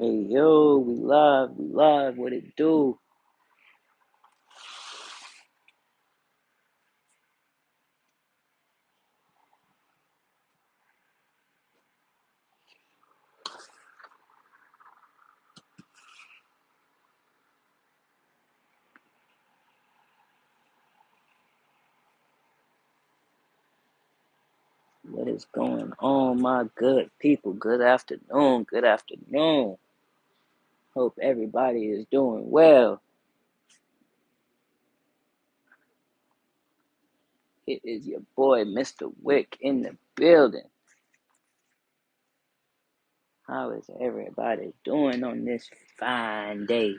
Hey yo, we live, what it do? What is going on, my good people? Good afternoon, good afternoon. Hope everybody is doing well. It is your boy, Mr. Wick, in the building. How is everybody doing on this fine day?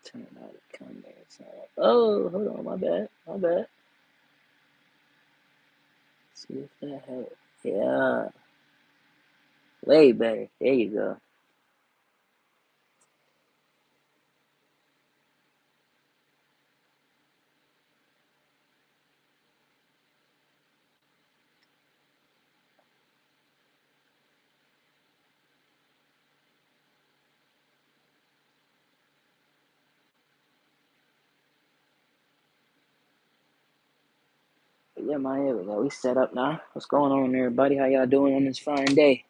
Turn out the comments. Oh, hold on, my bad. See if that helps. Yeah, way better. There you go. But yeah, man, here we go. We set up now. What's going on, everybody? How y'all doing on this fine day?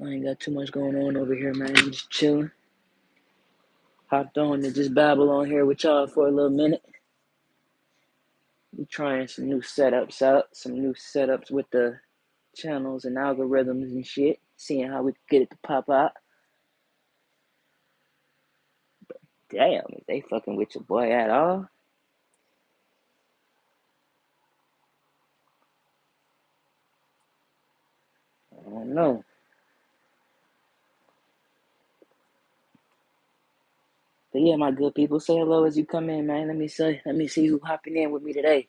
I ain't got too much going on over here, man. I'm just chilling. Hopped on to just babble on here with y'all for a little minute. We trying some new setups out, some new setups with the channels and algorithms and shit. Seeing how we can get it to pop out. Damn, if they fucking with your boy at all. I don't know. But yeah, my good people, say hello as you come in, man. Let me see who hopping in with me today.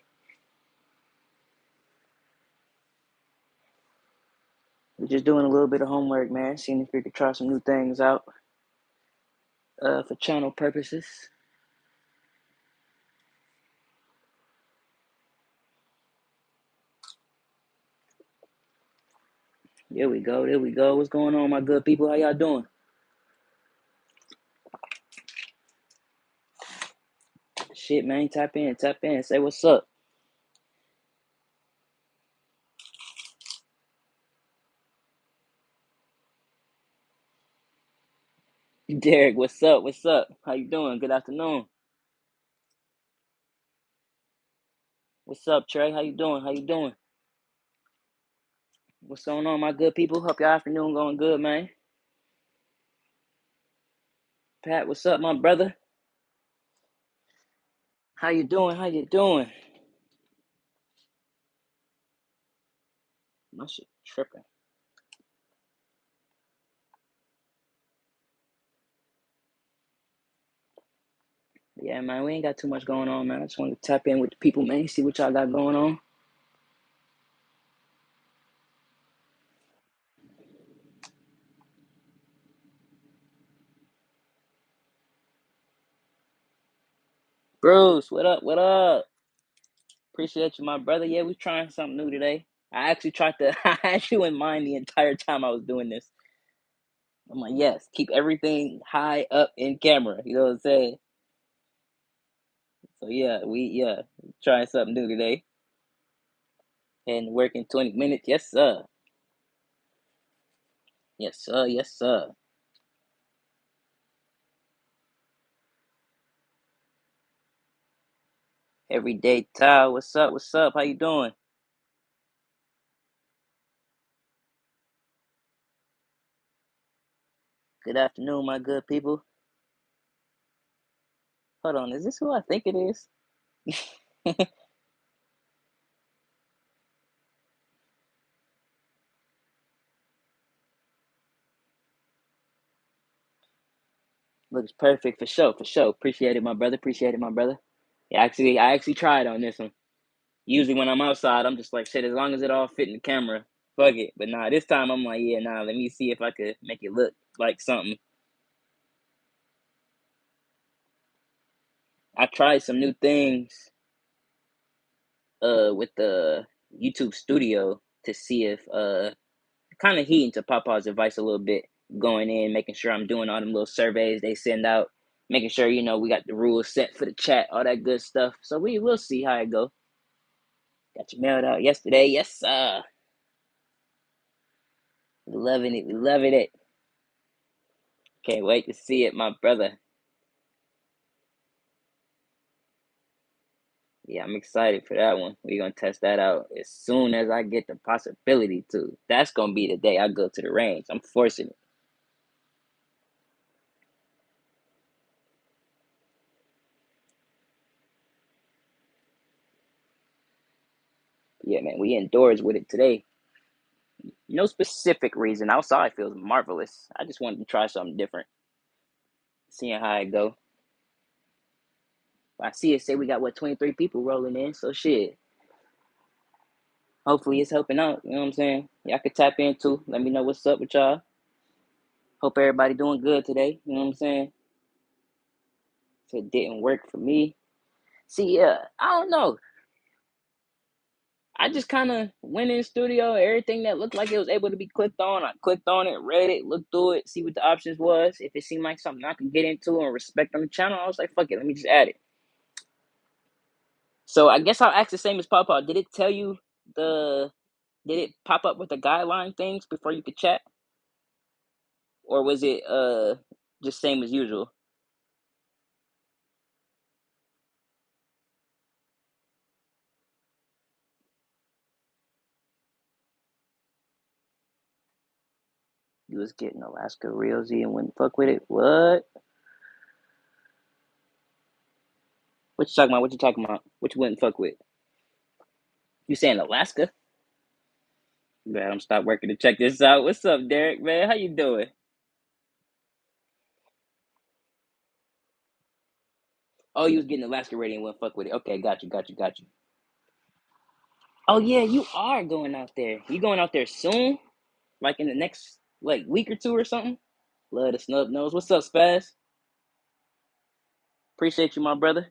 We're just doing a little bit of homework, man. Seeing if we could try some new things out for channel purposes. There we go. What's going on, my good people? How y'all doing? Shit, man. Tap in. Say what's up. Derek, what's up? How you doing? Good afternoon. What's up, Trey? How you doing? What's going on, my good people? Hope your afternoon going good, man. Pat, what's up, my brother? How you doing? My shit tripping. Yeah, man, we ain't got too much going on, man. I just want to tap in with the people, man. See what y'all got going on. Bruce, what up? Appreciate you, my brother. Yeah, we trying something new today. I actually tried to, I had you in mind the entire time I was doing this. I'm like, yes, keep everything high up in camera. You know what I'm saying? So yeah, we trying something new today. And working 20 minutes. Yes, sir. Yes, sir. Everyday Ty, what's up? How you doing? Good afternoon, my good people. Hold on, is this who I think it is? Looks perfect for sure. Appreciate it, my brother. Yeah, I actually tried on this one. Usually when I'm outside, I'm just like, shit, as long as it all fit in the camera, fuck it. But nah, this time I'm like, yeah, nah, let me see if I could make it look like something. I tried some new things with the YouTube Studio to see if kind of heeding to Papa's advice a little bit, going in, making sure I'm doing all them little surveys they send out, making sure we got the rules set for the chat, all that good stuff. So we will see how it go. Got your mailed out yesterday, yes sir. We loving it, we loving it. Can't wait to see it, my brother. Yeah, I'm excited for that one. We're gonna test that out as soon as I get the possibility to. That's gonna be the day I go to the range. I'm forcing it. Yeah, man, we indoors with it today. No specific reason. Outside feels marvelous. I just wanted to try something different. Seeing how it go. I see it say we got 23 people rolling in, so shit. Hopefully it's helping out. You know what I'm saying? Y'all could tap in too. Let me know what's up with y'all. Hope everybody doing good today. You know what I'm saying? So it didn't work for me. See, I don't know. I just kind of went in studio. Everything that looked like it was able to be clicked on, I clicked on it, read it, looked through it, see what the options was. If it seemed like something I could get into and respect on the channel, I was like, fuck it, let me just add it. So I guess I'll ask the same as Papa. Did it tell you the? Did it pop up with the guideline things before you could chat, or was it just same as usual? You was getting Alaska Realzy and wouldn't fuck with it. What? What you talking about? What you talking about? What you wouldn't fuck with? You saying Alaska? Man, I'm stop working to check this out. What's up, Derek? Man, how you doing? Oh, you was getting Alaska ready and wouldn't fuck with it. Okay, got you, got you, got you. Oh yeah, you are going out there. You going out there soon? Like in the next week or two or something? Love the snub nose. What's up, Spaz? Appreciate you, my brother.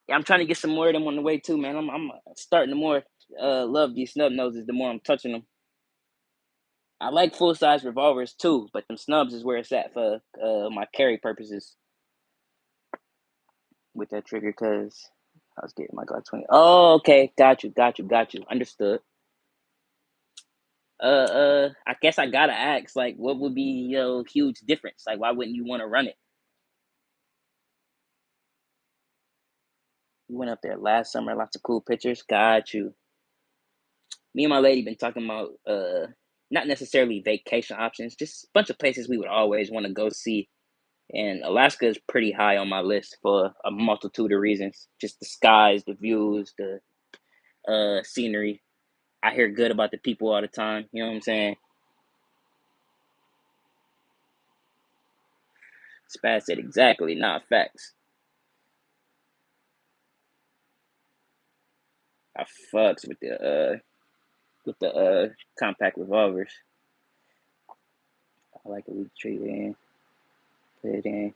Yeah, I'm trying to get some more of them on the way too, man. I'm starting to more love these snub noses the more I'm touching them. I like full size revolvers too, but them snubs is where it's at for my carry purposes with that trigger because I was getting my Glock 20. Oh, okay, got you, got you, got you. Understood. I guess I gotta ask, like, what would be huge difference? Like, why wouldn't you want to run it? You went up there last summer, lots of cool pictures. Got you. Me and my lady been talking about not necessarily vacation options, just a bunch of places we would always want to go see. And Alaska is pretty high on my list for a multitude of reasons. Just the skies, the views, the scenery. I hear good about the people all the time. You know what I'm saying? Spaz said exactly, not facts. I fucks with the compact revolvers. I like a weak trade in, put it in.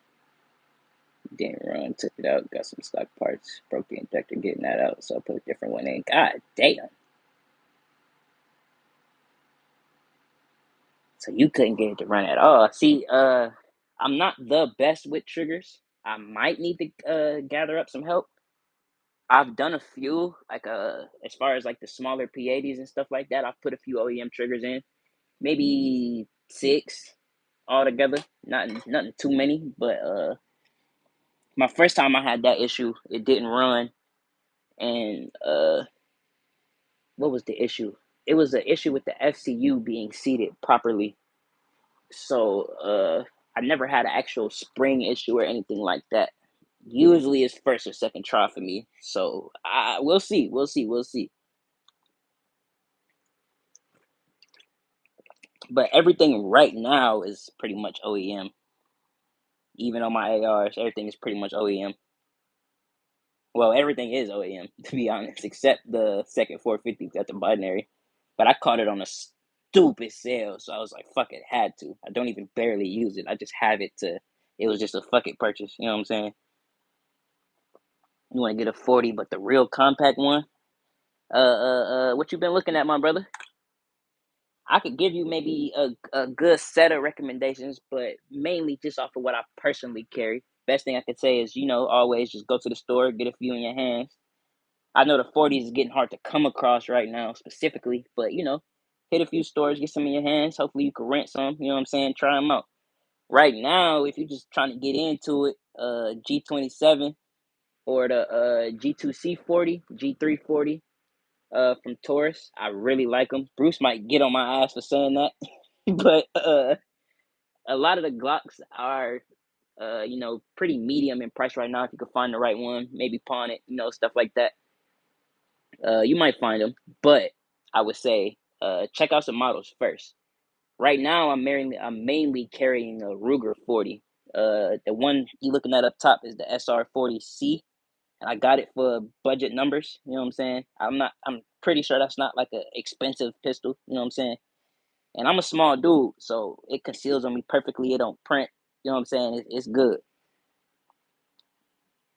Didn't run, took it out, got some stock parts, broke the injector getting that out, so I put a different one in. God damn. So you couldn't get it to run at all. See, I'm not the best with triggers. I might need to gather up some help. I've done a few, like as far as like the smaller P80s and stuff like that. I've put a few OEM triggers in, maybe 6 altogether. Not nothing too many, but my first time I had that issue, it didn't run, and what was the issue? It was an issue with the FCU being seated properly. So I never had an actual spring issue or anything like that. Usually it's first or second try for me. So we'll see. We'll see. We'll see. But everything right now is pretty much OEM. Even on my ARs, everything is pretty much OEM. Well, everything is OEM to be honest, except the second 450 at the binary. But I caught it on a stupid sale, so I was like, "Fuck it," had to. I don't even barely use it. I just have it to. It was just a fuck it purchase. You know what I'm saying? You want to get a 40, but the real compact one. What you been looking at, my brother? I could give you maybe a good set of recommendations, but mainly just off of what I personally carry. Best thing I could say is, always just go to the store, get a few in your hands. I know the 40s is getting hard to come across right now, specifically, but hit a few stores, get some in your hands. Hopefully, you can rent some. You know what I'm saying? Try them out. Right now, if you're just trying to get into it, G27 or the G2C40, G340 from Taurus. I really like them. Bruce might get on my ass for saying that, but a lot of the Glocks are pretty medium in price right now. If you could find the right one, maybe pawn it, stuff like that. You might find them, but I would say check out some models first. Right now, I'm mainly carrying a Ruger 40. The one you looking at up top is the SR40C, and I got it for budget numbers. You know what I'm saying? I'm pretty sure that's not like an expensive pistol. You know what I'm saying? And I'm a small dude, so it conceals on me perfectly. It don't print. You know what I'm saying? It's good.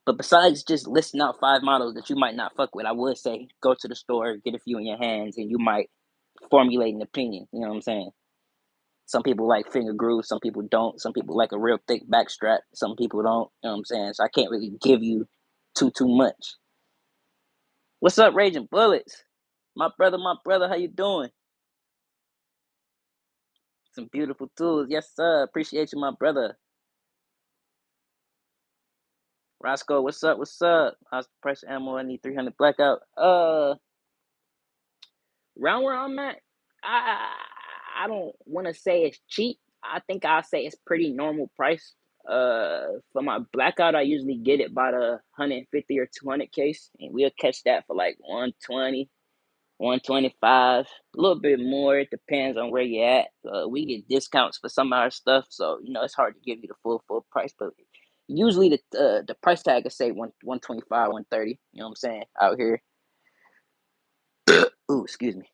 But besides just listing out 5 models that you might not fuck with, I would say go to the store, get a few in your hands, and you might formulate an opinion. You know what I'm saying? Some people like finger grooves, some people don't. Some people like a real thick back strap, some people don't. You know what I'm saying? So I can't really give you too much. What's up, Raging Bullets? My brother, how you doing? Some beautiful tools. Yes, sir. Appreciate you, my brother. Roscoe, what's up? What's up? How's the price of ammo? I need 300 blackout. Around where I'm at, I I don't want to say it's cheap. I think I'll say it's pretty normal price. For my blackout, I usually get it by the 150 or 200 case, and we'll catch that for like 120, 125, a little bit more. It depends on where you're at. We get discounts for some of our stuff, so it's hard to give you the full price. But usually the price tag will say 125, 130. You know what I'm saying? Out here. Ooh, excuse me.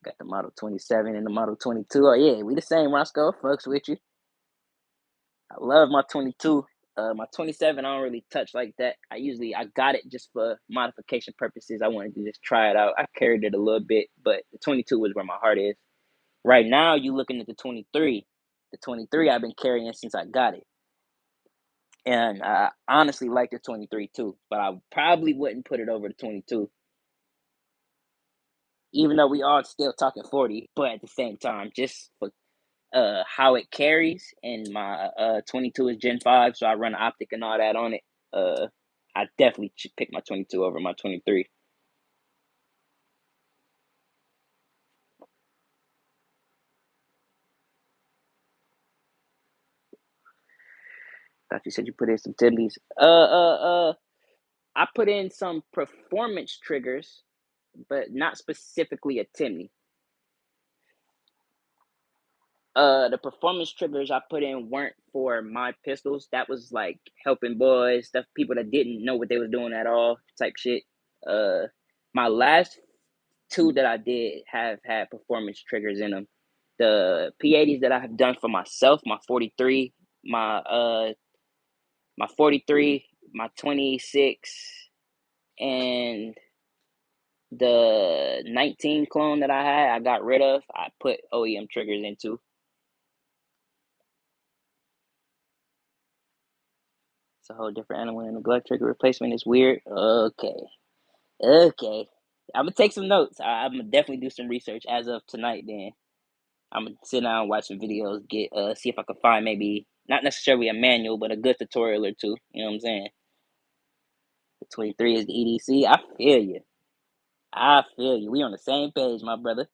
Got the Model 27 and the Model 22. Oh yeah, we the same, Roscoe. Fucks with you. I love my 22. My 27, I don't really touch like that. I got it just for modification purposes. I wanted to just try it out. I carried it a little bit, but the 22 is where my heart is. Right now, you looking at the 23. The 23 I've been carrying since I got it. And I honestly like the 23 too, but I probably wouldn't put it over the 22. Even though we are still talking 40, but at the same time, just for how it carries, and my 22 is Gen 5, so I run optic and all that on it. I definitely should pick my 22 over my 23. Thought you said you put in some Tiddlies. I put in some performance triggers, but not specifically a Timney. The performance triggers I put in weren't for my pistols. That was like helping boys, stuff, people that didn't know what they was doing at all, type shit. Uh, my last 2 that I did have had performance triggers in them. The P80s that I have done for myself, my 43, my 43, my 26, and the 19 clone that I had, I got rid of. I put OEM triggers into. It's a whole different animal, and the glove trigger replacement is weird. Okay. I'm gonna take some notes. I'm gonna definitely do some research as of tonight. Then I'm gonna sit down and watch some videos, get see if I can find maybe not necessarily a manual, but a good tutorial or two. You know what I'm saying? The 23 is the EDC. I feel you. I feel you. We on the same page, my brother.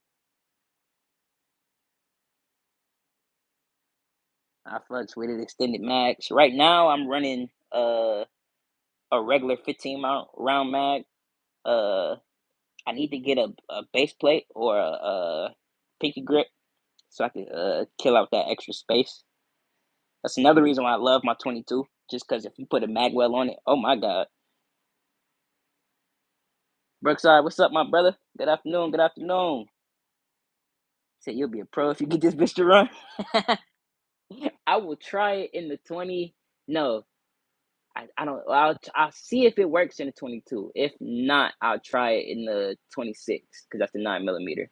I fucks with it. Extended max. Right now, I'm running a regular 15 round mag. Uh, I need to get a base plate or a pinky grip so I can kill out that extra space. That's another reason why I love my 22. Just because if you put a magwell on it, oh my god. Brookside, what's up, my brother? Good afternoon. Good afternoon. Say you'll be a pro if you get this bitch to run. I will try it in the 20. No, I don't. I'll see if it works in the 22. If not, I'll try it in the 26 because that's the 9 millimeter.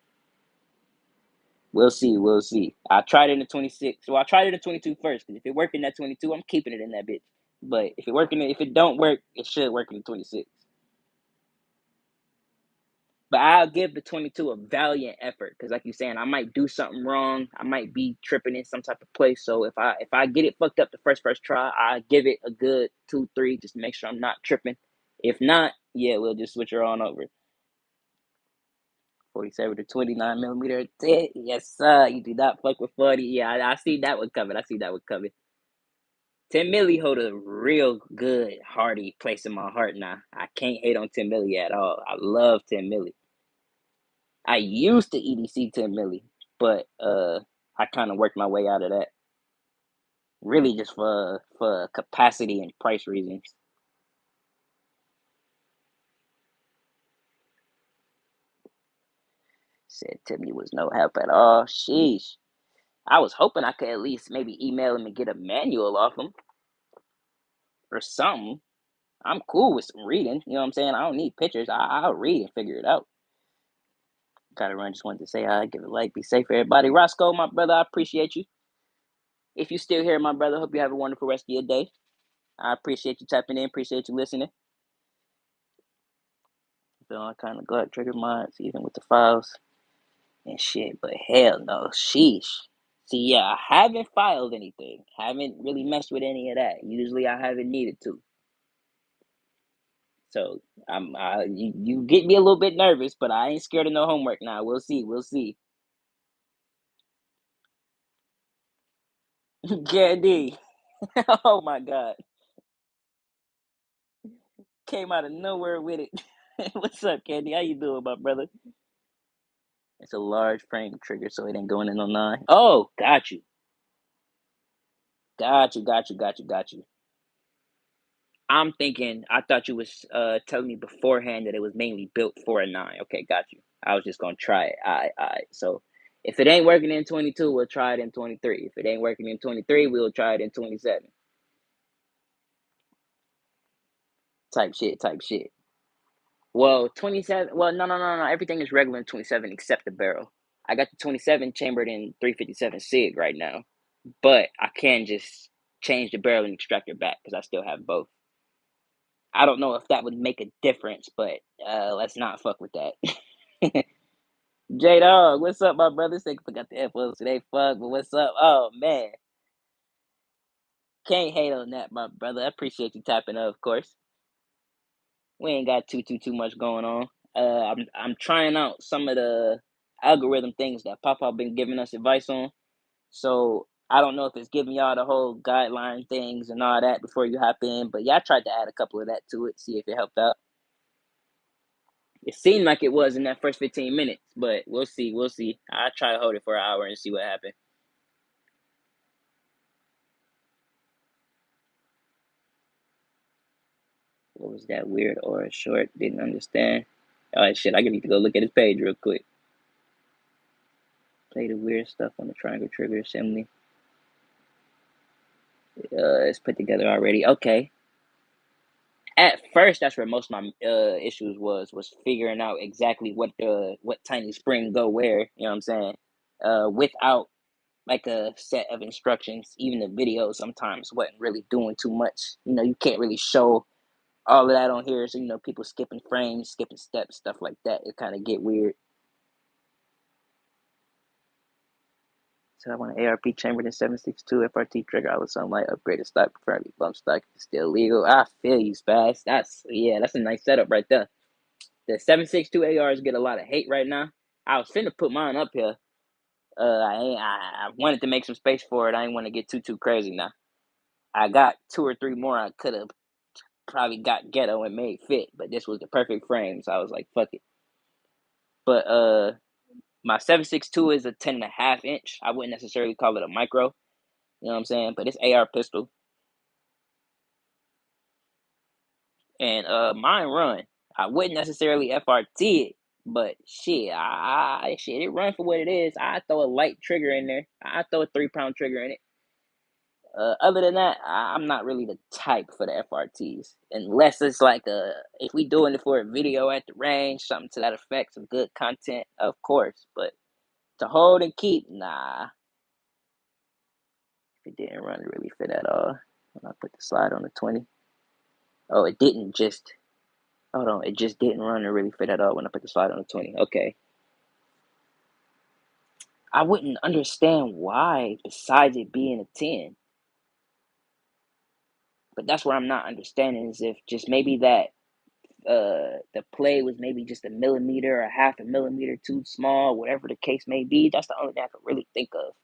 We'll see. We'll see. I tried it in the 26. Well, I tried it in the 22 first because if it worked in that 22, I'm keeping it in that bitch. But if it don't work, it should work in the 26. But I'll give the 22 a valiant effort because, like you're saying, I might do something wrong. I might be tripping in some type of place. So if I get it fucked up the first try, I give it a good 2 3 just to make sure I'm not tripping. If not, yeah, we'll just switch her on over. 47 to 29 millimeter. Yes, sir. You do not fuck with 40. Yeah, I see that one coming. I see that one coming. 10 milli hold a real good, hearty place in my heart now. I can't hate on 10 milli at all. I love 10 milli. I used to EDC 10 milli, but I kind of worked my way out of that. Really, just for capacity and price reasons. Said Timmy was no help at all. Sheesh. I was hoping I could at least maybe email him and get a manual off him or something. I'm cool with some reading. You know what I'm saying? I don't need pictures. I'll read and figure it out. Gotta run. Just wanted to say hi, give a like, be safe, everybody. Roscoe, my brother, I appreciate you. If you still here, my brother, hope you have a wonderful rest of your day. I appreciate you tapping in. Appreciate you listening. Feel I kind of got trigger minds even with the files and shit, but hell no, sheesh. See, yeah, I haven't filed anything. Haven't really messed with any of that. Usually, I haven't needed to. So you get me a little bit nervous, but I ain't scared of no homework now. We'll see. We'll see. Candy. Oh my God. Came out of nowhere with it. What's up, Candy? How you doing, my brother? It's a large frame trigger, so it ain't going in on 9. Oh, got you. Got you, got you, got you, got you. I'm thinking, I thought you was telling me beforehand that it was mainly built for a 9. Okay, got you. I was just gonna try it. All right. So if it ain't working in 22, we'll try it in 23. If it ain't working in 23, we'll try it in 27. Type shit, type shit. Well, 27. Well, no. Everything is regular in 27 except the barrel. I got the 27 chambered in 357 SIG right now, but I can just change the barrel and extractor back because I still have both. I don't know if that would make a difference, but let's not fuck with that. J Dog, what's up, my brother? Say forgot the F words today, fuck, but what's up? Oh man, can't hate on that, my brother. I appreciate you tapping up, of course. We ain't got too much going on. I'm trying out some of the algorithm things that Papa been giving us advice on. So I don't know if it's giving y'all the whole guideline things and all that before you hop in, but yeah, I tried to add a couple of that to it, see if it helped out. It seemed like it was in that first 15 minutes, but we'll see. We'll see. I'll try to hold it for an hour and see what happens. What was that weird or short? Didn't understand. Oh shit! I need to go look at his page real quick. Play the weird stuff on the triangle trigger assembly. It's put together already. Okay. At first, that's where most of my issues was figuring out exactly what tiny spring go where. You know what I'm saying? Without like a set of instructions, even the video sometimes wasn't really doing too much. You can't really show all of that on here. So people skipping frames, skipping steps, stuff like that. It kind of get weird. So I want an ARP chambered in 762 FRT trigger. I was something like upgraded stock, preferably bump stock, still legal. I feel you, Spaz. That's a nice setup right there. The 762 ARs get a lot of hate right now. I was finna put mine up here. I wanted to make some space for it. I didn't want to get too crazy now. I got 2 or 3 more I could have probably got ghetto and made fit, but this was the perfect frame, so I was like, fuck it. But my 762 is a 10.5 inch. I wouldn't necessarily call it a micro. You know what I'm saying? But it's AR pistol. And mine run. I wouldn't necessarily FRT it, but shit, it run for what it is. I throw a light trigger in there. I throw a 3-pound trigger in it. Other than that, I'm not really the type for the FRTs, unless it's like if we doing it for a video at the range, something to that effect, some good content, of course. But to hold and keep, nah. If it didn't run really fit at all, when I put the slide on the 20. Oh, it didn't just. Hold on, it just didn't run or really fit at all when I put the slide on the 20. Okay. I wouldn't understand why, besides it being a 10. But that's where I'm not understanding is if just maybe that the play was maybe just a millimeter or half a millimeter too small, whatever the case may be. That's the only thing I can really think of.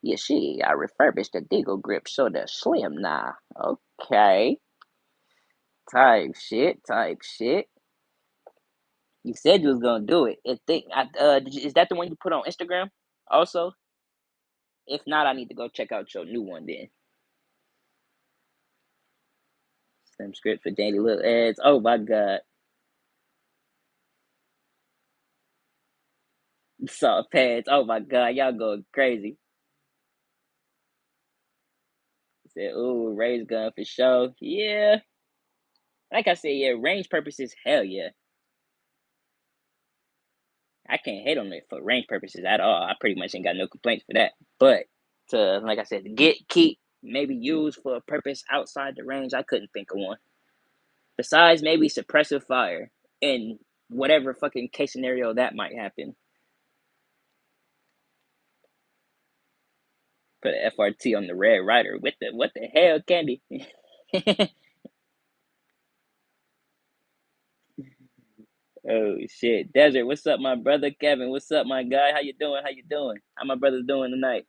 You see, I refurbished the Deagle grip so they're slim now. Okay. Type shit, type shit. You said you was gonna do it. Is that the one you put on Instagram? Also, if not, I need to go check out your new one then. Slim script for daily little ads. Oh my god. Soft pads. Oh my god, y'all going crazy. Said, ooh, raised gun for sure. Yeah. Like I said, yeah, range purposes, hell yeah. I can't hate on it for range purposes at all. I pretty much ain't got no complaints for that. But to, like I said, to keep, maybe used for a purpose outside the range, I couldn't think of one. Besides maybe suppressive fire in whatever fucking case scenario that might happen. Put an FRT on the Red Rider. What the hell, Candy? Oh shit. Desert, what's up, my brother? Kevin, what's up, my guy? How you doing? How you doing? How my brother's doing tonight?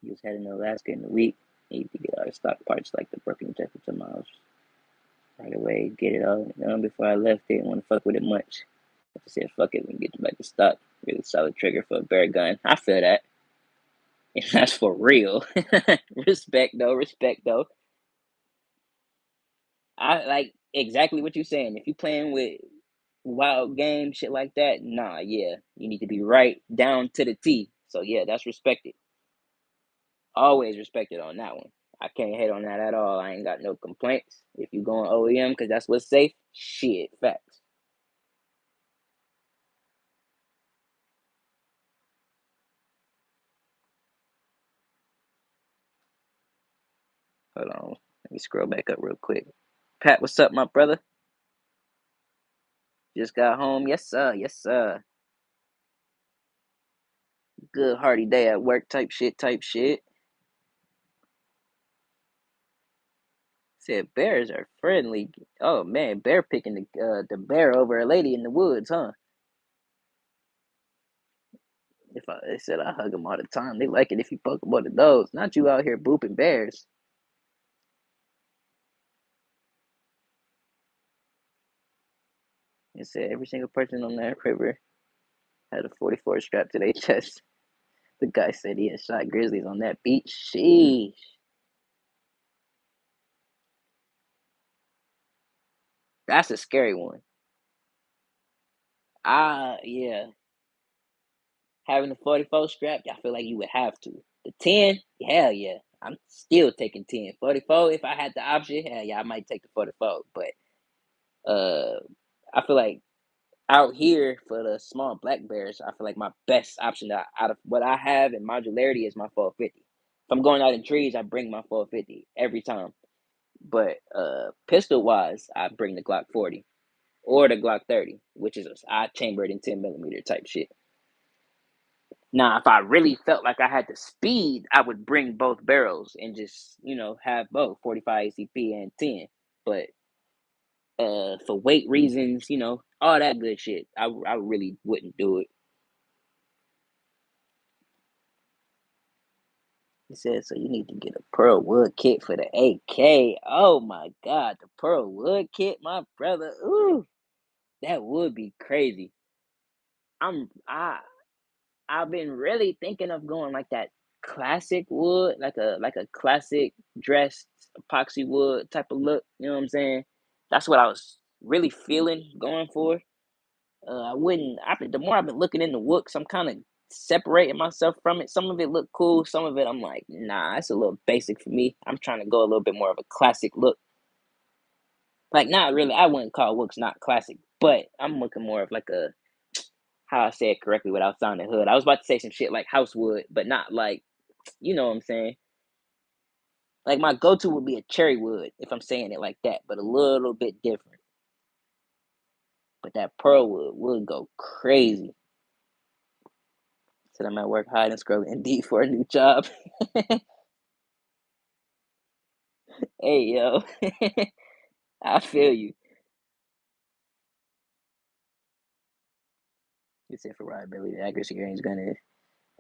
He was heading to Alaska in a week. Need to get our stock parts like the broken temperature miles right away. Get it all done before I left. Didn't want to fuck with it much. I said, fuck it, we can get back to stock. Really solid trigger for a bear gun. I feel that. And that's for real. Respect though, respect though. I like exactly what you're saying. If you playing with wild game, shit like that, nah, yeah. You need to be right down to the T. So yeah, that's respected. Always respected on that one. I can't hate on that at all. I ain't got no complaints. If you going OEM because that's what's safe, shit, facts. Hold on. Let me scroll back up real quick. Pat, what's up, my brother? Just got home. Yes, sir. Yes, sir. Good hearty day at work type shit, type shit. Said bears are friendly. Oh man, bear picking the bear over a lady in the woods, huh? They said I hug them all the time. They like it if you poke them on the nose. Not you out here booping bears. It said every single person on that river had a 44 strapped to their chest. The guy said he had shot grizzlies on that beach. Sheesh. That's a scary one. Yeah. Having the 44 strapped, I feel like you would have to. The 10, hell yeah. I'm still taking 10. 44, if I had the option, hell yeah, I might take the 44. But I feel like out here for the small black bears, I feel like my best option out of what I have in modularity is my 450. If I'm going out in trees, I bring my 450 every time. But pistol wise, I bring the Glock 40 or the Glock 30, which is I chambered in 10 millimeter type shit. Now, if I really felt like I had the speed, I would bring both barrels and just have both 45 ACP and 10. But for weight reasons, all that good shit, I really wouldn't do it. He said, so you need to get a pearl wood kit for the AK. Oh my God, the pearl wood kit, my brother. Ooh, that would be crazy. I'm I I've been really thinking of going like that classic wood, like a classic dressed epoxy wood type of look. You know what I'm saying? That's what I was really feeling going for. I wouldn't. The more I've been looking into Wooks, I'm kind of separating myself from it. Some of it look cool. Some of it I'm like, nah, it's a little basic for me. I'm trying to go a little bit more of a classic look. Like, not really. I wouldn't call Wooks not classic, but I'm looking more of like a how I say it correctly without sounding hood. I was about to say some shit like Housewood, but not like you know what I'm saying. Like my go-to would be a cherry wood if I'm saying it like that, but a little bit different. But that pearl wood would go crazy. Said I'm at work hide and scrolling Indeed for a new job. Hey yo, I feel you. You said for reliability, the accuracy range gonna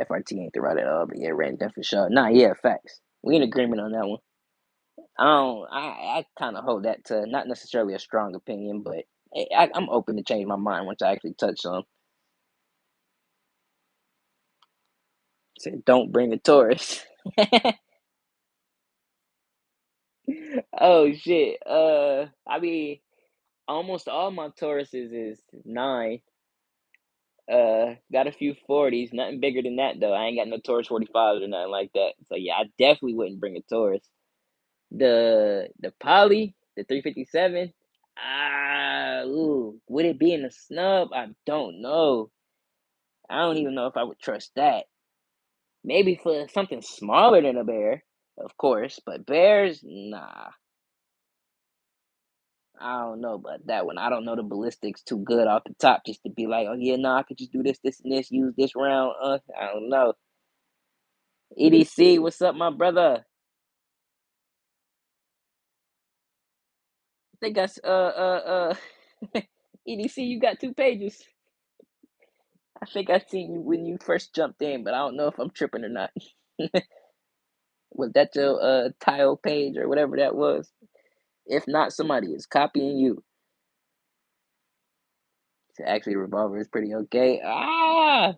FRT ain't the right at all, but yeah, range that for sure. Nah, yeah, facts. We in agreement on that one. I don't. I kind of hold that to not necessarily a strong opinion, but I'm open to change my mind once I actually touch on. Said don't bring a tourist. Oh shit. I mean, almost all my Tauruses is 9. Got a few 40s, nothing bigger than that though. I ain't got no Taurus 45s or nothing like that. So yeah, I definitely wouldn't bring a Taurus. The Poly, the 357. Would it be in the snub? I don't know. I don't even know if I would trust that. Maybe for something smaller than a bear, of course, but bears, nah. I don't know about that one. I don't know the ballistics too good off the top just to be like, oh yeah, no, I could just do this, this, and this, use this round. I don't know. EDC, what's up, my brother? I think that's EDC, you got 2 pages. I think I seen you when you first jumped in, but I don't know if I'm tripping or not. Was that your tile page or whatever that was? If not, somebody is copying you. So actually, revolver is pretty okay. I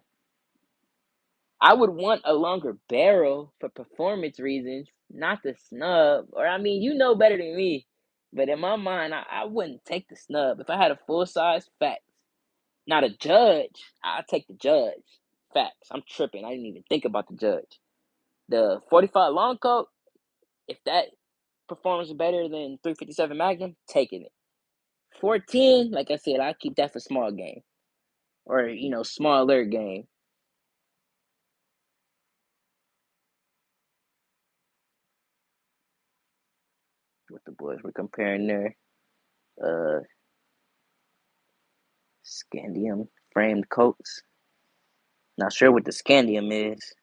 would want a longer barrel for performance reasons, not the snub. Or I mean, you know better than me. But in my mind, I wouldn't take the snub. If I had a full size, facts. Not a judge, I'll take the judge. Facts. I'm tripping. I didn't even think about the judge. The 45 long coat, if that performs better than 357 Magnum, taking it. 14, like I said, I'll keep that for small game. Or, smaller game. What the boys were comparing there. Uh Scandium framed coats. Not sure what the scandium is.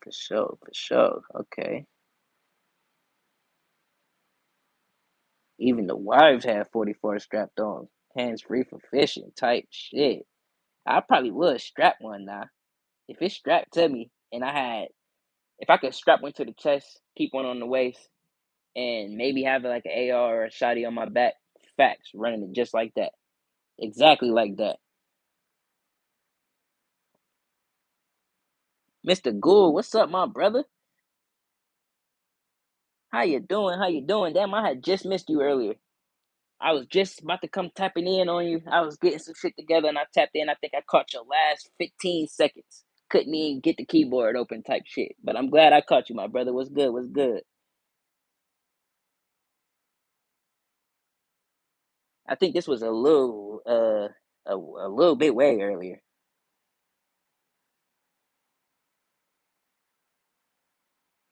For sure, for sure. Okay. Even the wives have 44 strapped on. Hands free for fishing type shit. I probably would strap one now. If it's strapped to me and if I could strap one to the chest, keep one on the waist, and maybe have like an AR or a shotty on my back, facts, running it just like that. Exactly like that. Mr. Gould, what's up, my brother? How you doing? How you doing? Damn, I had just missed you earlier. I was just about to come tapping in on you. I was getting some shit together and I tapped in. I think I caught your last 15 seconds. Couldn't even get the keyboard open type shit. But I'm glad I caught you, my brother. What's good? What's good? I think this was a little bit way earlier.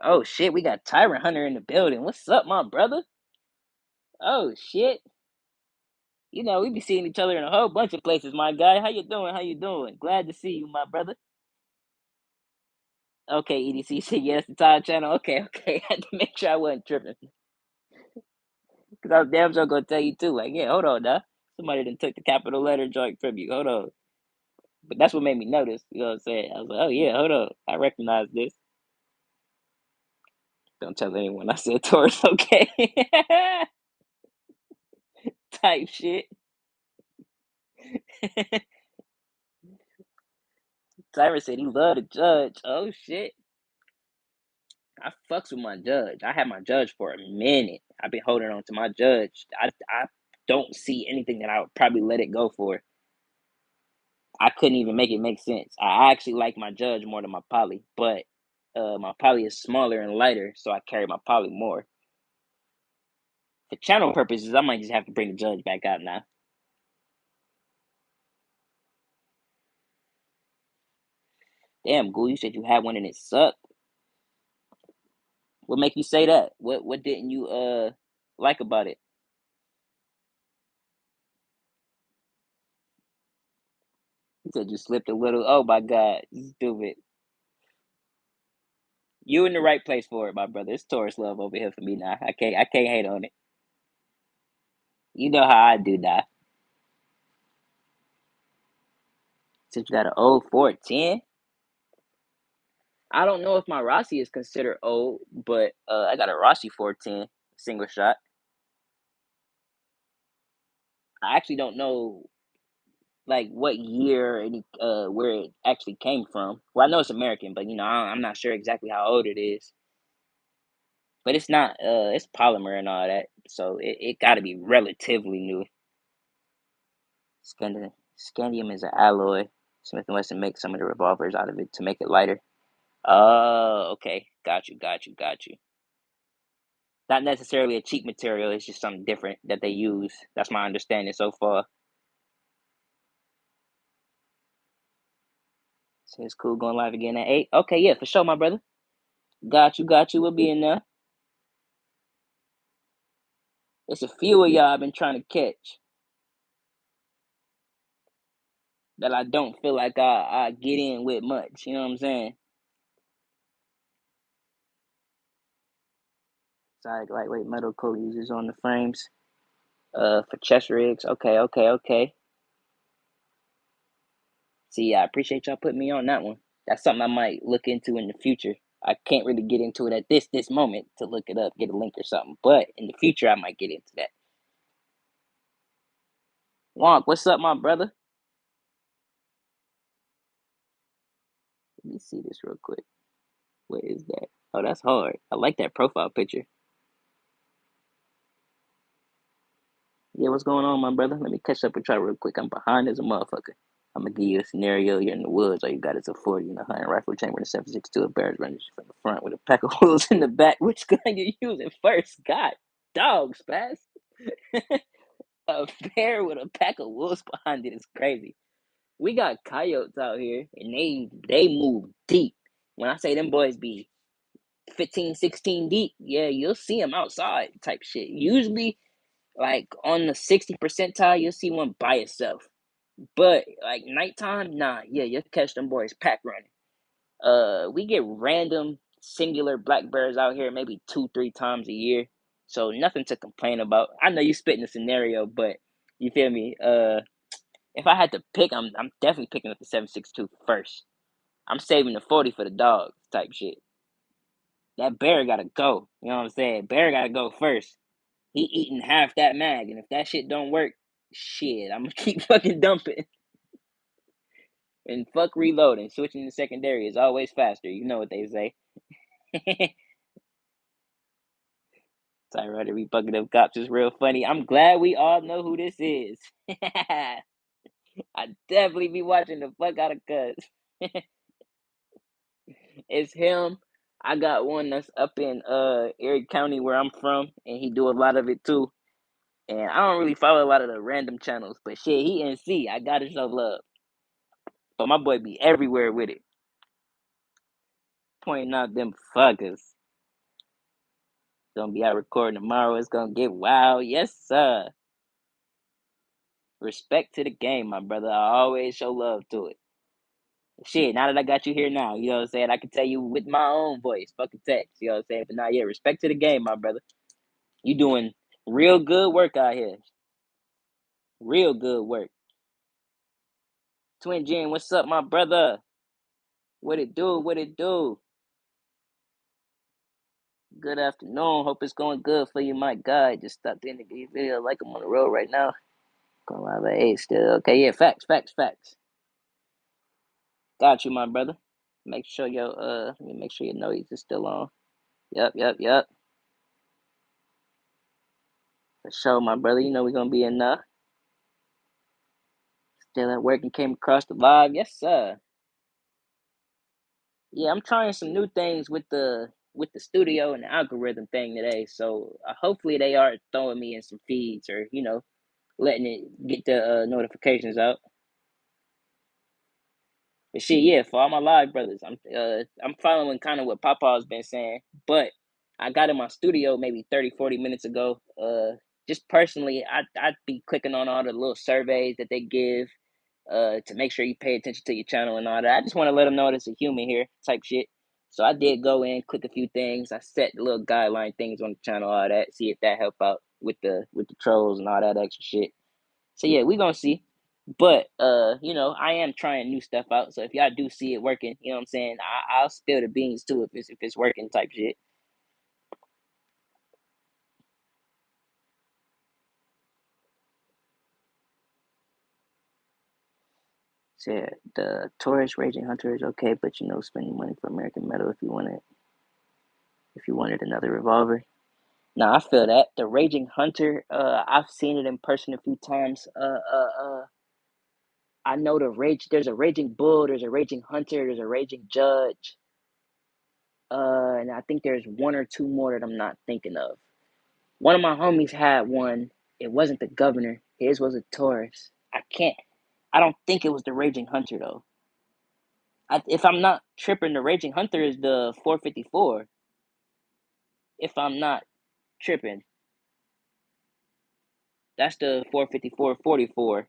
Oh shit, we got Tyrant Hunter in the building. What's up, my brother? Oh shit. We be seeing each other in a whole bunch of places, my guy. How you doing? How you doing? Glad to see you, my brother. Okay, EDC said yes, the Tide channel. Okay, okay. I had to make sure I wasn't tripping. Cause I was damn sure gonna tell you too. Like, yeah, hold on, now. Somebody done took the capital letter joint from you. Hold on. But that's what made me notice. You know what I'm saying? I was like, oh yeah, hold on. I recognize this. Don't tell anyone I said Taurus, okay? Type shit. Cyrus said he loved the judge. Oh shit. I fucks with my judge. I had my judge for a minute. I've been holding on to my judge. I don't see anything that I would probably let it go for. I couldn't even make it make sense. I actually like my judge more than my poly, but my poly is smaller and lighter, so I carry my poly more. For channel purposes, I might just have to bring the judge back out now. Damn, Ghoul, you said you had one and it sucked. What make you say that? What didn't you like about it? You said you slipped a little. Oh my god, stupid. You in the right place for it, my brother. It's Taurus love over here for me now. I can't hate on it. You know how I do now. Since you got an old 410. I don't know if my Rossi is considered old, but I got a Rossi 410 single shot. I actually don't know like what year any where it actually came from. Well, I know it's American, but I'm not sure exactly how old it is. But it's not it's polymer and all that, so it got to be relatively new. Scandium is an alloy. Smith and Wesson makes some of the revolvers out of it to make it lighter. Oh, okay, got you. Not necessarily a cheap material. It's just something different that they use. That's my understanding so far. So it's cool going live again at 8. Okay, yeah, for sure, my brother. Got you. We'll be in there. It's a few of y'all I've been trying to catch that I don't feel like I get in with much. You know what I'm saying? It's like lightweight metal coat users on the frames. For chest rigs. Okay. See, I appreciate y'all putting me on that one. That's something I might look into in the future. I can't really get into it at this moment to look it up, get a link or something. But in the future, I might get into that. Wonk, what's up, my brother? Let me see this real quick. What is that? Oh, that's hard. I like that profile picture. Yeah, what's going on, my brother? Let me catch up with y'all real quick. I'm behind as a motherfucker. I'm gonna give you a scenario. You're in the woods. All you got is a 40 and a hunting rifle chamber and a 7.62 of Bears runners from the front with a pack of wolves in the back. Which gun you using first? God, dogs, fast. A bear with a pack of wolves behind it is crazy. We got coyotes out here, and they move deep. When I say them boys be 15, 16 deep, yeah, you'll see them outside type shit. Usually, like on the 60 percentile, you'll see one by itself. But like nighttime, nah, yeah, you'll catch them boys pack running. We get random singular black bears out here maybe 2-3 times a year, so nothing to complain about. I know you spitting a scenario, but you feel me? If I had to pick, I'm definitely picking up the 7.62 first. I'm saving the 40 for the dogs type shit. That bear gotta go. You know what I'm saying? Bear gotta go first. He eating half that mag, and if that shit don't work, shit, I'm gonna keep fucking dumping. And fuck reloading. Switching to secondary is always faster. You know what they say. Tyrod every bucket of cops is real funny. I'm glad we all know who this is. I definitely be watching the fuck out of Cuz. It's him. I got one that's up in Erie County where I'm from, and he do a lot of it too. And I don't really follow a lot of the random channels, but shit, he NC. I gotta show love. But my boy be everywhere with it, pointing out them fuckers. Gonna be out recording tomorrow. It's gonna get wild. Yes, sir. Respect to the game, my brother. I always show love to it. Shit, now that I got you here now, you know what I'm saying? I can tell you with my own voice, fucking text, you know what I'm saying? But now, yeah, respect to the game, my brother. You doing real good work out here. Real good work. Twin Jen, what's up, my brother? What it do? What it do? Good afternoon. Hope it's going good for you, my guy. Just stopped in to get your video like I'm on the road right now. Going live at 8 still. Okay, yeah, facts. Got you, my brother. Let me make sure your noise is still on. Yep. For sure, my brother. You know we're gonna be enough. Still at work and came across the live. Yes, sir. Yeah, I'm trying some new things with the studio and the algorithm thing today. So hopefully they are throwing me in some feeds or letting it get the notifications out. But shit, yeah, for all my live brothers, I'm following kind of what Papa's been saying, but I got in my studio maybe 30, 40 minutes ago. Just personally, I'd be clicking on all the little surveys that they give, to make sure you pay attention to your channel and all that. I just want to let them know there's a human here, type shit. So I did go in, click a few things. I set the little guideline things on the channel, all that. See if that help out with the trolls and all that extra shit. So yeah, we gonna see. But I am trying new stuff out. So if y'all do see it working, you know what I'm saying, I'll spill the beans too if it's working type shit. So yeah, the Taurus Raging Hunter is okay, but spending money for American Metal if you wanted another revolver. Now I feel that the Raging Hunter, I've seen it in person a few times. I know there's a Raging Bull, there's a Raging Hunter, there's a Raging Judge, and I think there's one or two more that I'm not thinking of. One of my homies had one. It wasn't the Governor. His was a Taurus. I don't think it was the Raging Hunter though. If I'm not tripping, the Raging Hunter is the 454. If I'm not tripping, that's the 454-44.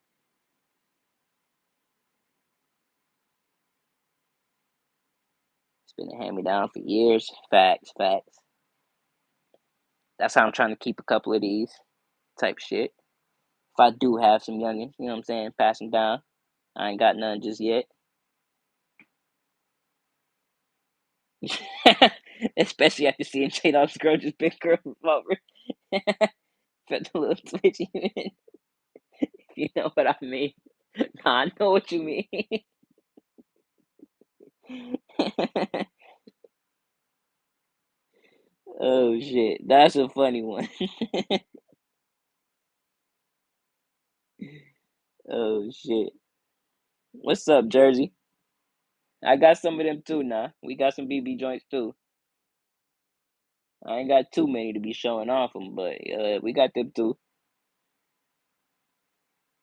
It's been a hand me down for years. Facts. That's how I'm trying to keep a couple of these type shit. If I do have some youngins, you know what I'm saying, pass them down. I ain't got none just yet. Especially after seeing J Dog's girl just big girl over. Felt a little twitchy, if you know what I mean. Nah, I know what you mean. Oh shit, that's a funny one. Oh shit. What's up, Jersey? I got some of them too now. We got some BB joints too. I ain't got too many to be showing off them, but we got them too.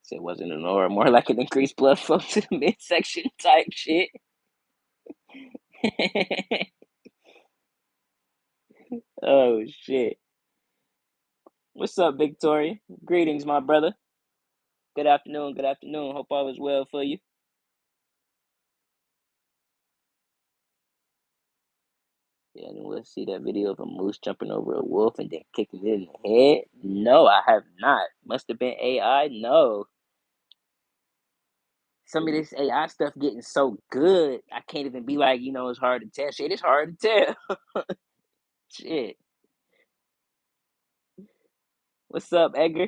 So it wasn't an aura, more like an increased blood flow to the midsection type shit. Oh shit. What's up, Victoria? Greetings, my brother. Good afternoon, good afternoon. Hope all is well for you. Yeah, and we'll see that video of a moose jumping over a wolf and then kicking it in the head. No, I have not. Must have been AI. No. Some of this AI stuff getting so good, I can't even be like, it's hard to tell. Shit, it's hard to tell. Shit. What's up, Edgar?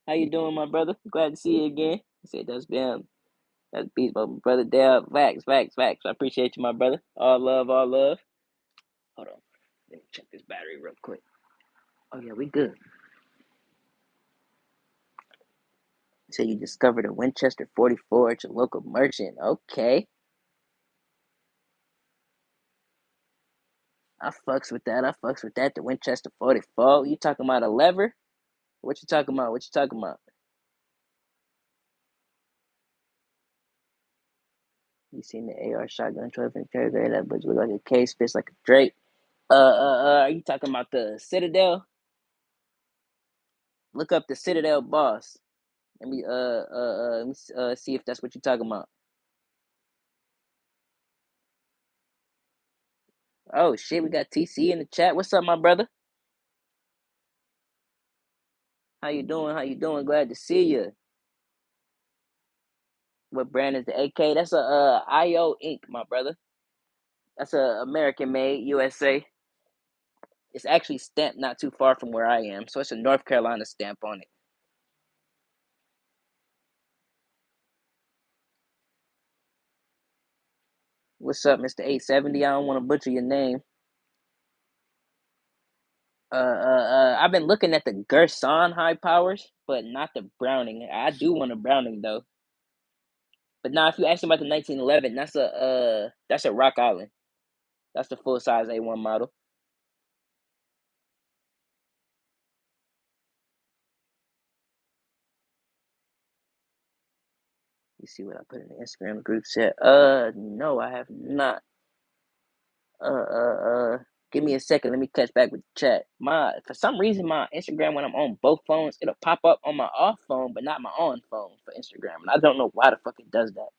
How you doing, my brother? Glad to see you again. I said that's been that's beats my brother Dale. Facts. I appreciate you, my brother. All love, all love. Hold on. Let me check this battery real quick. Oh yeah, we good. So you discovered a Winchester 44 at your local merchant. Okay. I fucks with that. The Winchester 44. You talking about a lever? What you talking about? You seen the AR shotgun trophy in paragraph? That bitch look like a case, fits like a Drake. Are you talking about the Citadel? Look up the Citadel boss. Let me see if that's what you're talking about. Oh shit, we got TC in the chat. What's up, my brother? How you doing? Glad to see you. What brand is the AK? That's a IO Inc, my brother. That's a American made USA. It's actually stamped not too far from where I am, so it's a North Carolina stamp on it. What's up, Mr. 870? I don't want to butcher your name. I've been looking at the Gerson high powers, but not the Browning. I do want a Browning though. But now, if you ask me about the 1911, that's a Rock Island. That's the full size A1 model. You see what I put in the Instagram group chat? No, I have not. Uh, uh, uh. Give me a second. Let me catch back with the chat. For some reason, my Instagram when I'm on both phones, it'll pop up on my off phone, but not my on phone for Instagram, and I don't know why the fuck it does that.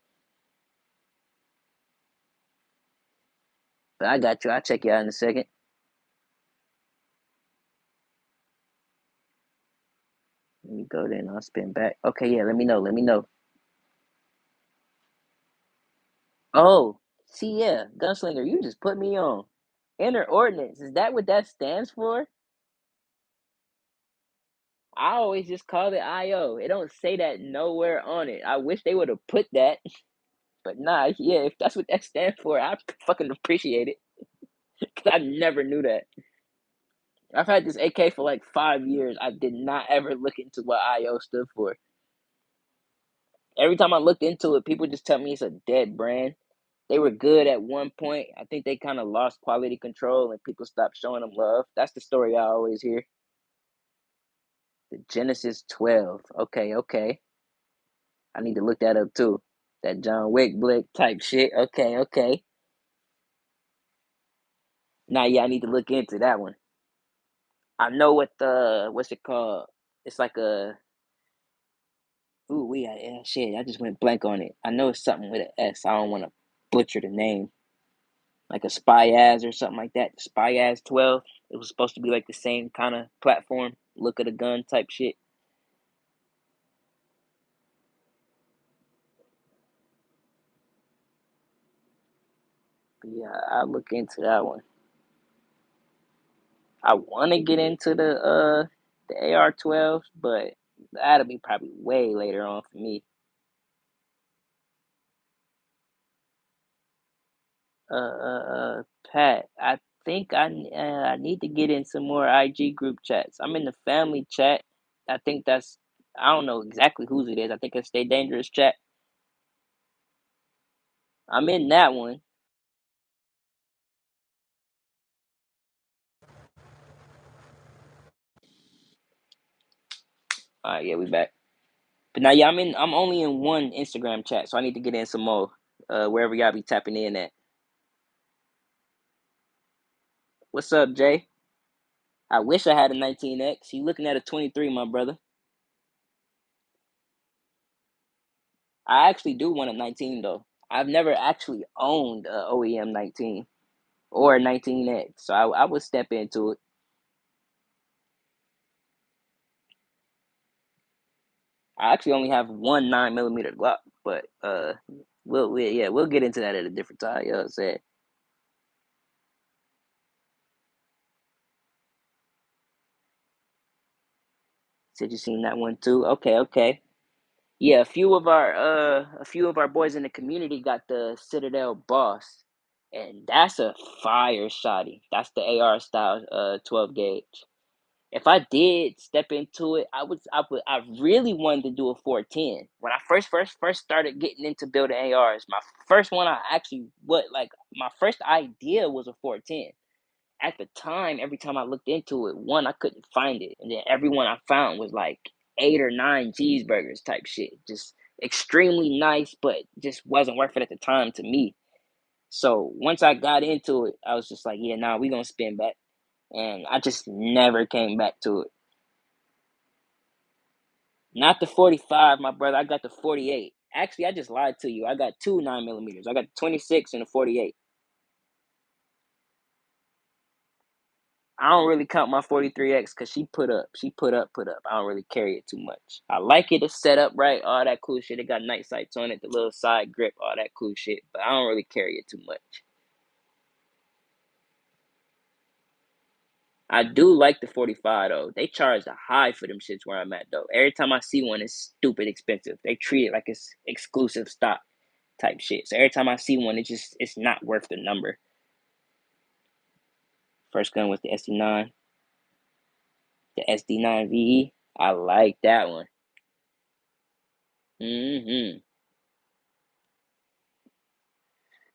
But I got you. I'll check you out in a second. Let me go there and I'll spin back. Okay, yeah. Let me know. Let me know. Oh, see, yeah, Gunslinger, you just put me on. Inner ordinance. Is that what that stands for? I always just call it IO. It don't say that nowhere on it. I wish they would have put that. But nah, yeah, if that's what that stands for, I fucking appreciate it. Cause I never knew that. I've had this AK for like 5 years. I did not ever look into what IO stood for. Every time I looked into it, people just tell me it's a dead brand. They were good at one point. I think they kind of lost quality control and people stopped showing them love. That's the story I always hear. The Genesis 12. Okay, okay. I need to look that up too. That John Wick Blick type shit. Okay, okay. Now, yeah, I need to look into that one. I know what's it called? It's like a yeah, shit. I just went blank on it. I know it's something with an S. I don't want to butcher the name. Like a Spyaz or something like that. Spyaz 12. It was supposed to be like the same kind of platform, look at a gun type shit. But yeah, I'll look into that one. I want to get into the AR-12, but that'll be probably way later on for me. Pat, I think I need to get in some more IG group chats. I'm in the family chat. I think that's I don't know exactly whose it is. I think it's Stay Dangerous chat. I'm in that one. All right, yeah, we back. But now, yeah, I'm only in one Instagram chat, so I need to get in some more. Wherever y'all be tapping in at. What's up, Jay? I wish I had a 19X. You looking at a 23, my brother. I actually do want a 19 though. I've never actually owned a OEM 19 or a 19X, so I would step into it. I actually only have one 9mm Glock, but we'll get into that at a different time. You know what I'm saying? Said you seen that one too? Okay, okay. Yeah, a few of our boys in the community got the Citadel Boss, and that's a fire shotty. That's the AR style 12 gauge. If I did step into it, I really wanted to do a 410. When I first started getting into building ARs, my first one I actually my first idea was a 410. At the time, every time I looked into it, one, I couldn't find it, and then every one I found was like 8 or 9 cheeseburgers type shit. Just extremely nice, but just wasn't worth it at the time to me. So once I got into it, I was just like, yeah, nah, we gonna spin back, and I just never came back to it. Not the 45, my brother. I got the 48. Actually, I just lied to you. I got two 9mm. I got the 26 and the 48. I don't really count my 43X because she put up. She put up, put up. I don't really carry it too much. I like it. It's set up right. All that cool shit. It got night sights on it, the little side grip, all that cool shit. But I don't really carry it too much. I do like the 45 though. They charge a high for them shits where I'm at though. Every time I see one, it's stupid expensive. They treat it like it's exclusive stock. type shit. So every time I see one, it's not worth the number. First gun was the SD9, the SD9 VE. I like that one. You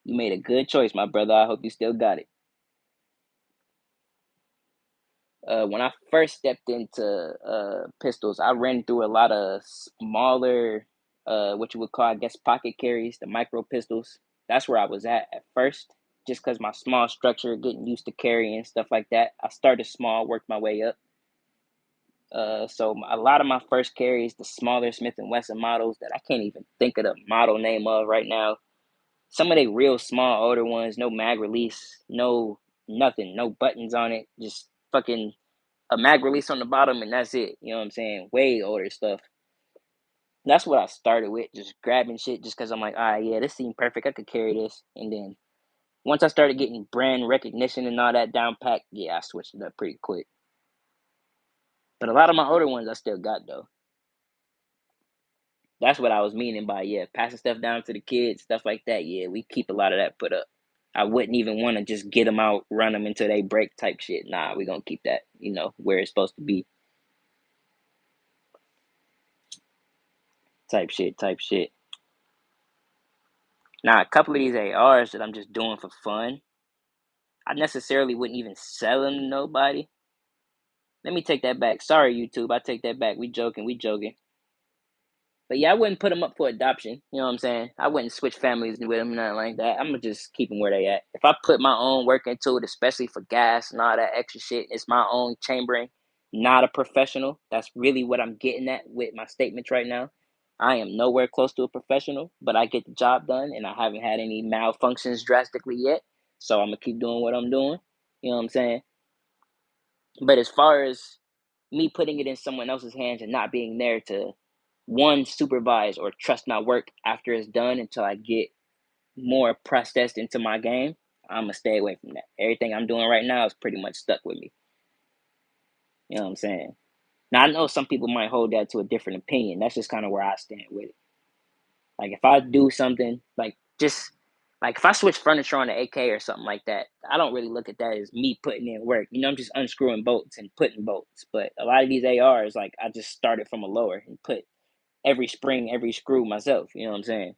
made a good choice, my brother. I hope you still got it. When I first stepped into pistols, I ran through a lot of smaller, what you would call, I guess, pocket carries, the micro pistols. That's where I was at first, just because my small structure, getting used to carrying stuff like that. I started small, worked my way up. So a lot of my first carries, the smaller Smith and Wesson models that I can't even think of the model name of right now. Some of the real small older ones, no mag release, no nothing, no buttons on it, just fucking a mag release on the bottom and that's it. You know what I'm saying? Way older stuff. That's what I started with, just grabbing shit just because I'm like, all right, yeah, this seemed perfect. I could carry this. And then once I started getting brand recognition and all that down packed, yeah, I switched it up pretty quick. But a lot of my older ones I still got though. That's what I was meaning by, yeah, passing stuff down to the kids, stuff like that. Yeah, we keep a lot of that put up. I wouldn't even want to just get them out, run them until they break type shit. Nah, we gonna keep that, where it's supposed to be. Type shit, type shit. Now, a couple of these ARs that I'm just doing for fun, I necessarily wouldn't even sell them to nobody. Let me take that back. Sorry, YouTube. I take that back. We joking. We joking. But yeah, I wouldn't put them up for adoption. You know what I'm saying? I wouldn't switch families with them, nothing like that. I'm gonna just keep them where they at. If I put my own work into it, especially for gas and all that extra shit, it's my own chambering, not a professional. That's really what I'm getting at with my statements right now. I am nowhere close to a professional, but I get the job done, and I haven't had any malfunctions drastically yet. So I'm gonna keep doing what I'm doing. You know what I'm saying? But as far as me putting it in someone else's hands and not being there to one supervise or trust my work after it's done until I get more processed into my game, I'm gonna stay away from that. Everything I'm doing right now is pretty much stuck with me. You know what I'm saying? Now I know some people might hold that to a different opinion. That's just kind of where I stand with it. Like if I do something like just like if I switch furniture on an AK or something like that, I don't really look at that as me putting in work. I'm just unscrewing bolts and putting bolts. But a lot of these ARs, like I just started from a lower and put every spring, every screw myself. You know what I'm saying?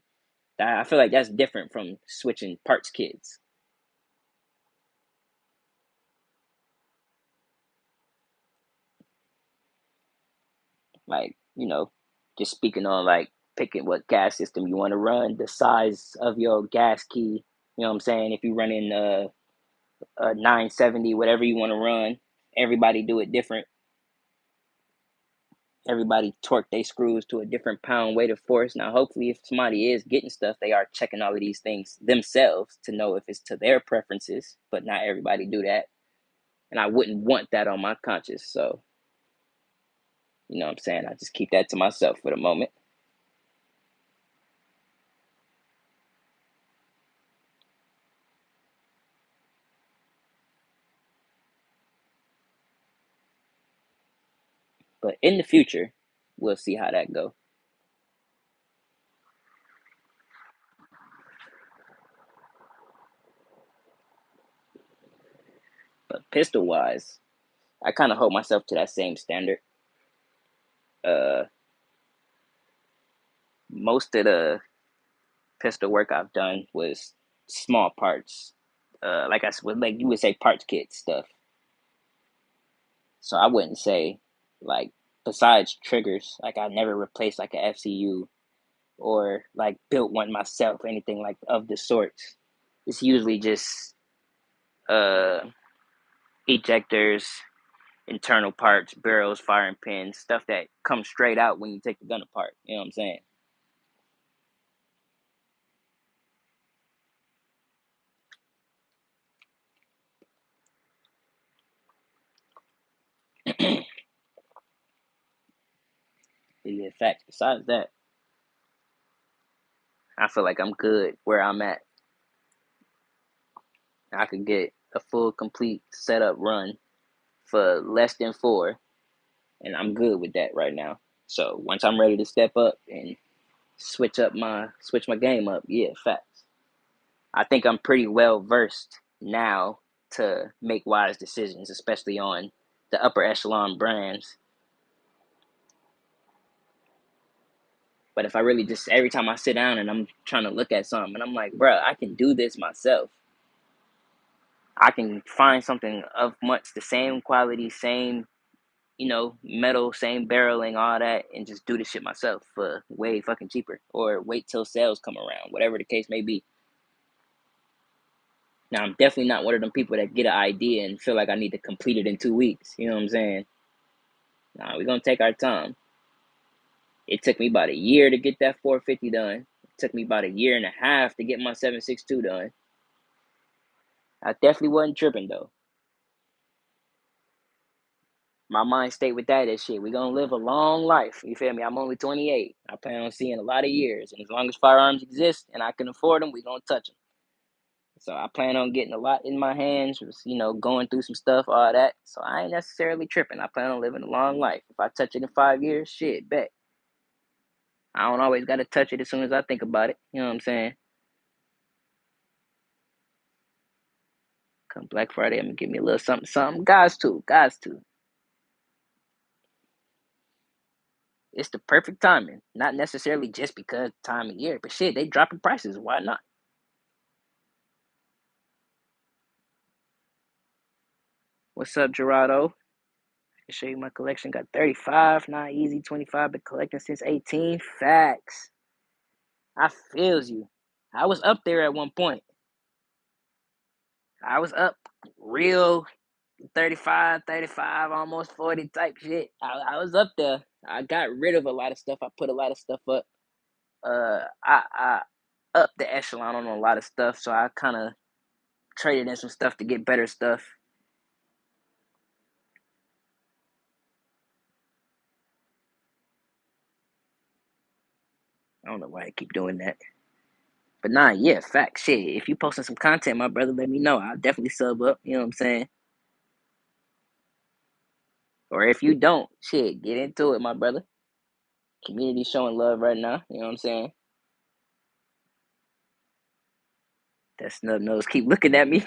I feel like that's different from switching parts kits. Like, just speaking on like picking what gas system you want to run, the size of your gas key. You know what I'm saying? If you run in a 970, whatever you want to run, everybody do it different. Everybody torque they screws to a different pound weight of force. Now, hopefully, if somebody is getting stuff, they are checking all of these things themselves to know if it's to their preferences. But not everybody do that, and I wouldn't want that on my conscience. So, you know what I'm saying? I just keep that to myself for the moment. But in the future, we'll see how that go. But pistol wise, I kind of hold myself to that same standard. Uh, Most of the pistol work I've done was small parts. Like I said, like you would say, parts kit stuff. So I wouldn't say like besides triggers, like I never replaced like a FCU or like built one myself, anything like of the sorts. It's usually just uh ejectors, internal parts, barrels, firing pins, stuff that comes straight out when you take the gun apart. You know what I'm saying? Yeah, in fact, besides that, I feel like I'm good where I'm at. I could get a full, complete setup run for less than four, and I'm good with that right now. So once I'm ready to step up and switch my game up. Yeah, facts. I think I'm pretty well versed now to make wise decisions, especially on the upper echelon brands. But if I really just every time I sit down and I'm trying to look at something and I'm like, bro, I can do this myself. I can find something of much the same quality, same metal, same barreling, all that, and just do the shit myself for way fucking cheaper. Or wait till sales come around, whatever the case may be. Now, I'm definitely not one of them people that get an idea and feel like I need to complete it in 2 weeks. You know what I'm saying? Nah, we're gonna take our time. It took me about a year to get that 450 done. It took me about a year and a half to get my 762 done. I definitely wasn't tripping though. My mind state with that is shit. We gonna live a long life. You feel me? I'm only 28. I plan on seeing a lot of years, and as long as firearms exist and I can afford them, we gonna touch them. So I plan on getting a lot in my hands, going through some stuff, all that. So I ain't necessarily tripping. I plan on living a long life. If I touch it in 5 years, shit, bet. I don't always gotta touch it as soon as I think about it. You know what I'm saying? Come Black Friday, I'm gonna give me a little something, something. Guys too. It's the perfect timing. Not necessarily just because time of year, but shit, they dropping prices. Why not? What's up, Gerardo? I can show you my collection. Got 35, not easy, 25, been collecting since 18. Facts. I feels you. I was up there at one point. I was up real 35, 35, almost 40 type shit. I was up there. I got rid of a lot of stuff. I put a lot of stuff up. I up the echelon on a lot of stuff, so I kind of traded in some stuff to get better stuff. I don't know why I keep doing that. But nah, yeah, fact shit. If you posting some content, my brother, let me know. I'll definitely sub up. You know what I'm saying? Or if you don't, shit, get into it, my brother. Community showing love right now. You know what I'm saying? That snub nose keep looking at me.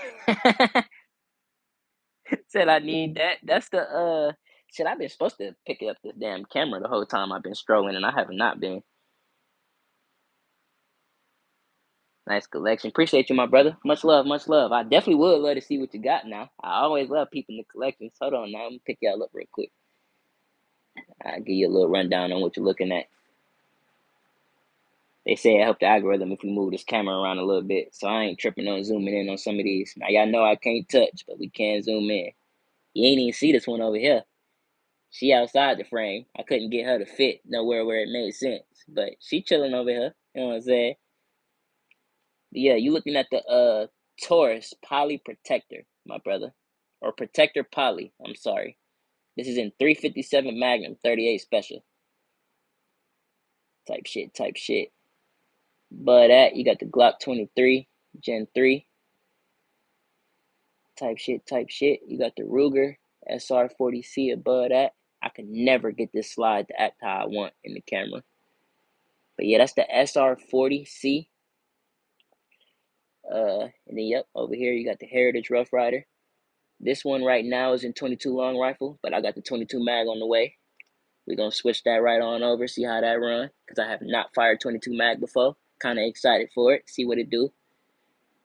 Said I need that. That's the shit. I've been supposed to pick up this damn camera the whole time I've been strolling, and I have not been. Nice collection. Appreciate you, my brother. Much love, much love. I definitely would love to see what you got now. I always love peeping the collections. Hold on now. I'm gonna pick y'all up real quick. I'll give you a little rundown on what you're looking at. They say it helped the algorithm if we move this camera around a little bit. So I ain't tripping on zooming in on some of these. Now y'all know I can't touch, but we can zoom in. You ain't even see this one over here. She outside the frame. I couldn't get her to fit nowhere where it made sense. But she chilling over here. You know what I'm saying? Yeah, you looking at the Taurus Poly Protector, my brother. Or Protector Poly, I'm sorry. This is in 357 Magnum, 38 Special. Type shit, type shit. But you got the Glock 23, Gen 3. Type shit, type shit. You got the Ruger SR40C above that. I can never get this slide to act how I want in the camera. But yeah, that's the SR40C. And then yep, over here you got the Heritage Rough Rider. This one right now is in 22 long rifle, but I got the 22 mag on the way. We're gonna switch that right on over, see how that run, because I have not fired 22 mag before. Kind of excited for it, see what it do.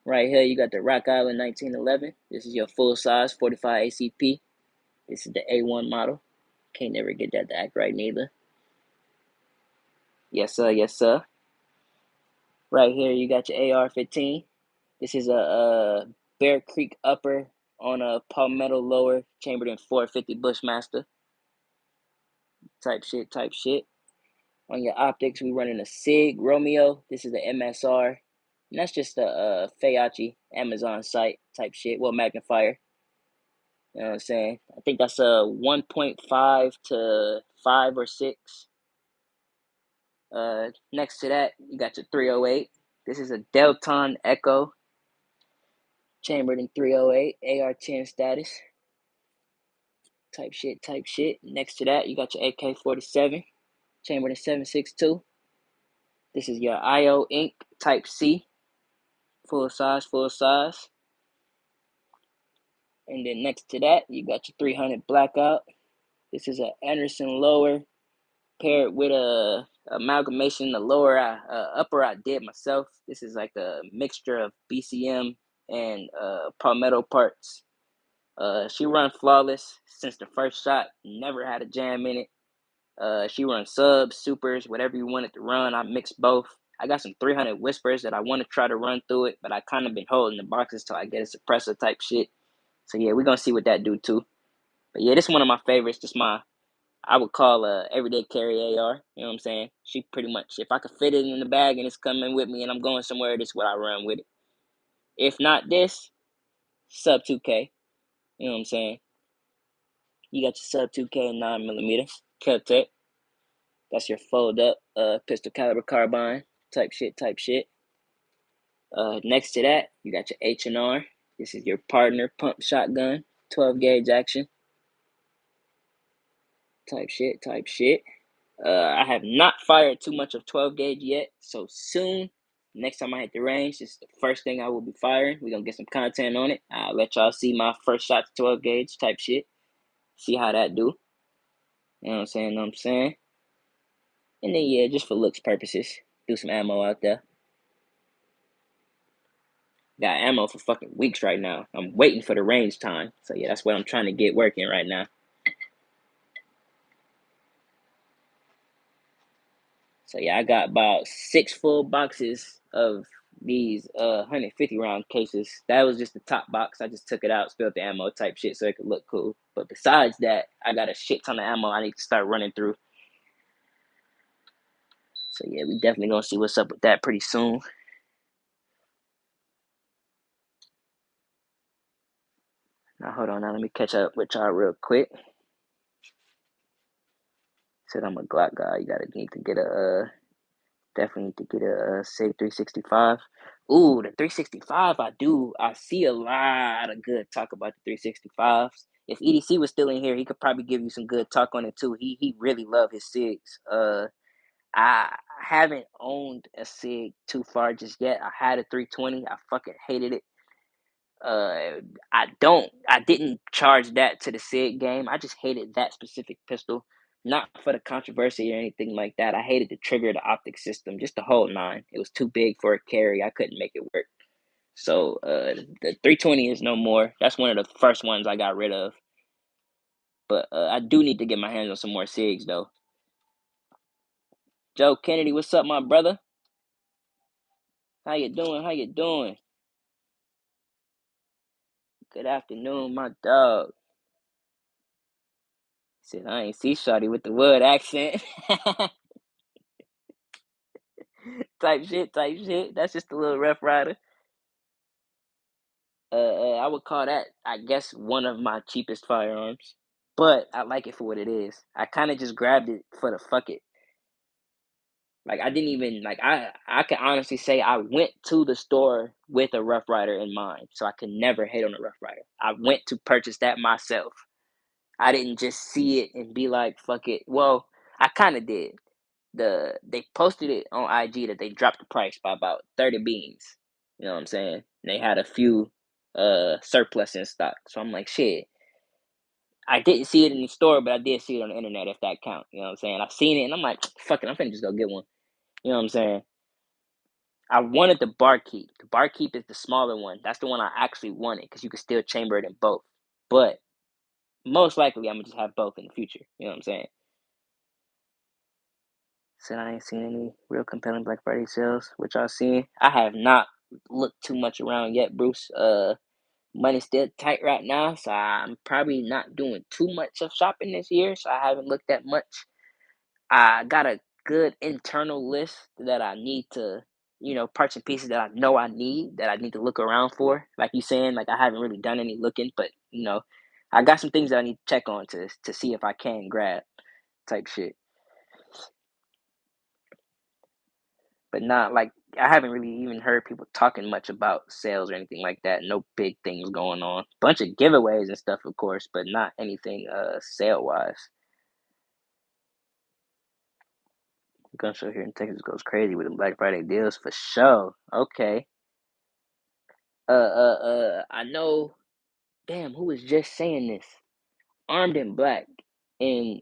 Right here, you got the Rock Island 1911. This is your full size 45 ACP. This is the A1 model. Can't never get that to act right neither. Yes sir, yes sir. Right here, you got your AR-15. This is a Bear Creek upper on a palmetto lower, chambered in 450 Bushmaster. Type shit, type shit. On your optics, we running a SIG Romeo. This is the MSR. And that's just a Feyachi Amazon site type shit. Well, magnifier. You know what I'm saying? I think that's a 1.5 to 5 or 6. Next to that, you got your 308. This is a Delton Echo, chambered in 308, AR-10 status. Type shit, type shit. Next to that, you got your AK-47, chambered in 7.62. This is your IO Ink Type C, full size, full size. And then next to that, you got your 300 Blackout. This is an Anderson lower paired with a amalgamation. The lower, upper I did myself. This is like a mixture of BCM and Palmetto parts. She run flawless since the first shot. Never had a jam in it. She runs subs, supers, whatever you want it to run. I mix both. I got some 300 whispers that I want to try to run through it, but I kind of been holding the boxes till I get a suppressor type shit. So yeah, we're gonna see what that do too. But yeah, this is one of my favorites. Just I would call everyday carry AR. You know what I'm saying? She pretty much, if I could fit it in the bag and it's coming with me and I'm going somewhere, this is what I run with it. If not this, sub 2K. You know what I'm saying? You got your sub 2K 9mm Kel-Tec. That's your fold up pistol caliber carbine type shit. Next to that, you got your H&R. This is your partner pump shotgun, 12 gauge action type shit. I have not fired too much of 12 gauge yet, so soon, next time I hit the range, this is the first thing I will be firing. We're gonna get some content on it. I'll let y'all see my first shot to 12 gauge type shit. See how that do. You know what I'm saying? And then yeah, just for looks purposes, do some ammo out there. Got ammo for fucking weeks right now. I'm waiting for the range time. So yeah, that's what I'm trying to get working right now. So yeah, I got about 6 full boxes of these 150 round cases. That was just the top box. I just took it out, spilled the ammo type shit so it could look cool. But besides that, I got a shit ton of ammo I need to start running through. So yeah, we definitely gonna see what's up with that pretty soon. Now hold on, now let me catch up with y'all real quick. Said I'm a Glock guy. You gotta need to get a definitely need to get a SIG 365. Ooh, the 365 I see a lot of good talk about the 365s. If EDC was still in here, he could probably give you some good talk on it too. He really love his SIGs. I haven't owned a SIG too far just yet. I had a 320. I fucking hated it. I didn't charge that to the SIG game. I just hated that specific pistol. Not for the controversy or anything like that. I hated the trigger, the optic system, just the whole nine. It was too big for a carry. I couldn't make it work. So the 320 is no more. That's one of the first ones I got rid of. But I do need to get my hands on some more SIGs though. Joe Kennedy, what's up, my brother? How you doing? How you doing? Good afternoon, my dog. He said I ain't see Shawty with the wood accent. type shit. That's just a little Rough Rider. I would call that, I guess, one of my cheapest firearms. But I like it for what it is. I kind of just grabbed it for the fuck it. Like I didn't even like I can honestly say I went to the store with a Rough Rider in mind, so I can never hate on a Rough Rider. I went to purchase that myself. I didn't just see it and be like, fuck it. Well, I kind of did. They posted it on IG that they dropped the price by about 30 beans. You know what I'm saying? And they had a few surplus in stock. So I'm like, shit. I didn't see it in the store, but I did see it on the internet if that count. You know what I'm saying? I seen it and I'm like, fuck it, I'm finna just go get one. You know what I'm saying? I wanted the Barkeep. The Barkeep is the smaller one. That's the one I actually wanted because you could still chamber it in both. But most likely I'm gonna just have both in the future. You know what I'm saying? Said I ain't seen any real compelling Black Friday sales, which I've seen. I have not looked too much around yet, Bruce. Money's still tight right now, so I'm probably not doing too much of shopping this year, so I haven't looked that much. I got a good internal list that I need to, parts and pieces that I know I need that I need to look around for. Like you saying, like I haven't really done any looking, but I got some things that I need to check on to see if I can grab type shit. But not like I haven't really even heard people talking much about sales or anything like that. No big things going on. Bunch of giveaways and stuff, of course, but not anything sale wise. gun show here in Texas goes crazy with the Black Friday deals for sure. Okay. I know. Damn, who was just saying this? Armed and Black in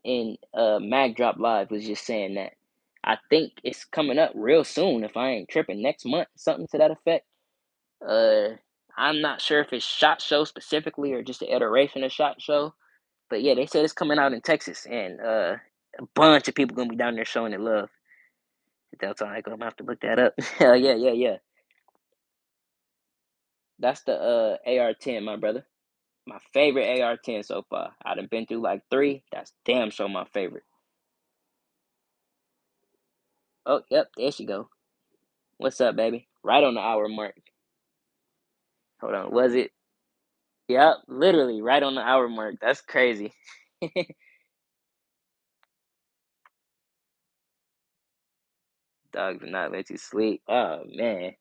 Mag Drop Live was just saying that. I think it's coming up real soon if I ain't tripping next month, something to that effect. Uh, I'm not sure if it's SHOT Show specifically or just an iteration of SHOT Show, but yeah, they said it's coming out in Texas, and a bunch of people gonna be down there showing it love. That's all I'm gonna have to look that up. Hell yeah, yeah, yeah. That's the AR-10, my brother. My favorite AR-10 so far. I done been through like 3. That's damn sure my favorite. Oh, yep, there she go. What's up, baby? Right on the hour mark. Hold on, was it? Yep, literally right on the hour mark. That's crazy. Dog do not let you sleep. Oh man,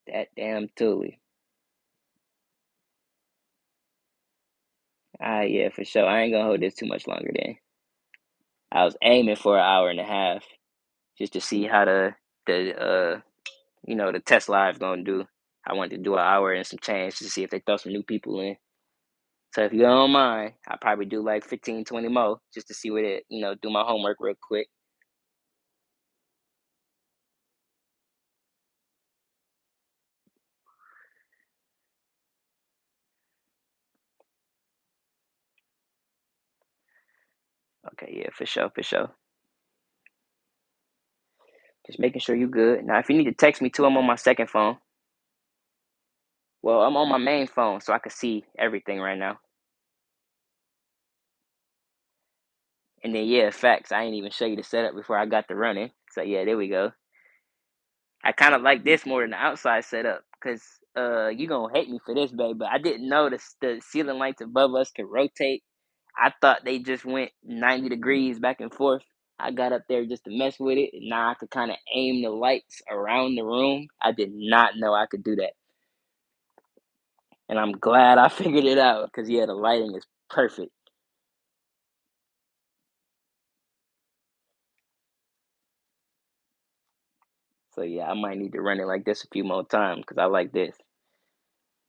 that damn Thule. Ah, yeah, for sure. I ain't gonna hold this too much longer then. I was aiming for an hour and a half just to see how the test live gonna do. I wanted to do an hour and some change to see if they throw some new people in. So if you don't mind, I'll probably do like 15, 20 more just to see what do my homework real quick. Okay, yeah, for sure, for sure. Just making sure you good. Now, if you need to text me too, I'm on my second phone. Well, I'm on my main phone, so I can see everything right now. And then, yeah, facts. I ain't even show you the setup before I got to running. So, yeah, there we go. I kind of like this more than the outside setup because you going to hate me for this, babe, but I didn't know the ceiling lights above us could rotate. I thought they just went 90 degrees back and forth. I got up there just to mess with it, and now I could kind of aim the lights around the room. I did not know I could do that. And I'm glad I figured it out because, yeah, the lighting is perfect. So, yeah, I might need to run it like this a few more times because I like this.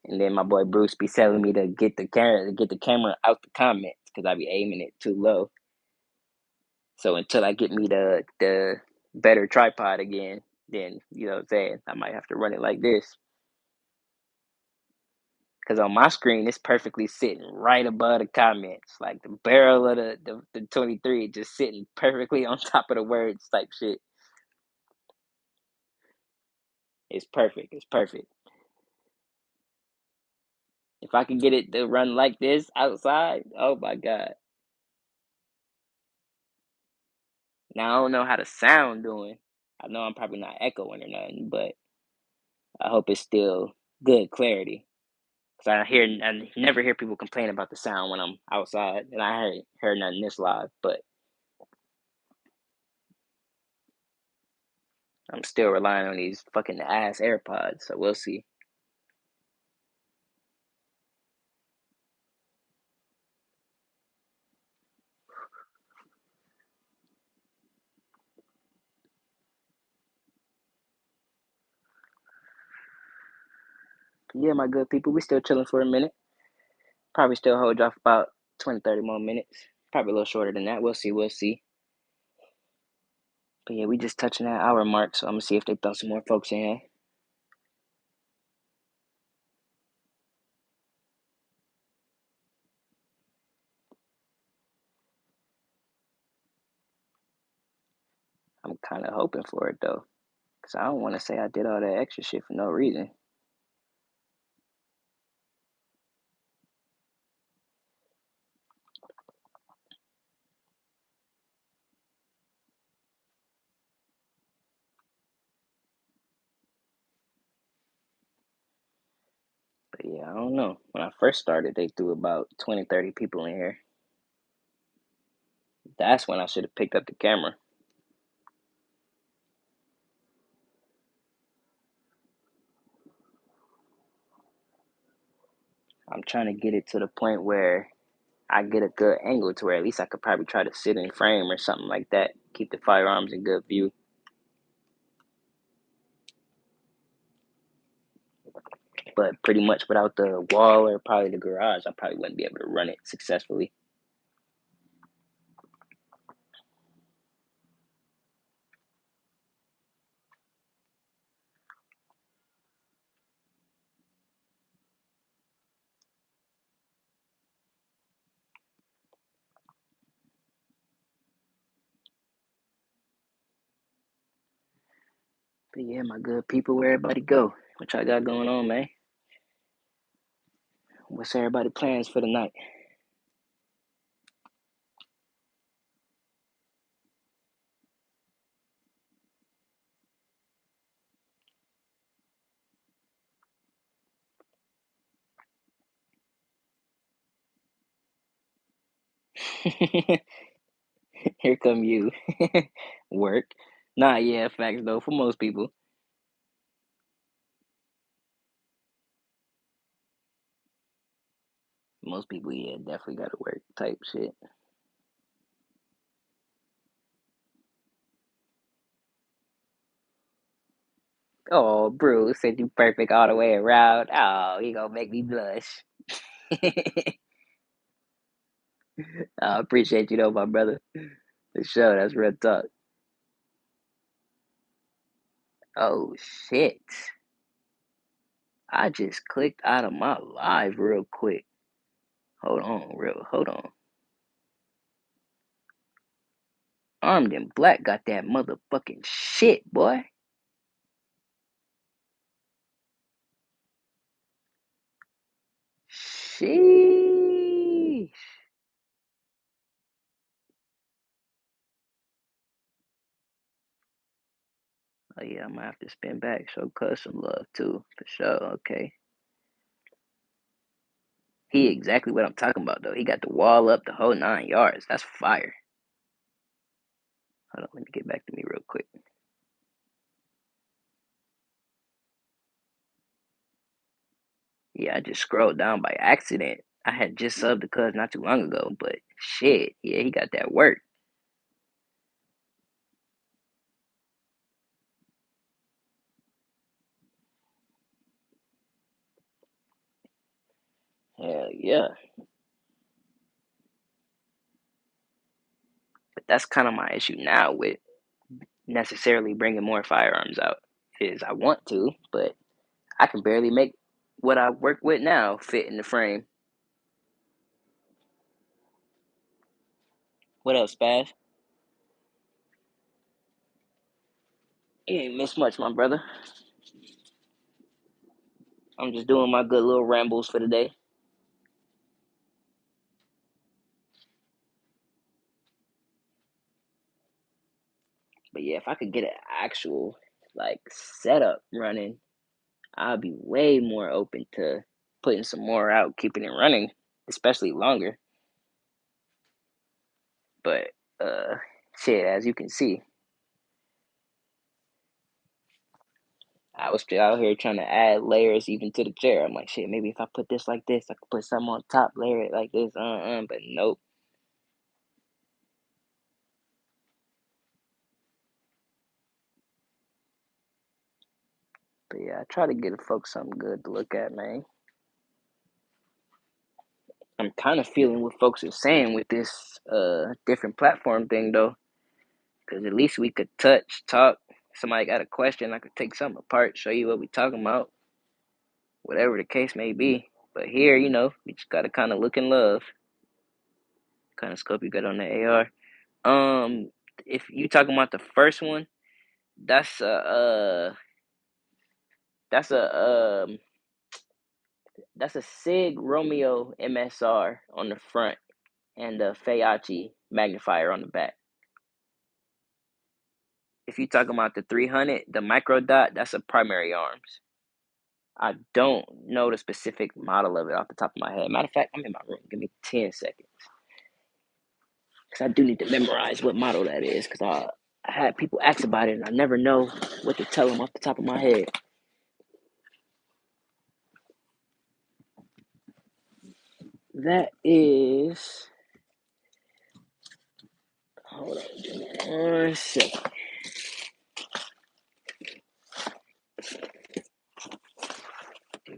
And then my boy Bruce be telling me to get the camera out the comments because I be aiming it too low. So until I get me the better tripod again, then you know what I'm saying, I might have to run it like this. Because on my screen, it's perfectly sitting right above the comments, like the barrel of the 23 just sitting perfectly on top of the words type shit. It's perfect. It's perfect. If I can get it to run like this outside, oh my god. Now I don't know how the sound doing. I know I'm probably not echoing or nothing, but I hope it's still good clarity. Cause I never hear people complain about the sound when I'm outside, and I heard nothing this live. But I'm still relying on these fucking ass AirPods, so we'll see. Yeah, my good people, we still chilling for a minute. Probably still hold off about 20, 30 more minutes. Probably a little shorter than that. We'll see. We'll see. But yeah, we just touching that hour mark, so I'm gonna see if they throw some more folks in here. I'm kind of hoping for it though, cause I don't want to say I did all that extra shit for no reason. But yeah, I don't know. When I first started, they threw about 20, 30 people in here. That's when I should have picked up the camera. I'm trying to get it to the point where I get a good angle to where at least I could probably try to sit in frame or something like that. Keep the firearms in good view. But pretty much without the wall or probably the garage, I probably wouldn't be able to run it successfully. But yeah, my good people, where everybody go? What y'all got going on, man? What's everybody plans for the night? Here come you. Work. Nah, yeah, facts though, for most people. Most people, yeah, definitely gotta work type shit. Oh, Bruce said you perfect all the way around. Oh, he gonna make me blush. I appreciate you though, my brother. For sure, that's real talk. Oh shit. I just clicked out of my live real quick. Hold on. Armed and Black got that motherfucking shit, boy. Sheesh. Oh yeah, I'm gonna have to spin back, show cuz some love too, for sure. Okay. He exactly what I'm talking about though. He got the wall up the whole 9 yards. That's fire. Hold on, let me get back to me real quick. Yeah, I just scrolled down by accident. I had just subbed the cuz not too long ago, but shit, yeah, he got that work. Hell yeah. But that's kind of my issue now with necessarily bringing more firearms out. Is I want to, but I can barely make what I work with now fit in the frame. What else, Spaz? You ain't missed much, my brother. I'm just doing my good little rambles for the day. But yeah, if I could get an actual like setup running, I'd be way more open to putting some more out, keeping it running, especially longer. But shit, as you can see, I was still out here trying to add layers even to the chair. I'm like, shit, maybe if I put this like this, I could put something on top, layer it like this, but nope. But yeah, I try to get folks something good to look at, man. I'm kind of feeling what folks are saying with this different platform thing though, because at least we could touch, talk. Somebody got a question, I could take something apart, show you what we talking about, whatever the case may be. But here, we just gotta kind of look and love. Kind of scope you got on the AR. If you talking about the first one, that's that's a that's a Sig Romeo MSR on the front and a Feiachi magnifier on the back. If you talking about the 300, the micro dot, that's a primary arms. I don't know the specific model of it off the top of my head. Matter of fact, I'm in my room. Give me 10 seconds. Because I do need to memorize what model that is. Because I had people ask about it and I never know what to tell them off the top of my head. That is. Hold on, give me 1 second.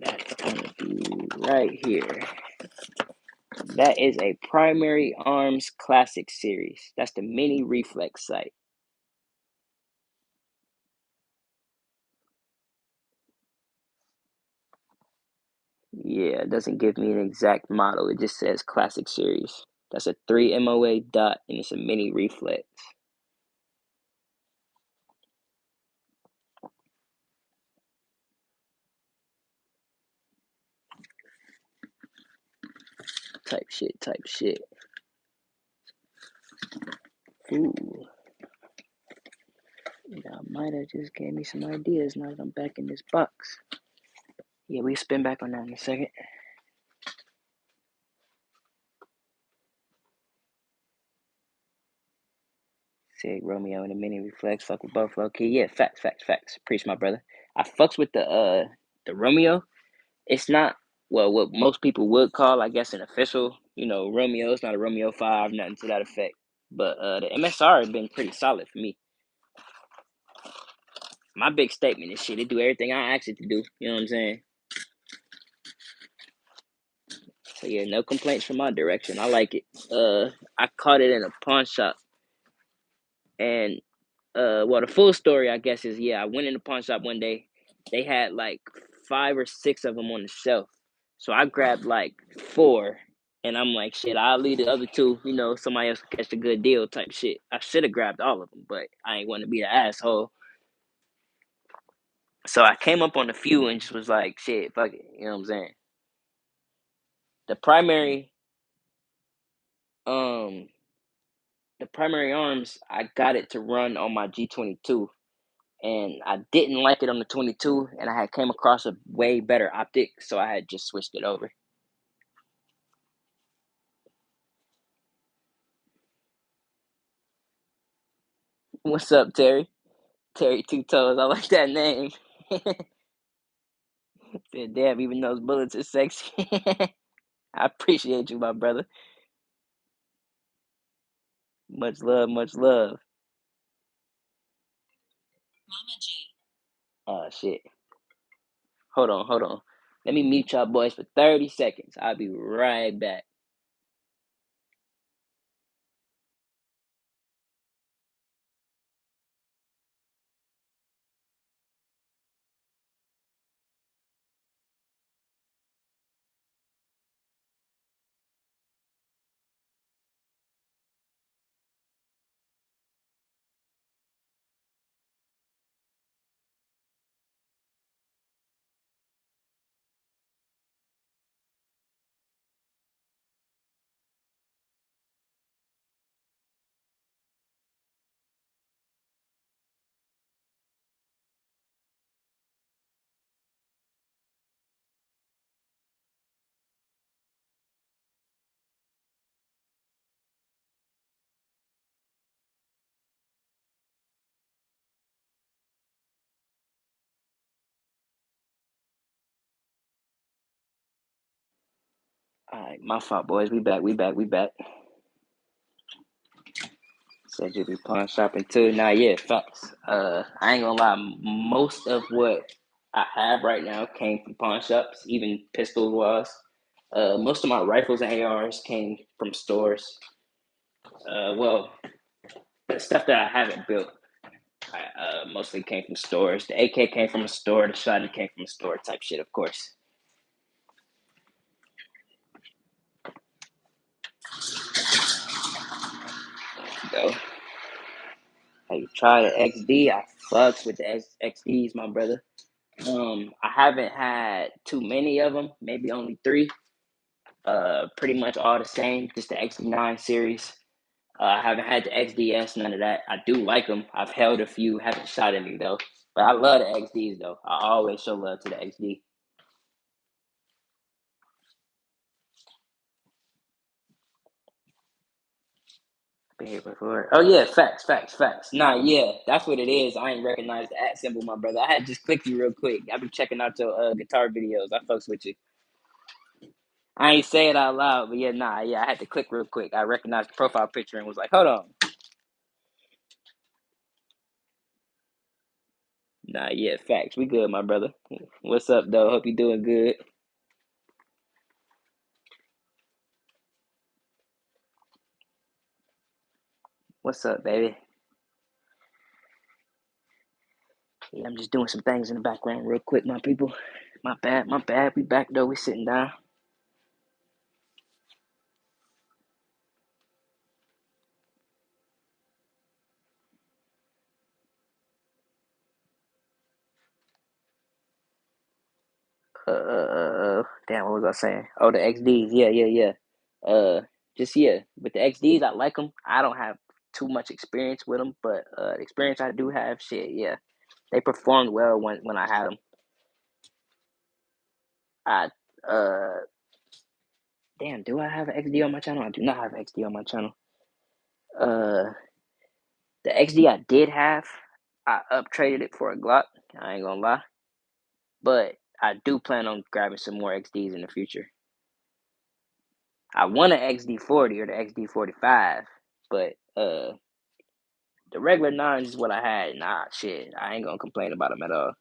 That's gonna be right here. That is a Primary Arms Classic Series. That's the mini reflex sight. Yeah, it doesn't give me an exact model. It just says Classic Series. That's a 3 MOA dot, and it's a mini reflex. Type shit. Ooh. That might have just gave me some ideas now that I'm back in this box. Yeah, we spin back on that in a second. Sig Romeo and the mini reflex. Fuck with both low key. Yeah, facts. Preach, my brother. I fucks with the Romeo. It's not what most people would call, I guess, an official, Romeo. It's not a Romeo 5, nothing to that effect. But the MSR has been pretty solid for me. My big statement is shit. It do everything I ask it to do. You know what I'm saying? So yeah, no complaints from my direction. I like it. I caught it in a pawn shop, and well, the full story, I guess, is I went in the pawn shop one day. They had like 5 or 6 of them on the shelf, so I grabbed like 4, and I'm like, shit, I'll leave the other 2. Somebody else will catch a good deal type shit. I should have grabbed all of them, but I ain't want to be the asshole. So I came up on a few and just was like, shit, fuck it. You know what I'm saying? The primary, um, the primary arms, I got it to run on my G22, and I didn't like it on the 22, and I had came across a way better optic, so I had just switched it over. What's up, Terry? Terry Two Toes. I like that name. Said, damn, even those bullets are sexy. I appreciate you, my brother. Much love, much love. Mama G. Oh shit. Hold on. Let me mute y'all boys for 30 seconds. I'll be right back. Alright, my fault, boys. We back. Said you be pawn shopping too. Nah, yeah, facts. I ain't gonna lie. Most of what I have right now came from pawn shops, even pistol wise. Most of my rifles and ARs came from stores. Well, the stuff that I haven't built, mostly came from stores. The AK came from a store. The shotgun came from a store. Type shit, of course. Go. Hey, try the XD. I fucks with the XDs, my brother. I haven't had too many of them. Maybe only 3. Pretty much all the same. Just the XD9 series. I haven't had the XDS, none of that. I do like them. I've held a few, haven't shot any though. But I love the XDs though. I always show love to the XD. Been here before. Oh yeah, facts. Nah, yeah, that's what it is. I ain't recognize the at symbol, my brother. I had just clicked you real quick. I've been checking out your guitar videos. I fucks with you. I ain't say it out loud, but yeah, nah, yeah, I had to click real quick. I recognized the profile picture and was like, hold on. Nah, yeah, facts. We good, my brother. What's up, though? Hope you doing good. What's up, baby? Yeah, I'm just doing some things in the background real quick, my people. My bad, my bad. We back, though. We sitting down. Damn, what was I saying? Oh, the XDs. Yeah, yeah, yeah. Uh, just yeah, with the XDs, I like them. I don't have too much experience with them, but the experience I do have, shit, yeah, they performed well when I had them. I uh, damn, do I have an XD on my channel? I do not have an XD on my channel. Uh, the XD I did have, I up traded it for a Glock. I ain't gonna lie, but I do plan on grabbing some more XDs in the future. I want an XD40 or the XD45, but the regular nines is what I had. Nah, shit, I ain't gonna complain about them at all.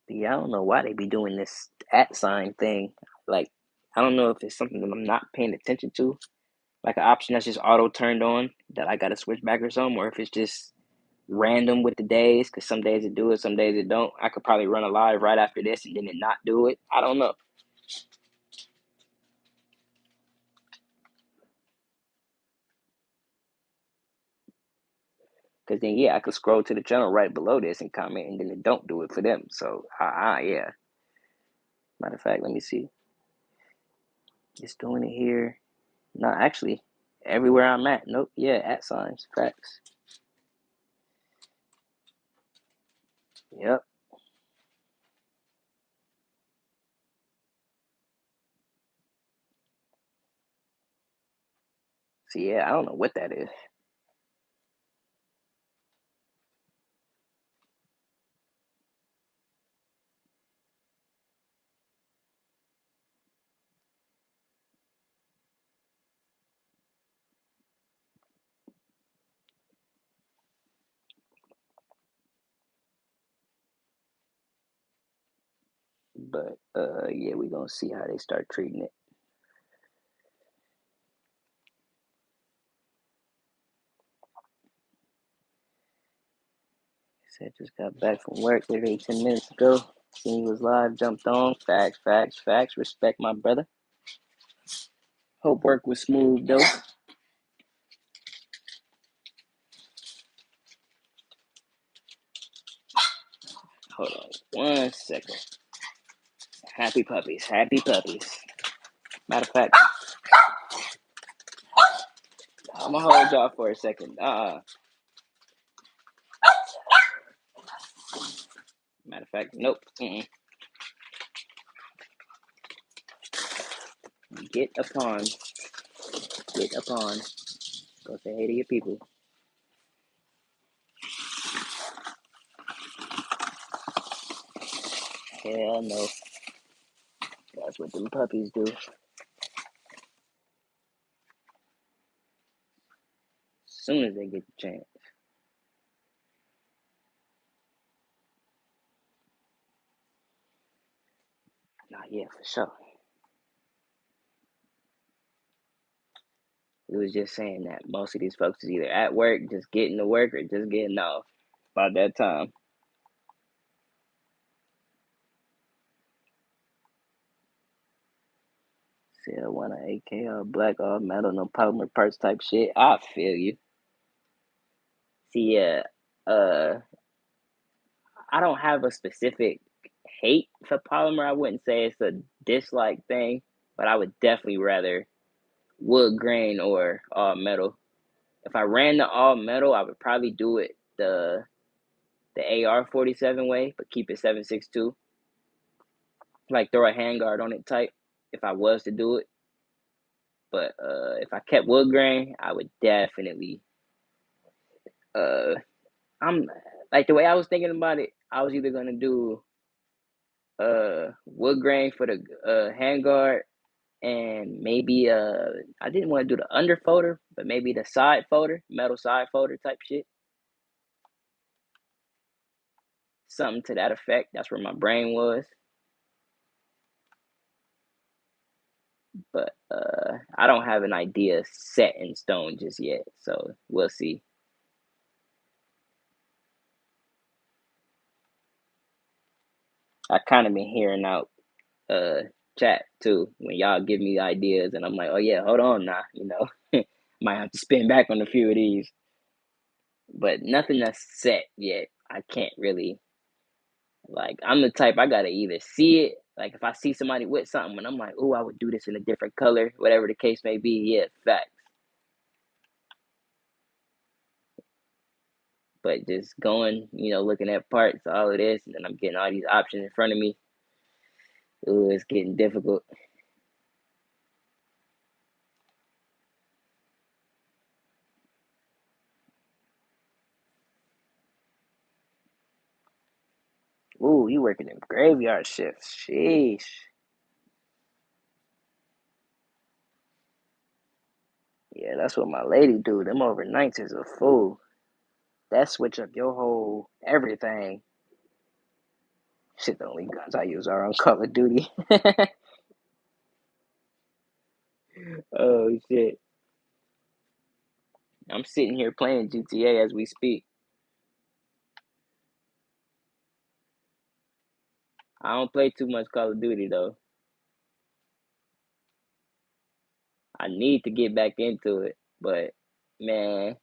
But yeah, I don't know why they be doing this at sign thing. Like, I don't know if it's something that I'm not paying attention to, like an option that's just auto turned on that I gotta switch back or something, or if it's just random with the days. Because some days it do it, some days it don't. I could probably run a live right after this and then it not do it. I don't know. Because then yeah, I could scroll to the channel right below this and comment, and then it don't do it for them. So yeah. Matter of fact, let me see. It's doing it here. No, actually, everywhere I'm at. Nope. Yeah, at signs. Facts. Yep. So yeah, I don't know what that is. But yeah, we gonna see how they start treating it. Said just got back from work literally 10 minutes ago. Seen you was live, jumped on. Facts, facts, facts. Respect my brother. Hope work was smooth though. Hold on 1 second. Happy puppies, happy puppies. Matter of fact, I'm gonna hold y'all for a second. Matter of fact, nope. Get upon, get upon. Go say hey to your people. Hell no. That's what them puppies do. As soon as they get the chance. Nah, yeah, for sure. We was just saying that most of these folks is either at work, just getting to work, or just getting off. About that time. Sell one of AK all black, all metal, no polymer parts type shit. I feel you. See, I don't have a specific hate for polymer. I wouldn't say it's a dislike thing, but I would definitely rather wood grain or all metal. If I ran the all metal, I would probably do it the AR-47 way, but keep it 7.62. Like throw a handguard on it type if I was to do it. But if I kept wood grain, I would definitely Uh, I'm like the way I was thinking about it. I was either gonna do wood grain for the handguard and maybe I didn't want to do the under folder, but maybe the side folder, metal side folder type shit, something to that effect. That's where my brain was, but I don't have an idea set in stone just yet, so we'll see. I kind of been hearing out uh chat too when y'all give me ideas, and I'm like, oh yeah, hold on now, might have to spin back on a few of these, but nothing that's set yet. I can't really. Like I'm the type I gotta either see it, like if I see somebody with something and I'm like, oh, I would do this in a different color, whatever the case may be, yeah, facts. But just going, looking at parts, all of this, and then I'm getting all these options in front of me. Ooh, it's getting difficult. Ooh, you working in graveyard shifts. Sheesh. Yeah, that's what my lady do. Them overnights is a fool. That switch up your whole everything. Shit, the only guns I use are on Call of Duty. Oh shit. I'm sitting here playing GTA as we speak. I don't play too much Call of Duty though. I need to get back into it, but man,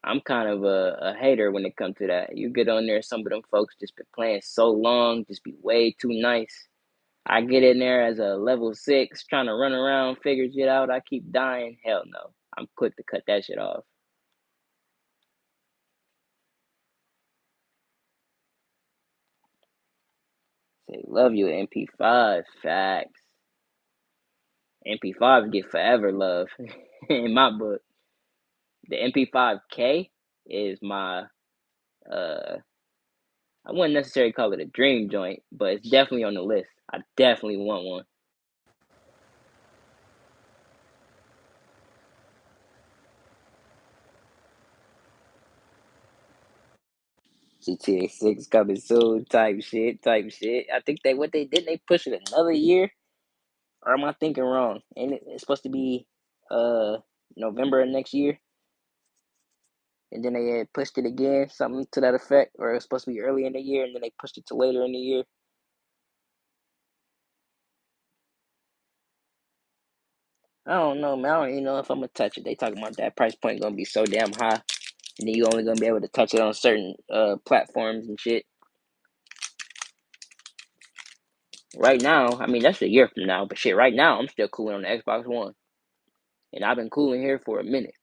I'm kind of a hater when it comes to that. You get on there, some of them folks just been playing so long, just be way too nice. I get in there as a level 6, trying to run around, figure shit out. I keep dying. Hell no. I'm quick to cut that shit off. Say, love you, MP5. Facts. MP5 get forever love in my book. The MP5K is my uh I wouldn't necessarily call it a dream joint, but it's definitely on the list. I definitely want one. GTA 6 coming soon, type shit, type shit. I think they didn't they push it another year? Or am I thinking wrong? And it's supposed to be uh November of next year, and then they had pushed it again, something to that effect, or it was supposed to be early in the year, and then they pushed it to later in the year. I don't know, man. I don't even know if I'm gonna touch it. They talking about that price point gonna be so damn high, and then you only gonna be able to touch it on certain platforms and shit. Right now, I mean that's a year from now, but shit, right now I'm still cooling on the Xbox One, and I've been cooling here for a minute.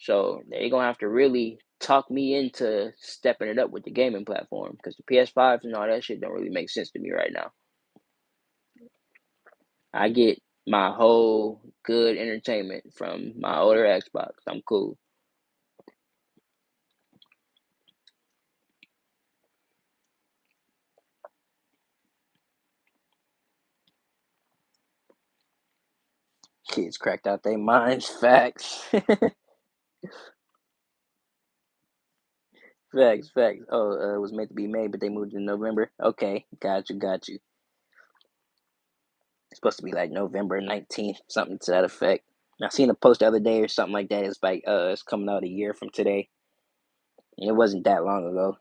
So they gonna have to really talk me into stepping it up with the gaming platform because the PS5s and all that shit don't really make sense to me right now. I get my whole good entertainment from my older Xbox. I'm cool. Kids cracked out their minds. Facts. Facts, facts. Oh, it was meant to be made, but they moved in November. Okay, got you, got you. It's supposed to be like November 19th, something to that effect. I seen a post the other day or something like that. It's like, it's coming out a year from today. It wasn't that long ago.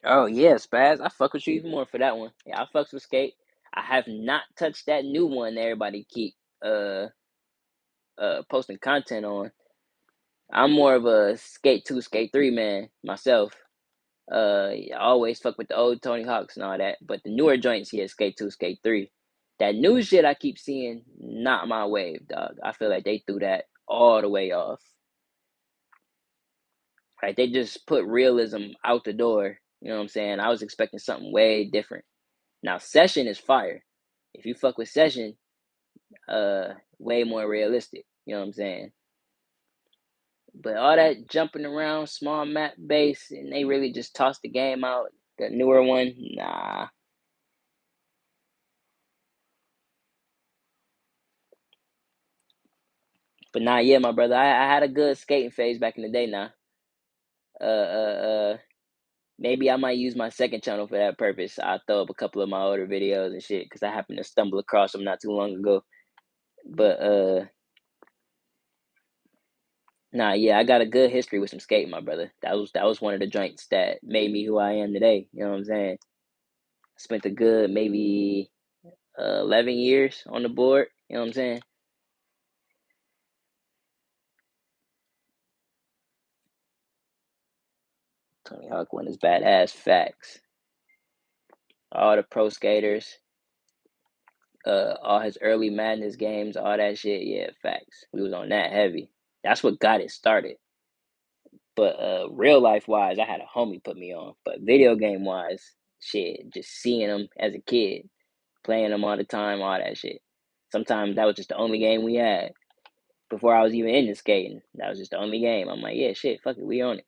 Oh yeah, Spaz. I fuck with you even more for that one. Yeah, I fucks with Skate. I have not touched that new one everybody keep uh posting content on. I'm more of a Skate 2, Skate 3 man myself. I always fuck with the old Tony Hawks and all that, but the newer joints here, Skate 2, Skate 3. That new shit I keep seeing, not my wave, dog. I feel like they threw that all the way off. Like they just put realism out the door. You know what I'm saying? I was expecting something way different. Now Session is fire. If you fuck with Session, way more realistic. You know what I'm saying? But all that jumping around, small map base, and they really just tossed the game out. The newer one, nah. But nah, yeah, my brother, I had a good skating phase back in the day. Now, maybe I might use my second channel for that purpose. I'll throw up a couple of my older videos and shit because I happened to stumble across them not too long ago. But nah, yeah, I got a good history with some skating, my brother. That was one of the joints that made me who I am today. You know what I'm saying? Spent a good maybe 11 years on the board. You know what I'm saying? Tony Hawk won his badass facts. All the pro skaters, all his early Madness games, all that shit. Yeah, facts. We was on that heavy. That's what got it started. But real life wise, I had a homie put me on. But video game wise, shit, just seeing them as a kid, playing them all the time, all that shit. Sometimes that was just the only game we had before I was even into skating. That was just the only game. I'm like, yeah, shit, fuck it, we on it.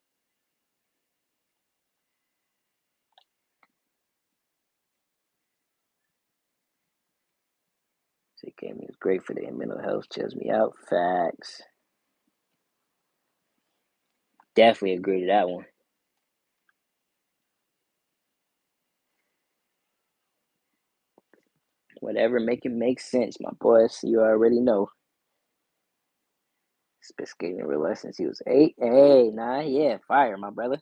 So gaming is great for the mental health, chills me out. Facts. Definitely agree to that one. Whatever make it make sense, my boys. You already know. He's been skating real life since he was 8. Hey, nah, yeah, fire, my brother.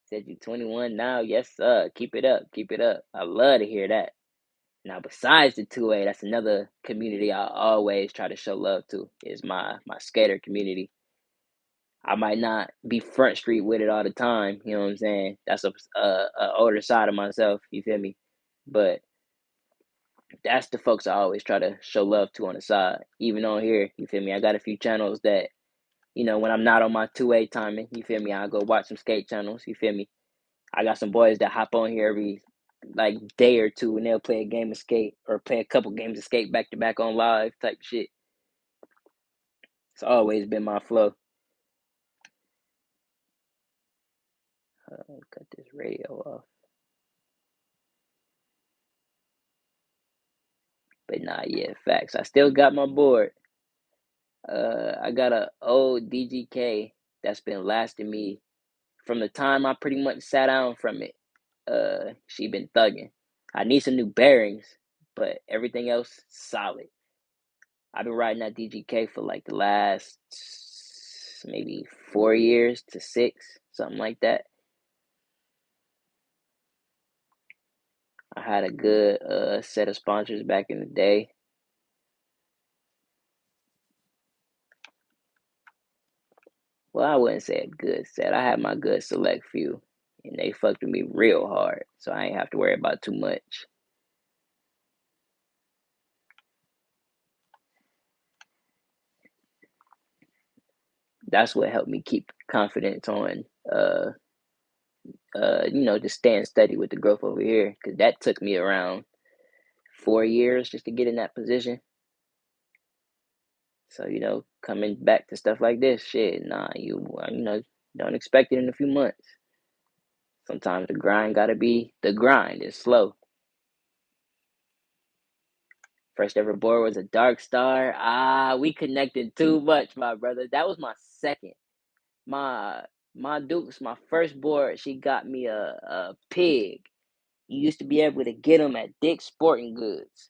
Said you 21 now. Yes, sir. Keep it up. Keep it up. I love to hear that. Now, besides the 2A, that's another community I always try to show love to. Is my skater community. I might not be front street with it all the time. You know what I'm saying? That's a older side of myself. You feel me? But that's the folks I always try to show love to on the side. Even on here, you feel me? I got a few channels that, when I'm not on my 2A timing, you feel me? I'll go watch some skate channels, you feel me? I got some boys that hop on here every like day or two and they'll play a game of skate or play a couple games of skate back to back on live type shit. It's always been my flow. Cut this radio off. But nah, yeah, facts. I still got my board. I got a old DGK that's been lasting me from the time I pretty much sat down from it. She been thugging. I need some new bearings, but everything else solid. I've been riding that DGK for like the last maybe 4 years to 6, something like that. I had a good set of sponsors back in the day. Well, I wouldn't say a good set. I had my good select few, and they fucked with me real hard, so I ain't have to worry about too much. That's what helped me keep confidence on just staying steady with the growth over here, because that took me around 4 years just to get in that position. So, coming back to stuff like this, shit, nah, don't expect it in a few months. Sometimes the grind gotta be the grind. It's slow. First ever board was a Dark Star. We connected too much, my brother. That was my second. My my Dukes, my first board, she got me a pig. You used to be able to get them at Dick's Sporting Goods.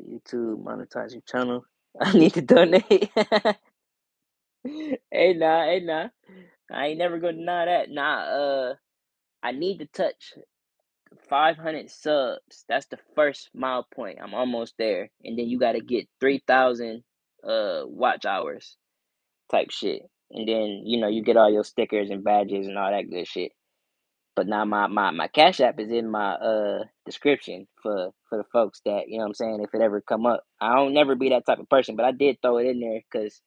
YouTube monetize your channel. I need to donate. Hey nah. I ain't never gonna deny that. Nah, I need to touch 500 subs. That's the first mile point. I'm almost there. And then you gotta get 3,000 watch hours type shit. And then, you get all your stickers and badges and all that good shit. But now my Cash App is in my description for the folks that, you know what I'm saying, if it ever come up. I don't never be that type of person, but I did throw it in there because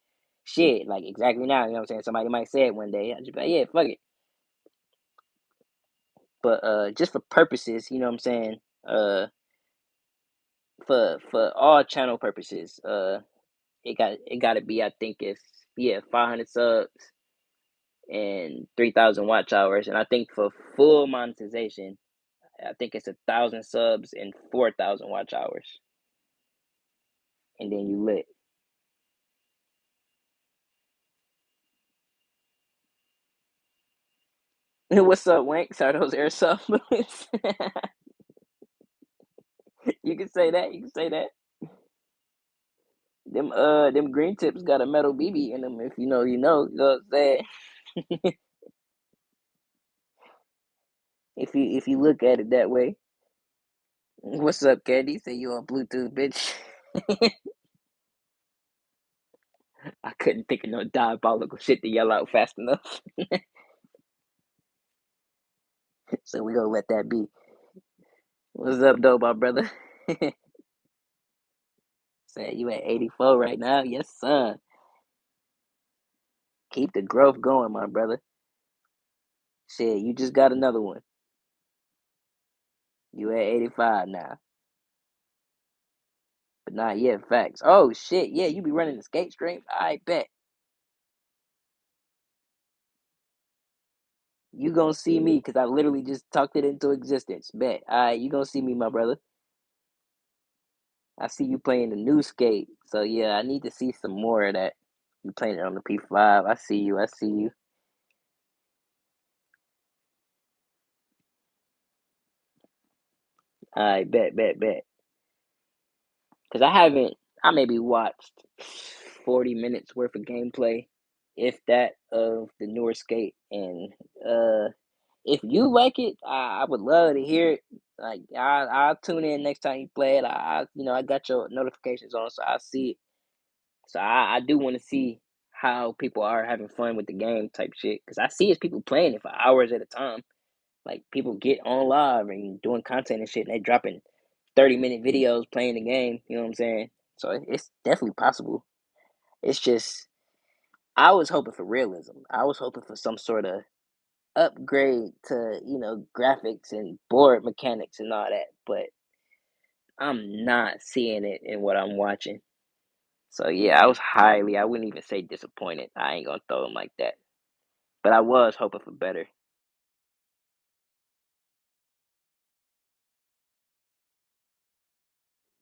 shit, like exactly now, you know what I'm saying? Somebody might say it one day. I just be like, yeah, fuck it. But just for purposes, you know what I'm saying? Uh for all channel purposes. It got to be, I think it's, yeah, 500 subs and 3,000 watch hours, and I think for full monetization, I think it's 1,000 subs and 4,000 watch hours, and then you lit. What's up, Wanks? Are those airsoft bullets? You can say that. You can say that. Them green tips got a metal BB in them. If you know, you know. You know what I'm saying? If you look at it that way. What's up, Candy? Say you on Bluetooth, bitch. I couldn't think of no diabolical shit to yell out fast enough, so we gonna let that be. What's up, though, my brother? Say you at 84 right now? Yes, son. Keep the growth going, my brother. Shit, you just got another one. You at 85 now. But not yet, facts. Oh shit, yeah, you be running the skate streams? I bet. You gonna see me because I literally just talked it into existence. Bet. Alright, you gonna see me, my brother. I see you playing the new skate. So yeah, I need to see some more of that. You playing it on the P5. I see you, I see you. Alright, bet. Because I maybe watched 40 minutes worth of gameplay, if that, of the newer skate. And uh, if you like it, I would love to hear it. Like I'll tune in next time you play it. I got your notifications on, so I see it. So I do want to see how people are having fun with the game type shit. Because I see it's people playing it for hours at a time. Like people get on live and doing content and shit, and they dropping 30-minute videos playing the game. You know what I'm saying? So it's definitely possible. It's just I was hoping for realism. I was hoping for some sort of upgrade to graphics and board mechanics and all that, but I'm not seeing it in what I'm watching. So yeah, I wouldn't even say disappointed. I ain't gonna throw them like that, but I was hoping for better.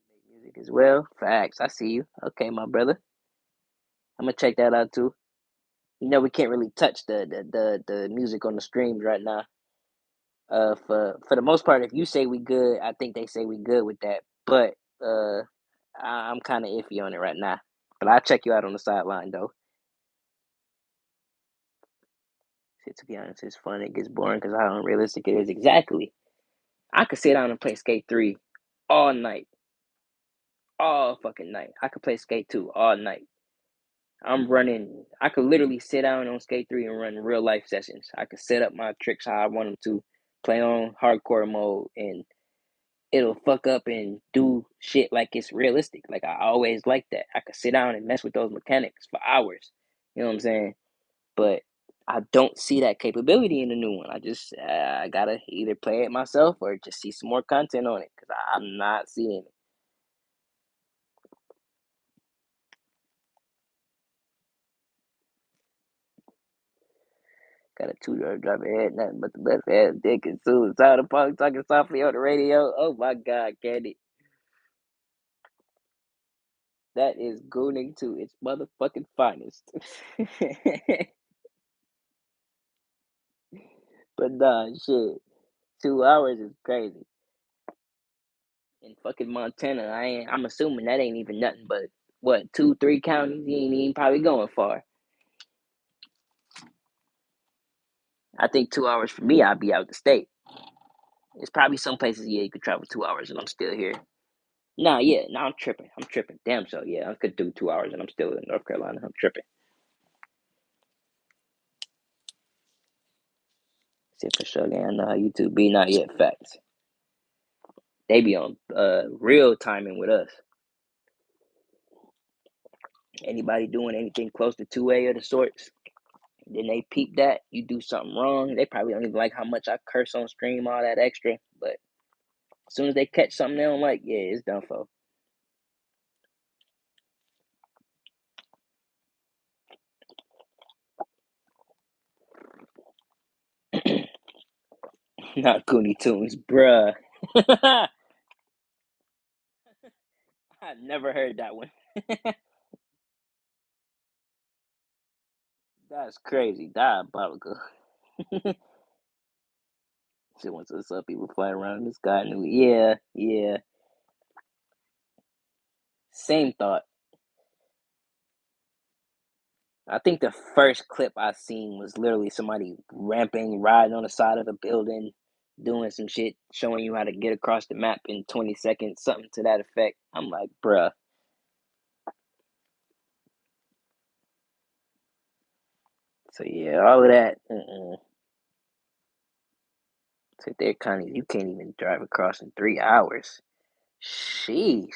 Make music as well. Facts. I see you. Okay, my brother. I'm gonna check that out too. We can't really touch the music on the streams right now. For the most part, if you say we good, I think they say we good with that. But I'm kind of iffy on it right now. But I'll check you out on the sideline though. Shit, to be honest, it's fun. It gets boring because how unrealistic it is. Exactly. I could sit down and play Skate 3 all night, all fucking night. I could play Skate 2 all night. I'm running. I could literally sit down on Skate 3 and run real life sessions. I could set up my tricks how I want them to, play on hardcore mode, and it'll fuck up and do shit like it's realistic. Like I always like that. I could sit down and mess with those mechanics for hours. You know what I'm saying? But I don't see that capability in the new one. I gotta either play it myself or just see some more content on it because I'm not seeing it. Got a two-door driver head, nothing but the left head, dick and Sue. Tired of Punk talking softly on the radio. Oh my God, Candy. That is gooning to its motherfucking finest. But nah, shit. 2 hours is crazy. In fucking Montana, I'm assuming that ain't even nothing but what, 2, 3 counties? You ain't even probably going far. I think 2 hours for me, I'd be out the state. There's probably some places, yeah, you could travel 2 hours and I'm still here. Nah, yeah, nah, I'm tripping. I'm tripping. Damn, so yeah, I could do 2 hours and I'm still in North Carolina. I'm tripping. See for sure, man. I know how YouTube be. Not yet, facts. They be on real timing with us. Anybody doing anything close to 2A or the sorts, then they peep that you do something wrong. They probably don't even like how much I curse on stream, all that extra. But as soon as they catch something they don't like, yeah, it's done for. Not Looney Tunes, bruh. I never heard that one. That's crazy. Diabolical. Shit, once I saw people flying around in the sky, I knew, yeah, yeah. Same thought. I think the first clip I seen was literally somebody ramping, riding on the side of a building, doing some shit, showing you how to get across the map in 20 seconds, something to that effect. I'm like, bruh. So yeah, all of that. So they're kind of, you can't even drive across in 3 hours. Sheesh.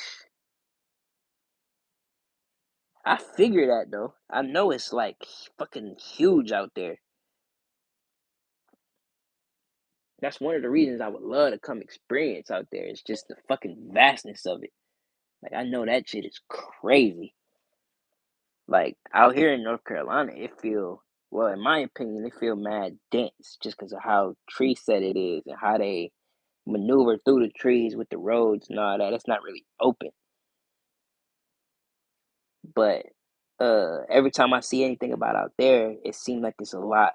I figure that though. I know it's like fucking huge out there. That's one of the reasons I would love to come experience out there. It's just the fucking vastness of it. Like I know that shit is crazy. Like out here in North Carolina, it feel well, in my opinion, it feel mad dense just because of how tree set it is and how they maneuver through the trees with the roads and all that. It's not really open. But every time I see anything about out there, it seems like it's a lot.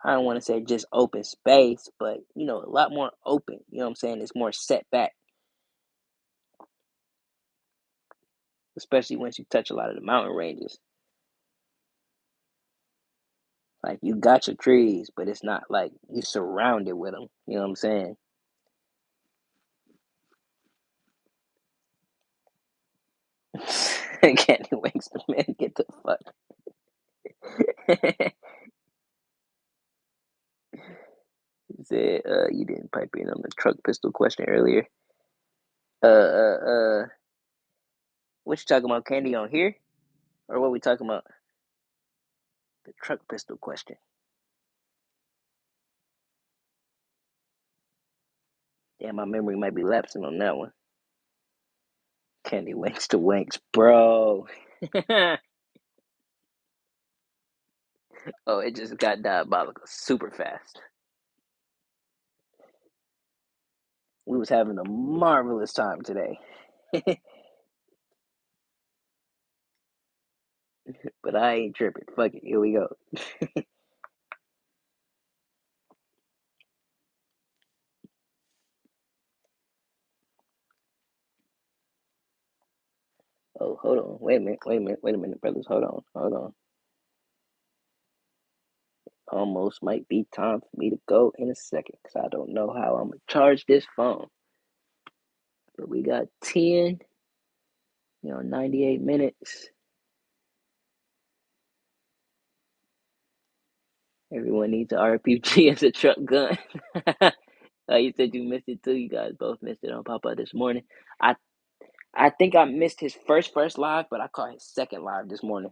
I don't want to say just open space, but you know, a lot more open. You know what I'm saying? It's more set back, especially once you touch a lot of the mountain ranges. Like you got your trees, but it's not like you surrounded with them. You know what I'm saying? Candy Winks, the man, get the fuck. He said, you didn't pipe in on the truck pistol question earlier. Uh, uh, uh, what you talking about, Candy, on here? Or what we talking about? The truck pistol question. Yeah, my memory might be lapsing on that one. Candy Winks to Winks, bro. Oh, it just got diabolical super fast. We was having a marvelous time today. But I ain't tripping. Fuck it. Here we go. Oh, hold on. Wait a minute. Wait a minute, brothers. Hold on. Almost might be time for me to go in a second because I don't know how I'm going to charge this phone. But we got 10, 98 minutes. Everyone needs an RPG as a truck gun. You said you missed it too. You guys both missed it on Papa this morning. I I think I missed his first live, but I caught his second live this morning.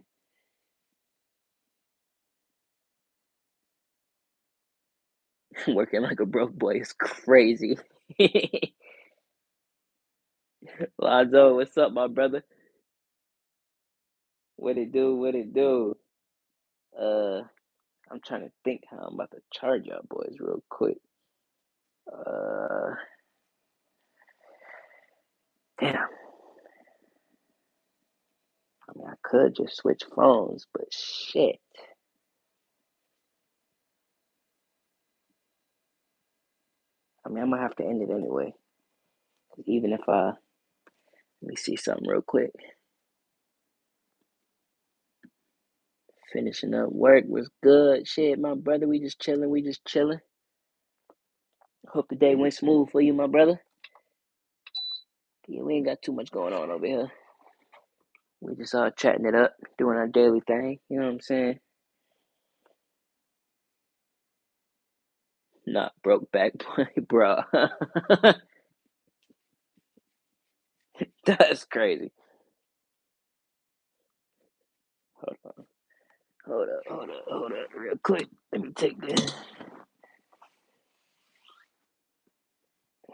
Working like a broke boy is crazy. Lonzo, what's up, my brother? What it do? What it do? Uh, I'm trying to think how I'm about to charge y'all boys real quick. Uh, Damn. I mean, I could just switch phones, but shit. I mean, I'm gonna have to end it anyway. Even if let me see something real quick. Finishing up work was good. Shit, my brother, we just chilling. We just chilling. Hope the day went smooth for you, my brother. Yeah, we ain't got too much going on over here. We just chatting it up, doing our daily thing. You know what I'm saying? Not broke back, bro. That's crazy. Hold on. Hold up, real quick. Let me take this.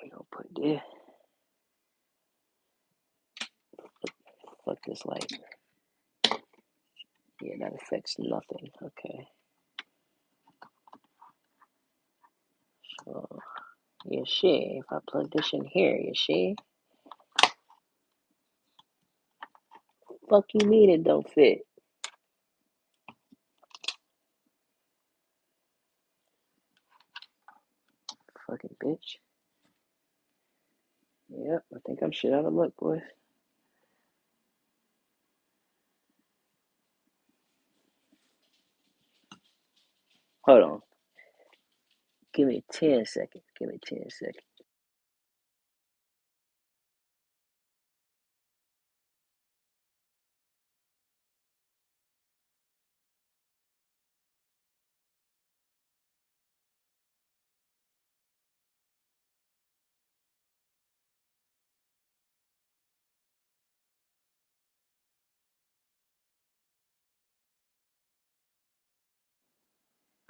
We gonna put this. Fuck this light. Yeah, that affects nothing. Okay. Yeah, shit. If I plug this in here, you see? Fuck you mean it don't fit? Fucking bitch. Yep, I think I'm shit out of luck, boys. Hold on. Give me 10 seconds. Give me 10 seconds.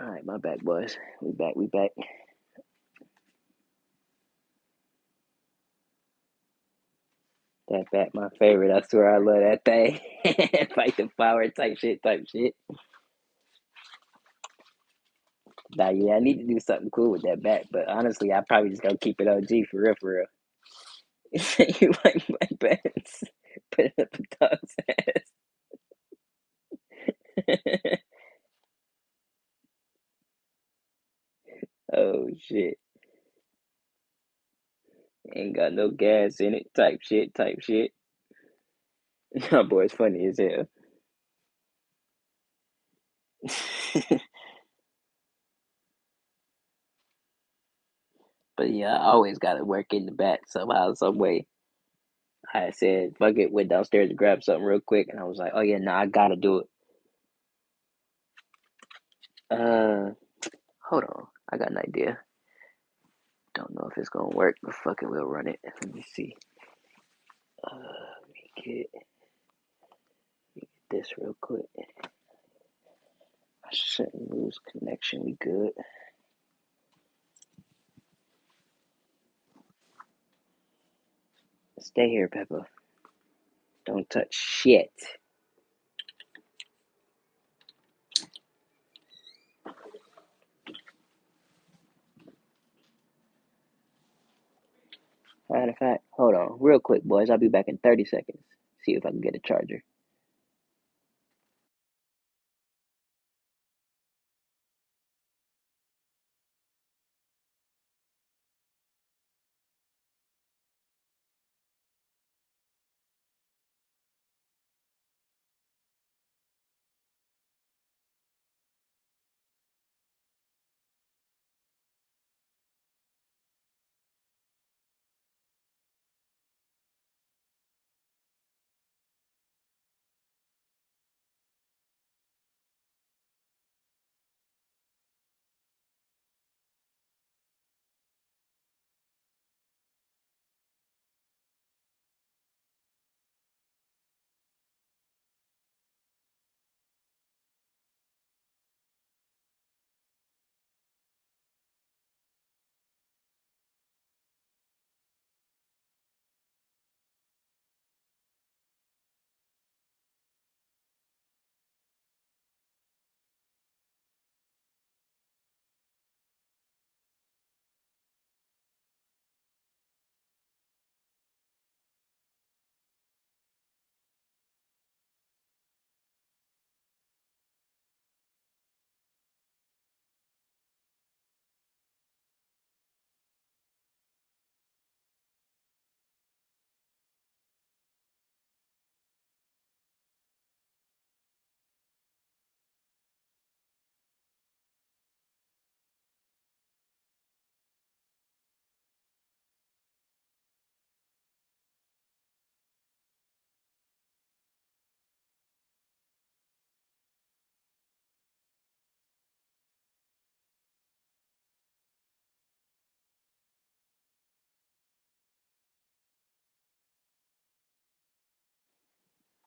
Alright, my back, boys. We back. That bat, my favorite. I swear I love that thing. Fight the power type shit. Nah, yeah, I need to do something cool with that bat, but honestly, I probably just gonna keep it OG for real, for real. You like my bats? Put it up a dog's ass. Oh shit. Ain't got no gas in it. Type shit. My boy's funny as hell. But yeah, I always gotta work in the back somehow, some way. I said, fuck it, went downstairs to grab something real quick, and I was like, oh yeah, nah, I gotta do it. Uh, Hold on, I got an idea. Don't know if it's gonna work, but fuck it, we'll run it. Let me see. Let me get this real quick. I shouldn't lose connection. We good. Stay here, Peppa. Don't touch shit. Matter of fact, hold on, real quick, boys. I'll be back in 30 seconds. See if I can get a charger.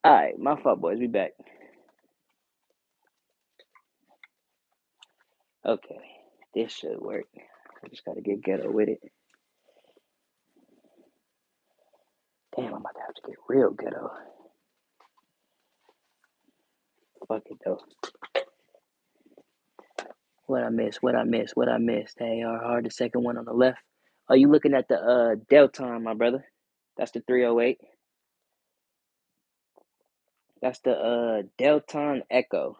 All right, my fault, boys. We back. Okay, this should work. I just gotta get ghetto with it. Damn, I'm about to have to get real ghetto. Fuck it though. What I miss? What I missed? That AR hard, the second one on the left. Are you looking at the Delton, my brother? That's the 308. That's the Delton Echo.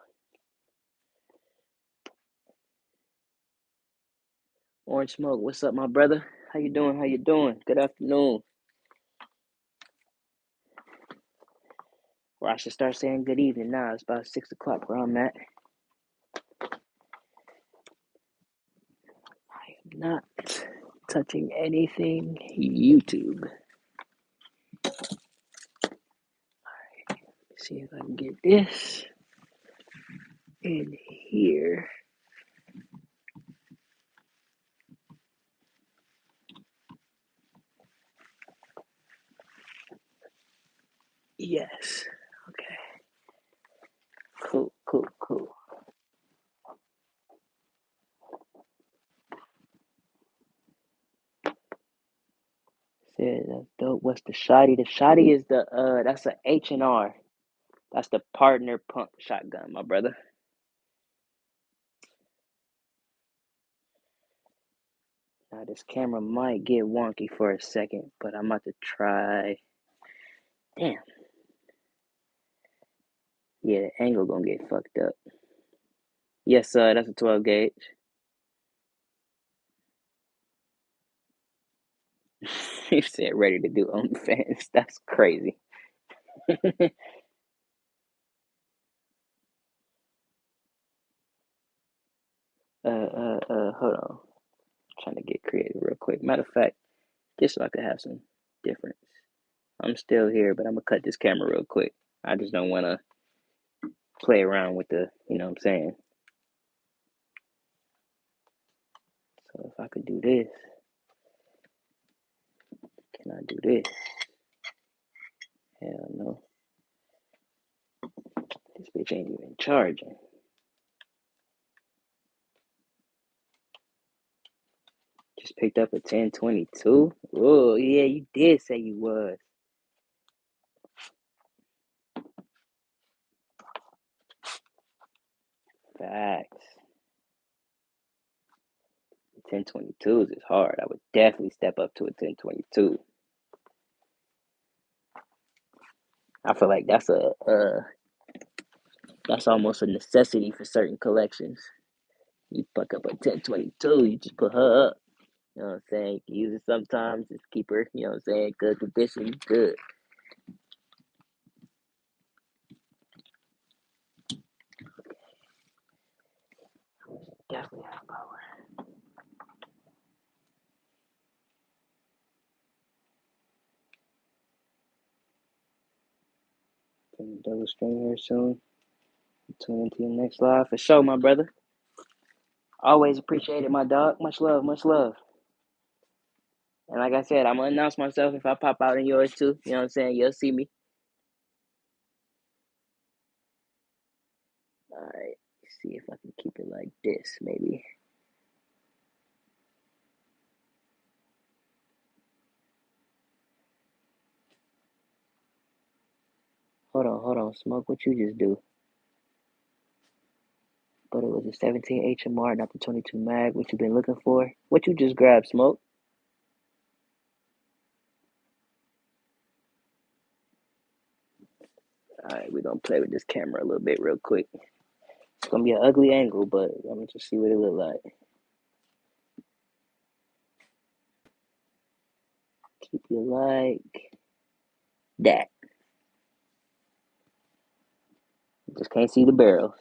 Orange Smoke, what's up, my brother? How you doing? How you doing? Good afternoon. Or I should start saying good evening now. It's about 6 o'clock where I'm at. I am not touching anything YouTube. Let's see if I can get this in here. Yes. Okay. Cool, cool, cool. Said that's dope. What's the shotty? The shotty is the that's a H&R. That's the partner pump shotgun, my brother. Now this camera might get wonky for a second, but I'm about to try. Damn. Yeah, the angle gonna get fucked up. Yes, sir. That's a 12 gauge. You said ready to do OnlyFans. That's crazy. Hold on. Trying to get creative real quick. Matter of fact, just so I could have some difference. I'm still here, but I'm gonna cut this camera real quick. I just don't want to play around with the, you know what I'm saying? So if I could do this, can I do this? Hell no. This bitch ain't even charging. Just picked up a 1022. Oh, yeah, you did say you was. Facts. 1022s is hard. I would definitely step up to a 1022. I feel like that's almost a necessity for certain collections. You fuck up a 1022, you just put her up. You know what I'm saying? You can use it sometimes, just keep her, you know what I'm saying, good condition, good. Definitely have power. Can double string here soon. Tune into your next live for sure, my brother. Always appreciate it, my dog. Much love, much love. And like I said, I'm gonna announce myself if I pop out in yours too. You know what I'm saying? You'll see me. All right. See if I can keep it like this, maybe. Hold on. Smoke, what you just do? But it was a 17 HMR, not the 22 mag. What you been looking for? What you just grabbed, Smoke? All right, we're gonna play with this camera a little bit real quick. It's gonna be an ugly angle, but I'm gonna just see what it look like. Keep you like that. Just can't see the barrels.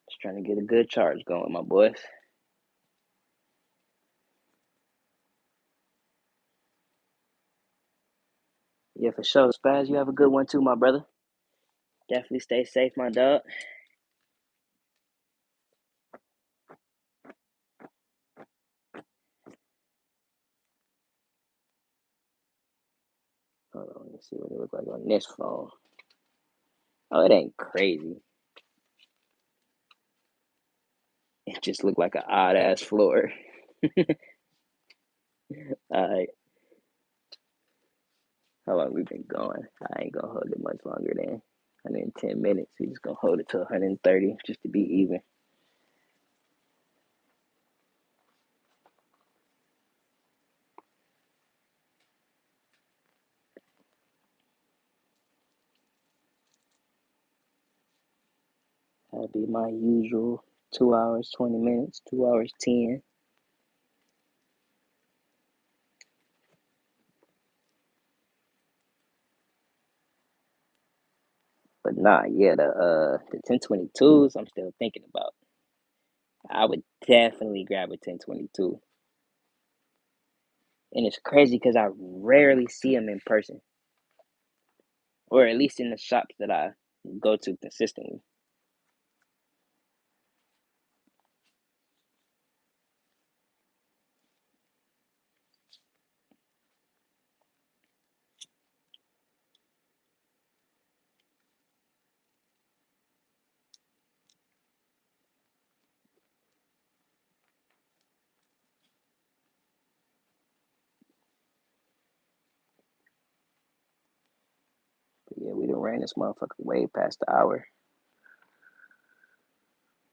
Just trying to get a good charge going, my boys. Yeah, for sure. Spaz, you have a good one too, my brother. Definitely stay safe, my dog. Hold on, let me see what it look like on this phone. Oh, it ain't crazy. It just looked like an odd ass floor. All right, how long we been going? I ain't gonna hold it much longer than 110 minutes. We just gonna hold it to 130 just to be even. That'll be my usual 2 hours, 20 minutes, 2 hours, 10. But nah, yeah, the 1022s I'm still thinking about. I would definitely grab a 1022. And it's crazy because I rarely see them in person, or at least in the shops that I go to consistently. But yeah, we done ran this motherfucker way past the hour,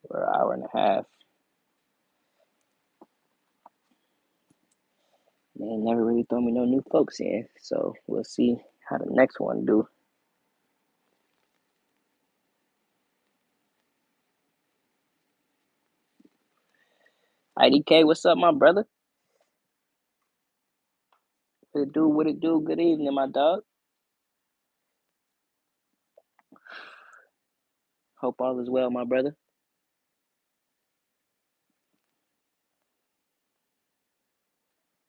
or an hour and a half. They ain't never really throw me no new folks in, so we'll see how the next one do. IDK, what's up, my brother? What it do? What it do? Good evening, my dog. Hope all is well, my brother.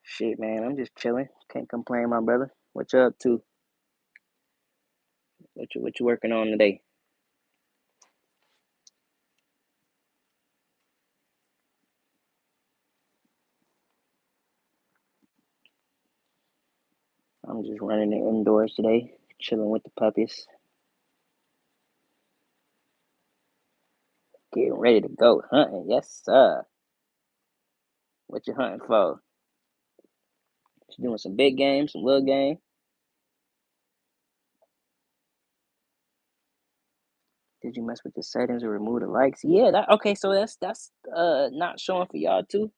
Shit, man, I'm just chilling. Can't complain, my brother. What you up to? What you working on today? I'm just running the indoors today, chilling with the puppies, getting ready to go hunting. Yes, sir. What you hunting for? You doing some big game, some little game? Did you mess with the settings or remove the likes? Yeah, that okay. So that's not showing for y'all too.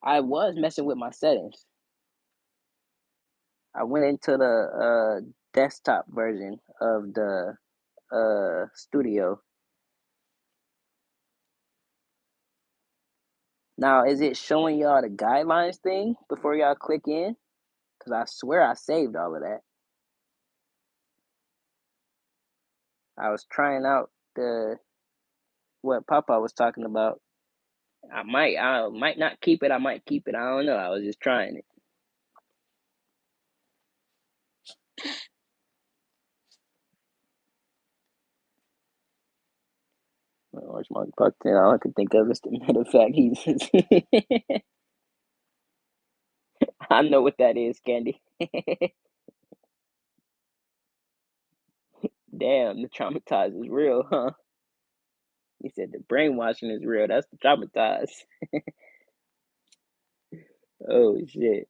I was messing with my settings. I went into the desktop version of the studio. Now, is it showing y'all the guidelines thing before y'all click in? Cause I swear I saved all of that. I was trying out the what Papa was talking about. I might not keep it. I might keep it. I don't know. I was just trying it. Orange Monkey Puck. All I could think of is the matter of fact. He's. I know what that is, Candy. Damn, the traumatized is real, huh? He said the brainwashing is real. That's the traumatized. Oh shit.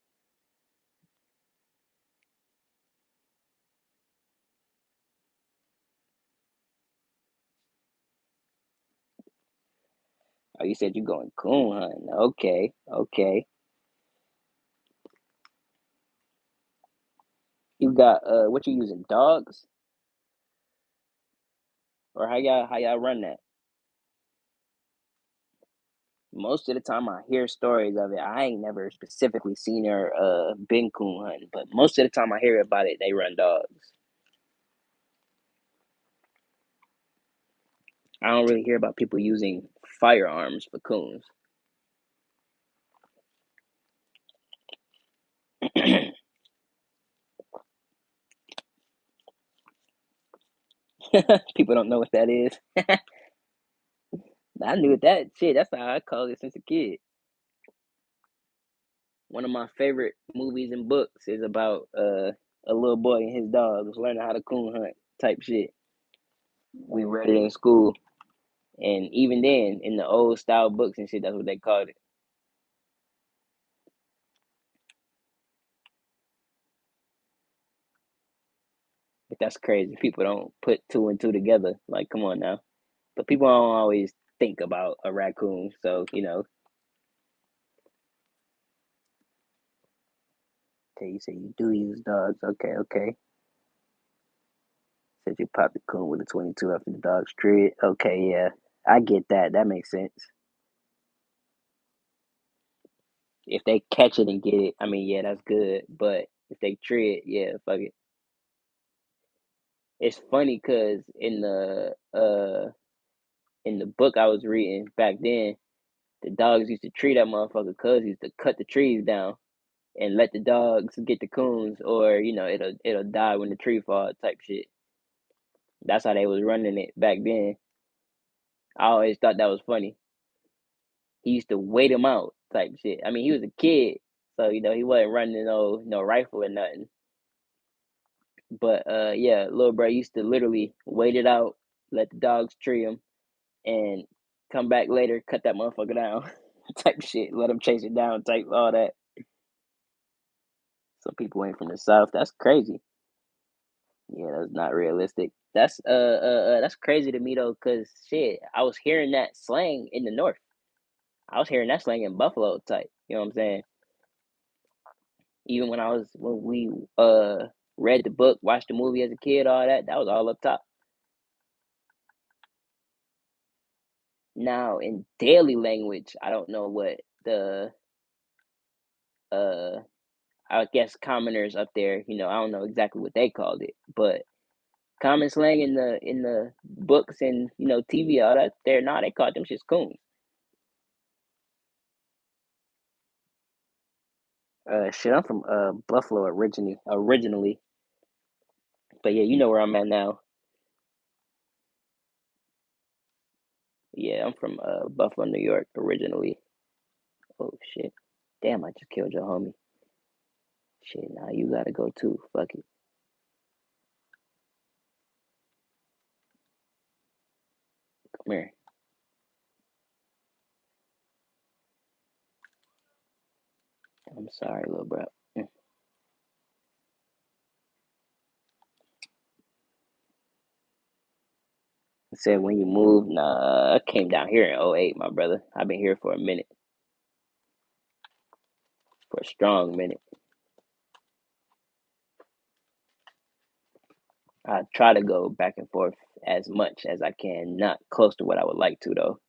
Oh, you said you going coon hunting. Okay, okay. You got what you using? Dogs? Or how y'all run that? Most of the time I hear stories of it. I ain't never specifically seen her been coon hunting, but most of the time I hear about it, they run dogs. I don't really hear about people using firearms for coons. People don't know what that is. I knew that shit. That's how I called it since a kid. One of my favorite movies and books is about a little boy and his dogs learning how to coon hunt type shit. We read it in school, and even then, in the old style books and shit, that's what they called it. But that's crazy. People don't put two and two together. Like, come on now. But people don't always think about a raccoon. So okay, you say you do use dogs. Okay, okay. Said you popped the coon with a 22 after the dog's treat. Okay, yeah. I get that. That makes sense. If they catch it and get it, I mean, yeah, that's good. But if they tree it, yeah, fuck it. It's funny because in the book I was reading back then, the dogs used to treat that motherfucker cuz used to cut the trees down and let the dogs get the coons, or it'll die when the tree falls type shit. That's how they was running it back then. I always thought that was funny. He used to wait him out type shit. I mean, he was a kid, so he wasn't running no rifle or nothing. But yeah, little bro used to literally wait it out, let the dogs tree him, and come back later, cut that motherfucker down, type shit. Let him chase it down, type all that. Some people ain't from the south. That's crazy. Yeah, that's not realistic. That's crazy to me though, cause shit, I was hearing that slang in the north. I was hearing that slang in Buffalo type. You know what I'm saying? Even when we read the book, watched the movie as a kid, all that was all up top. Now in daily language, I don't know what the uh I guess commoners up there, I don't know exactly what they called it, but common slang in the books and TV, all that there, nah, they called them shits coons. Shit, I'm from Buffalo originally, but yeah, you know where I'm at now. Yeah, I'm from Buffalo, New York originally. Oh shit, damn, I just killed your homie. Shit, now you gotta go too. Fuck it, come here. I'm sorry, little bro. I said when you move, nah, I came down here in '08, my brother. I've been here for a minute, for a strong minute. I try to go back and forth as much as I can, not close to what I would like to though.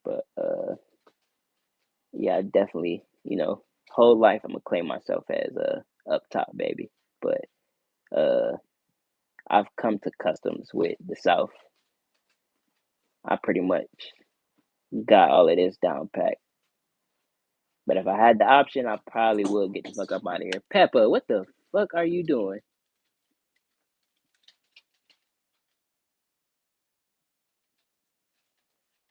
But yeah, definitely, whole life I'm gonna claim myself as a up top baby. But uh, I've come to customs with the South. I pretty much got all of this down pat. But if I had the option, I probably would get the fuck up out of here. Peppa, what the fuck are you doing?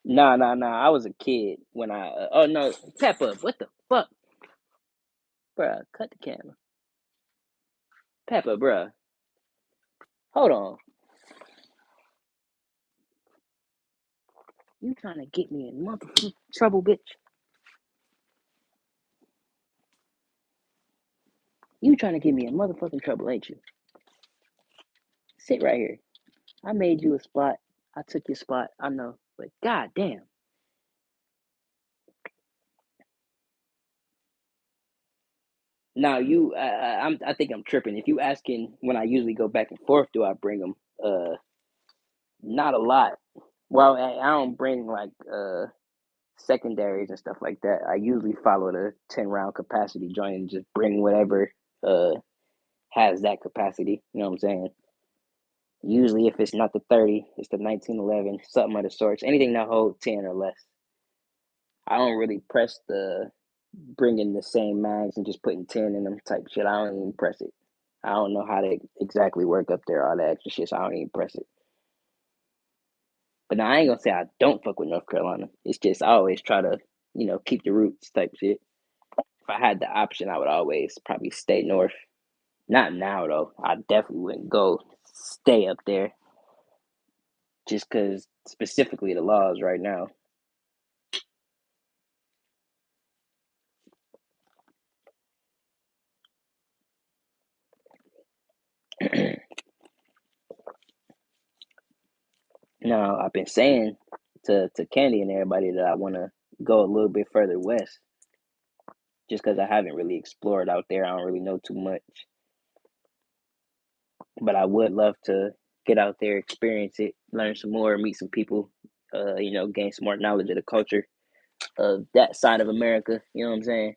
Nah, nah, nah. I was a kid when I. Oh no, Peppa, what the fuck, bruh? Cut the camera, Peppa, bruh. Hold on. You trying to get me in motherfucking trouble, bitch? You trying to get me in motherfucking trouble, ain't you? Sit right here. I made you a spot. I took your spot. I know, but goddamn. Now I think I'm tripping. If you asking when I usually go back and forth, do I bring them? Not a lot. Well, I don't bring like secondaries and stuff like that. I usually follow the 10 round capacity joint and just bring whatever uh has that capacity. You know what I'm saying? Usually, if it's not the 30, it's the 1911, something of the sorts. Anything that hold 10 or less. I don't really press the bringing the same mags and just putting 10 in them type shit. I don't even press it. I don't know how to exactly work up there all that extra shit, so I don't even press it. But now I ain't gonna say I don't fuck with North Carolina. It's just I always try to, keep the roots type shit. If I had the option, I would always probably stay north. Not now though. I definitely wouldn't go stay up there just because specifically the laws right now. Now, I've been saying to Candy and everybody that I want to go a little bit further west, just because I haven't really explored out there. I don't really know too much, but I would love to get out there, experience it, learn some more, meet some people, gain some more knowledge of the culture of that side of America. You know what I'm saying?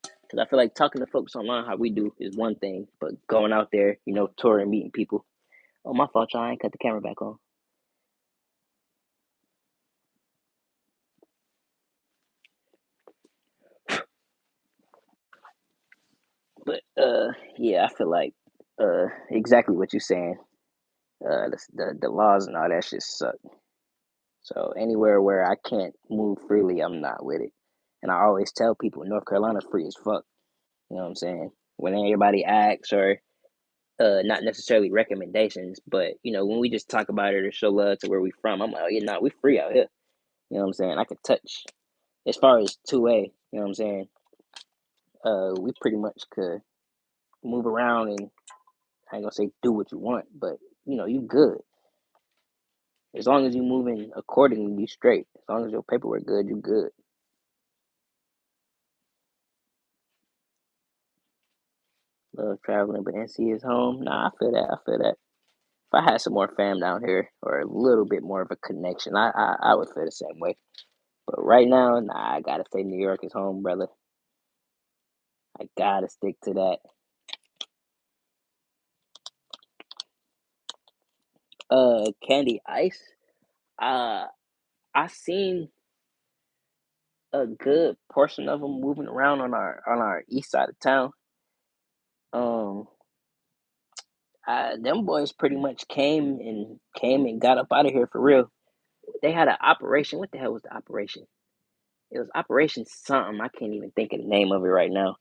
Because I feel like talking to folks online, how we do, is one thing, but going out there, touring, meeting people. Oh, my fault, y'all. I ain't cut the camera back on. But yeah, I feel like exactly what you're saying. The laws and all that shit suck. So anywhere where I can't move freely, I'm not with it. And I always tell people North Carolina's free as fuck. You know what I'm saying? When everybody asks or not necessarily recommendations, but when we just talk about it or show love to where we from, I'm like, oh yeah, nah, we free out here. You know what I'm saying? I could touch as far as 2A, you know what I'm saying? We pretty much could move around and I ain't gonna say do what you want, but you good. As long as you moving accordingly, you straight. As long as your paperwork good, you good. Love traveling, but NC is home. Nah, I feel that. I feel that. If I had some more fam down here or a little bit more of a connection, I would feel the same way. But right now, nah, I gotta say New York is home, brother. I gotta stick to that. Candy Ice. Uh, I seen a good portion of them moving around on our east side of town. Um, them boys pretty much came and got up out of here for real. They had an operation. What the hell was the operation? It was Operation something. I can't even think of the name of it right now.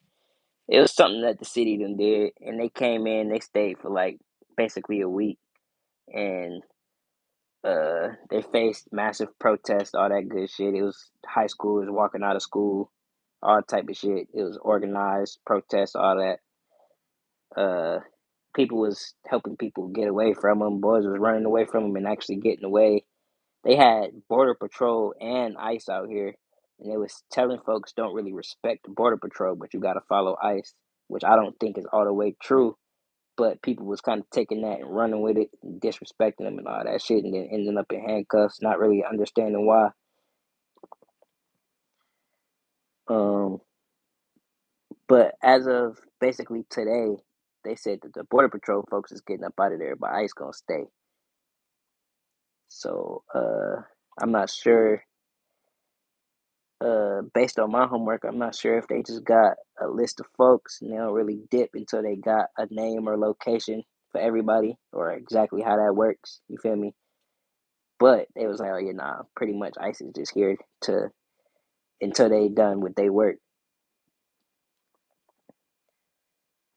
It was something that the city them did, and they came in. They stayed for like basically a week, and they faced massive protests, all that good shit. It was high schoolers walking out of school, all type of shit. It was organized protests, all that. Uh, People was helping people get away from them. Boys was running away from them and actually getting away. They had border patrol and ICE out here, and they was telling folks don't really respect the border patrol, but you got to follow ICE, which I don't think is all the way true. But people was kind of taking that and running with it, and disrespecting them and all that shit, and then ending up in handcuffs, not really understanding why. Um, but as of basically today, they said that the border patrol folks is getting up out of there, but ICE gonna stay. So I'm not sure. Based on my homework, I'm not sure if they just got a list of folks and they don't really dip until they got a name or location for everybody or exactly how that works. You feel me? But they was like, oh yeah, nah, pretty much ICE is just here to until they done what they work.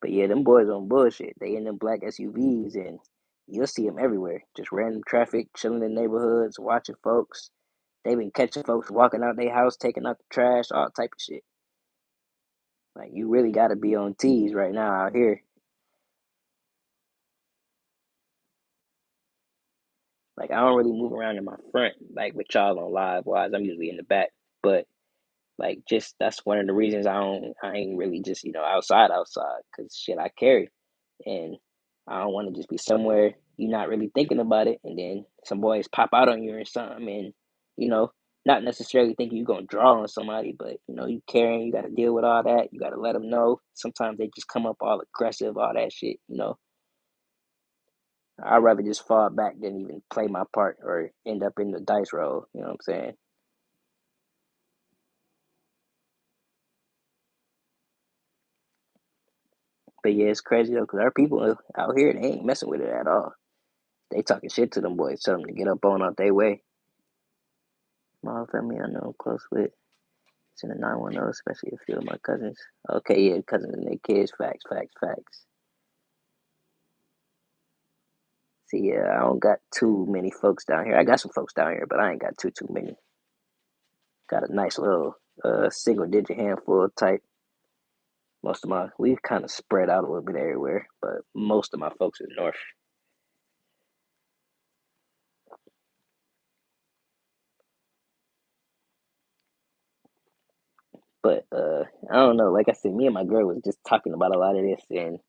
But yeah, them boys on bullshit. They in them black SUVs and you'll see them everywhere. Just random traffic, chilling in neighborhoods, watching folks. They been catching folks walking out their house, taking out the trash, all type of shit. Like you really got to be on T's right now out here. Like I don't really move around in my front like with y'all on live wise. I'm usually in the back, but like just that's one of the reasons I ain't really just outside because shit I carry and I don't want to just be somewhere you're not really thinking about it and then some boys pop out on you or something and you know not necessarily thinking you're gonna draw on somebody, but you carrying, you got to deal with all that. You got to let them know. Sometimes they just come up all aggressive, all that shit. I'd rather just fall back than even play my part or end up in the dice roll. You know what I'm saying? But yeah, it's crazy though, because our people out here, they ain't messing with it at all. They talking shit to them boys, tell them to get up on out their way. My family I know I'm close with. It's in the 910, especially a few of my cousins. Okay, yeah, cousins and their kids. Facts, facts, facts. See, yeah, I don't got too many folks down here. I got some folks down here, but I ain't got too many. Got a nice little single digit handful type. Most of my we've kind of spread out a little bit everywhere, but most of my folks is north. But I don't know. Like I said, me and my girl was just talking about a lot of this, and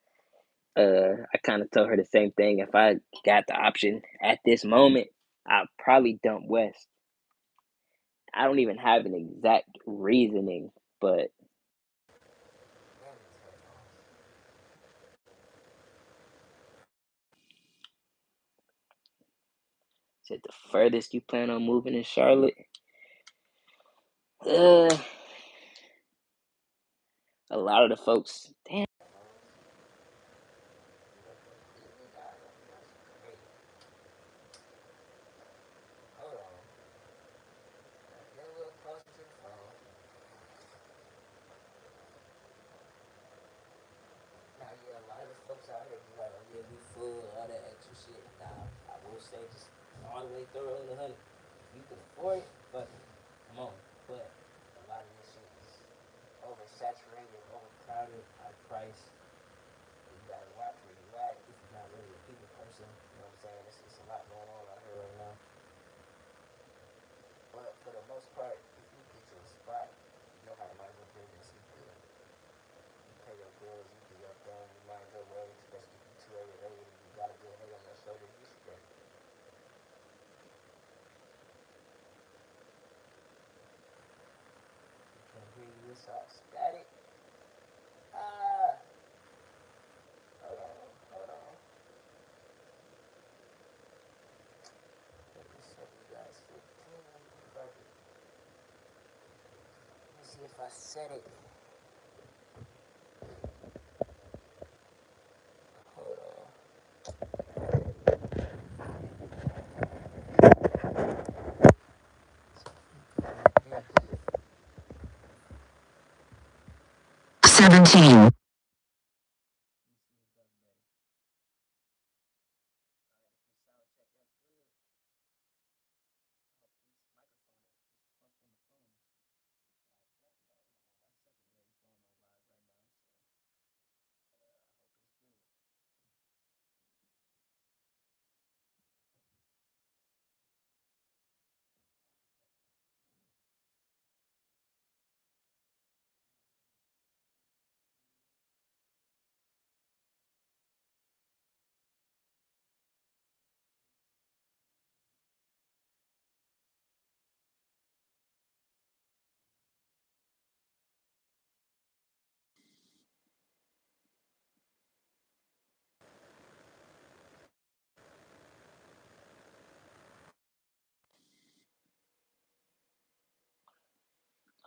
I kind of told her the same thing. If I got the option at this moment, I'd probably dump West. I don't even have an exact reasoning, but said the furthest you plan on moving in Charlotte, uh, a lot of the folks, damn. Now, yeah, a lot of the folks out here be like, oh, yeah, we full, all that extra shit. Nah, I will say just all the way through in the honey. You can afford it, but come on. But a lot of this shit is oversaturated, overcrowded, high price. You gotta watch where you at if you're not really a people person. You know what I'm saying? It's a lot going on out here right now. But for the most part, if you get your spot, you know how to mind your business. You pay your bills, you do your thing, you mind your way, especially if you 2 a.m. you got a good head on your shoulder, you straight. Can hear you, it's all static. Ah, hold on, hold on. Let me show you guys 15. Let me see if I set it. Hold on. 17.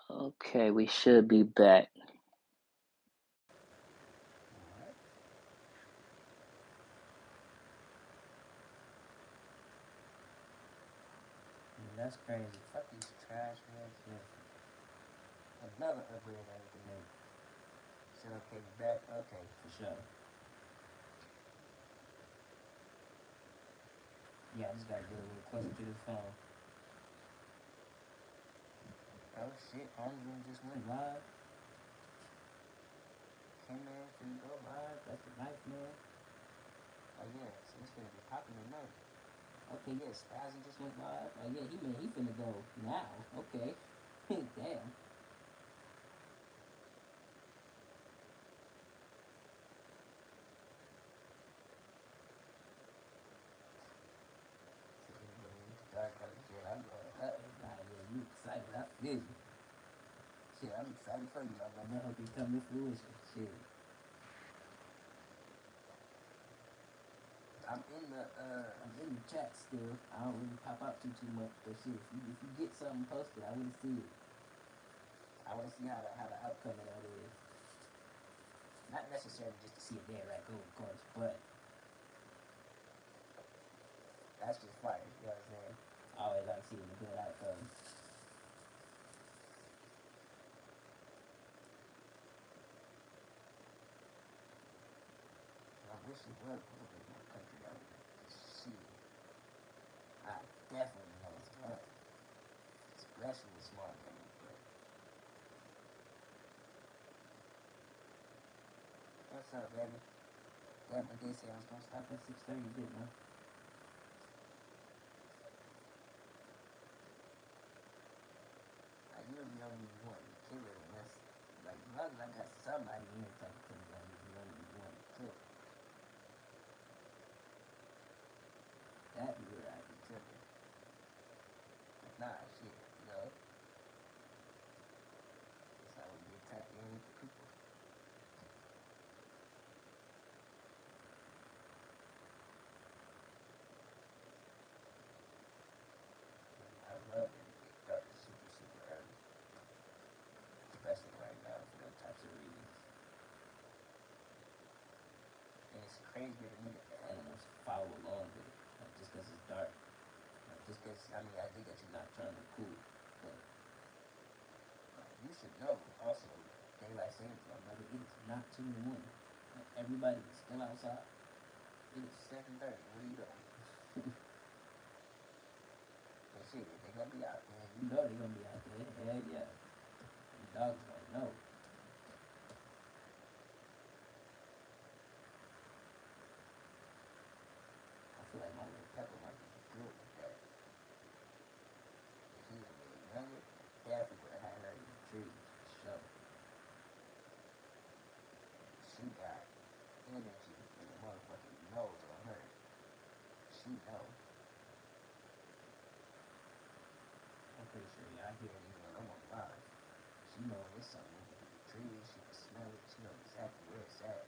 Okay, we should be back. That's crazy. Fuck these trash cans. Another upgrade I need to make. So, okay, back. Okay, for sure. Yeah, I just gotta get a little closer to the phone. Oh shit, Andrew just went live. K-Man finna go live. That's the knife man. Oh yeah, so it's gonna be popping tonight. Okay, yeah, Spazzy just went live. Oh yeah, he finna go now. Okay. Damn. Dark out of jail. I'm going, nah, yeah, you excited. I feel you. Shit, I'm excited for you. I'm like, I hope you come to fruition. Shit. I'm in the chat still. I don't really pop out too much, but shit, if you get something posted, I want to see it. I want to see how the outcome of that is. Not necessarily just to see a dead raccoon, of course, but that's just fire. You know what I'm saying? I always like seeing a good outcome. I wish it was a little bit more country out here. Shit, I definitely know it's tough, especially with small games. But what's up, baby? Damn, I did say I was gonna stop at 6:30, didn't I? I usually only want to kill it, and somebody in here talking to me like this money you want to cook. That'd be what I'd be tripping. Nah, shit, you know. That's how we get tapped in with the people. I love it to get dark super, super early. Especially right now for those types of reasons. And it's crazy to me that the animals follow along with it. Like, just because it's dark. Like, just because, I mean, I think that you're not trying to cool. But you should know also, daylight savings time, brother, it is not 2 in the morning. Like, everybody is still outside. It is 7:30. What are you doing? But shit, if they gonna be out there, you know they gonna be out there. Hell yeah. The dogs don't know. I feel like my little Pepper might be good with that. If he was a little younger, definitely would have had her in the trees for sure. She got energy in the motherfucking nose on her. She know. I'm pretty sure y'all hear it even when I'm on live. She knows it's something in the trees. She can smell it. She knows exactly where it's at.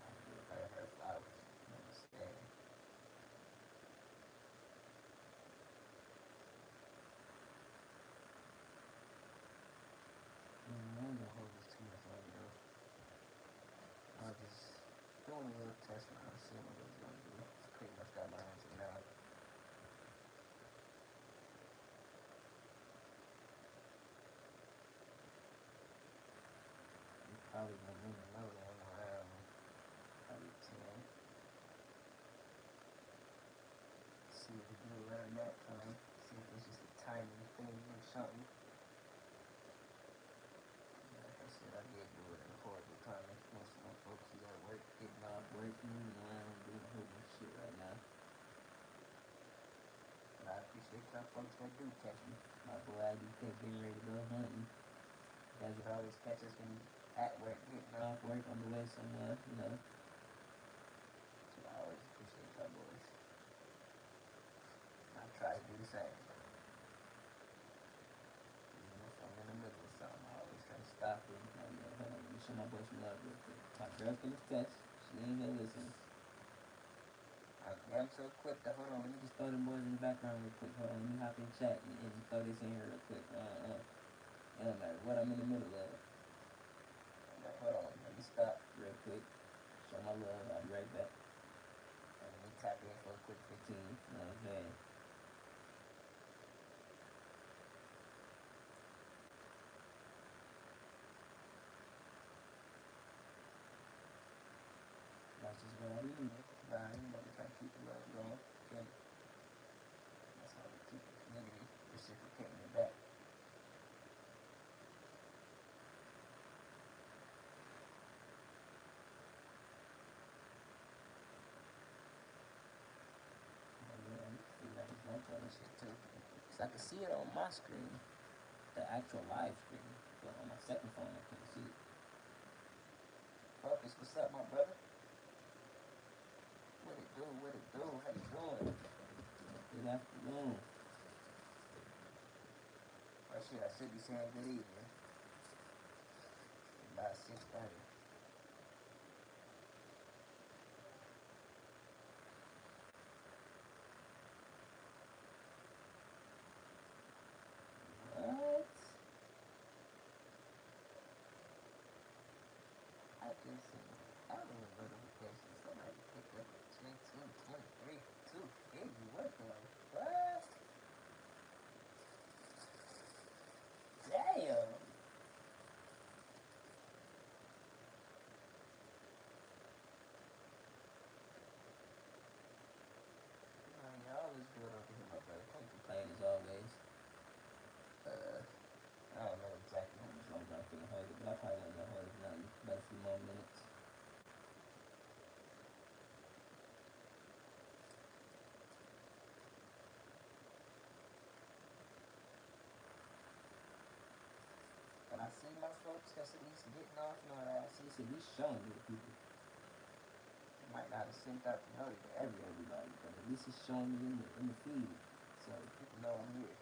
I give her flowers. You understand? I ain't gonna hold this too much longer though. I was just doing a little test run, seeing what it was gonna do. It's pretty much got my answer now. You probably gonna need another one around probably 10. See if we do it around that time. See if it's just a timing thing or something. Like I said, I did do it in a horrible time. Most of my folks is at work, getting off work, moving around, doing a whole bunch of shit right now. But I appreciate y'all folks that do catch me. My boy I do kept getting ready to go hunting. You guys would always catch us when at work, getting off work on the way somewhere, you know. So I always appreciate y'all boys. I try to do the same. Even if I'm in the middle of something, I always try to stop it. Like, yo, hold on, let me show my boy some love real quick. My girl can attest. She ain't gonna listen. I'm so quick to hold on. Let me just throw them boys in the background real quick. Hold on, let me hop in chat and throw this in here real quick. It don't matter what I'm in the middle of. Like, hold on, let me stop real quick. Show my love. I'll be right back. And let me tap in for a quick 15. You know what I'm saying? That's just what I do. Nah, you know, we try to keep the love going. Okay. That's how we keep the community reciprocating it back. Shit too. Cause I can see it on my screen, the actual live screen, but on my second phone I can't see it. Focus, what's up, my brother? What it do? What it do? How you doing? Good afternoon. Oh shit, I should be saying good evening. About 6:30. What? I just seen other notifications. Somebody picked up a 2223 250. What the fuck? Damn. Y'all is good over here, my brother. Can't complain as always. I don't know exactly how much longer I'm finna hold it, but I probably won't hold it now. About a few more minutes. my folks that's at least getting off, you know what I see, it's at least showing to the people. It might not have sent out the notice to everybody, but at least it's showing me in the feed, so people know I'm here.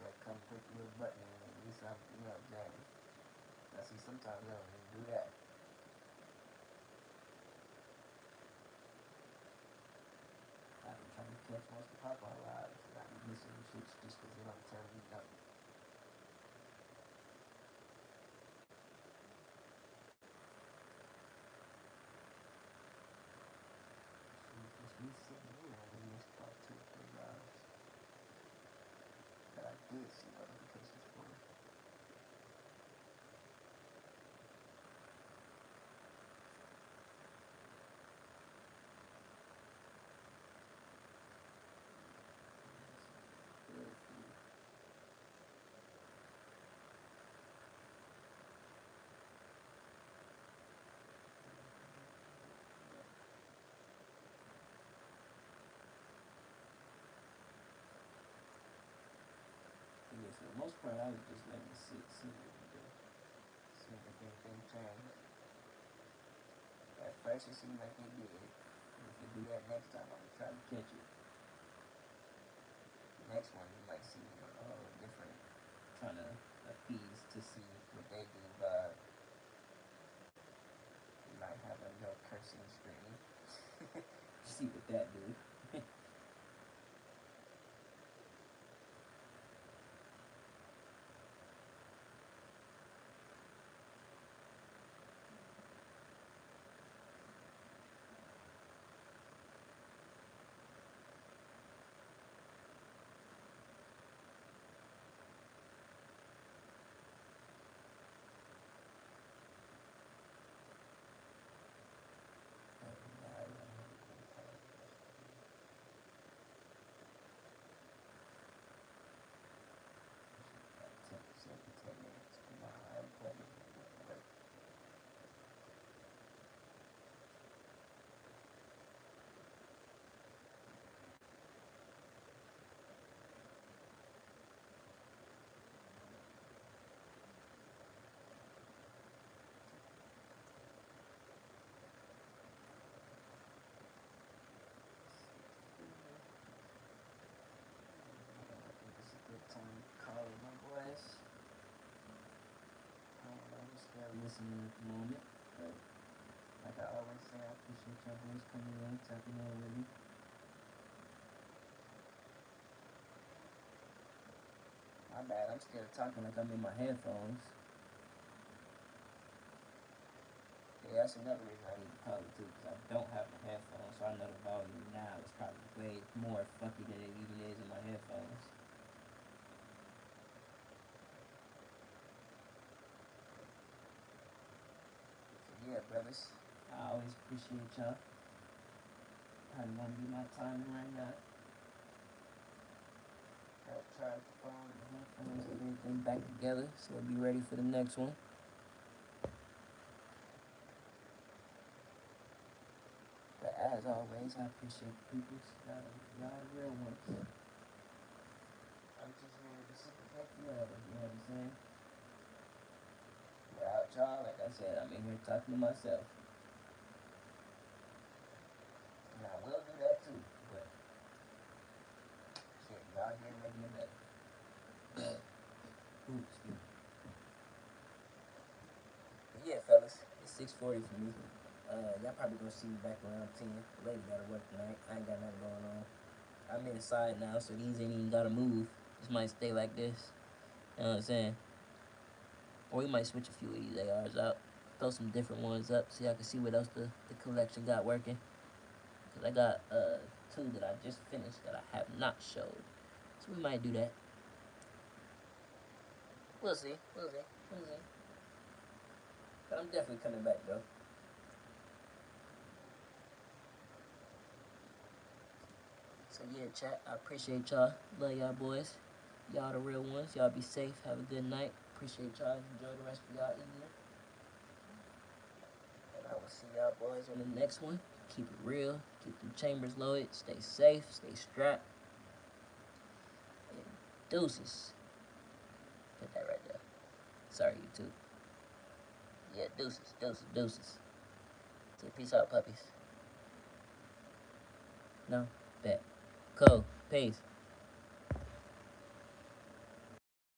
Yeah, come click the little button and at least I'm, you know, jamming. I see sometimes they don't even do that. I've been trying to catch most of the Popeye lives, and I be missing the shits just because they don't tell me nothing. It's me sitting here and missed about 2 or 3 lives that I did see notifications for. Yeah, for the most part, I was just letting it sit, see what we do. See if anything changed. At first, it seemed like it did. And if you do that next time, I'm gonna try to catch it. The next one, you might see different, trying to appease to see what they do by. You might have a no cursing screen. See what that do. My boys. I'm just listening at the moment, but like I always say, I appreciate y'all boys coming in, tapping in with me. My bad, I'm still talking like I'm in my headphones. Yeah, that's another reason I need to call it too, because I don't have my headphones, so I know the volume now is probably way more funky than it even is in my headphones. Yeah, brothers. I always appreciate y'all. Probably won't be my time right now. Gotta charge the phone and headphones, get everything back together so we'll be ready for the next one. But as always, I appreciate the people. Y'all the real ones. I'm just here to reciprocate the love, you know what I'm saying? Without y'all, like I said, I'm in here talking to myself. And I will do that too, but shit, y'all here making it better. Ooh, excuse me. But yeah, fellas, it's 6:40 for me. Y'all probably gonna see me back around 10. The lady gotta work tonight. I ain't got nothing going on. I'm inside now, so these ain't even gotta move. This might stay like this. You know what I'm saying? Or we might switch a few of these ARs out. Throw some different ones up so y'all can see what else the collection got working. Because I got 2 that I just finished that I have not showed. So we might do that. We'll see. We'll see. We'll see. But I'm definitely coming back though. So yeah, chat, I appreciate y'all. Love y'all boys. Y'all the real ones. Y'all be safe. Have a good night. Appreciate y'all. Enjoy the rest of y'all evening. And I will see y'all boys on the next one. Keep it real. Keep them chambers loaded. Stay safe. Stay strapped. And deuces. Put that right there. Sorry, YouTube. Yeah, deuces. Say peace out, puppies. No? Bet. Cool. Peace.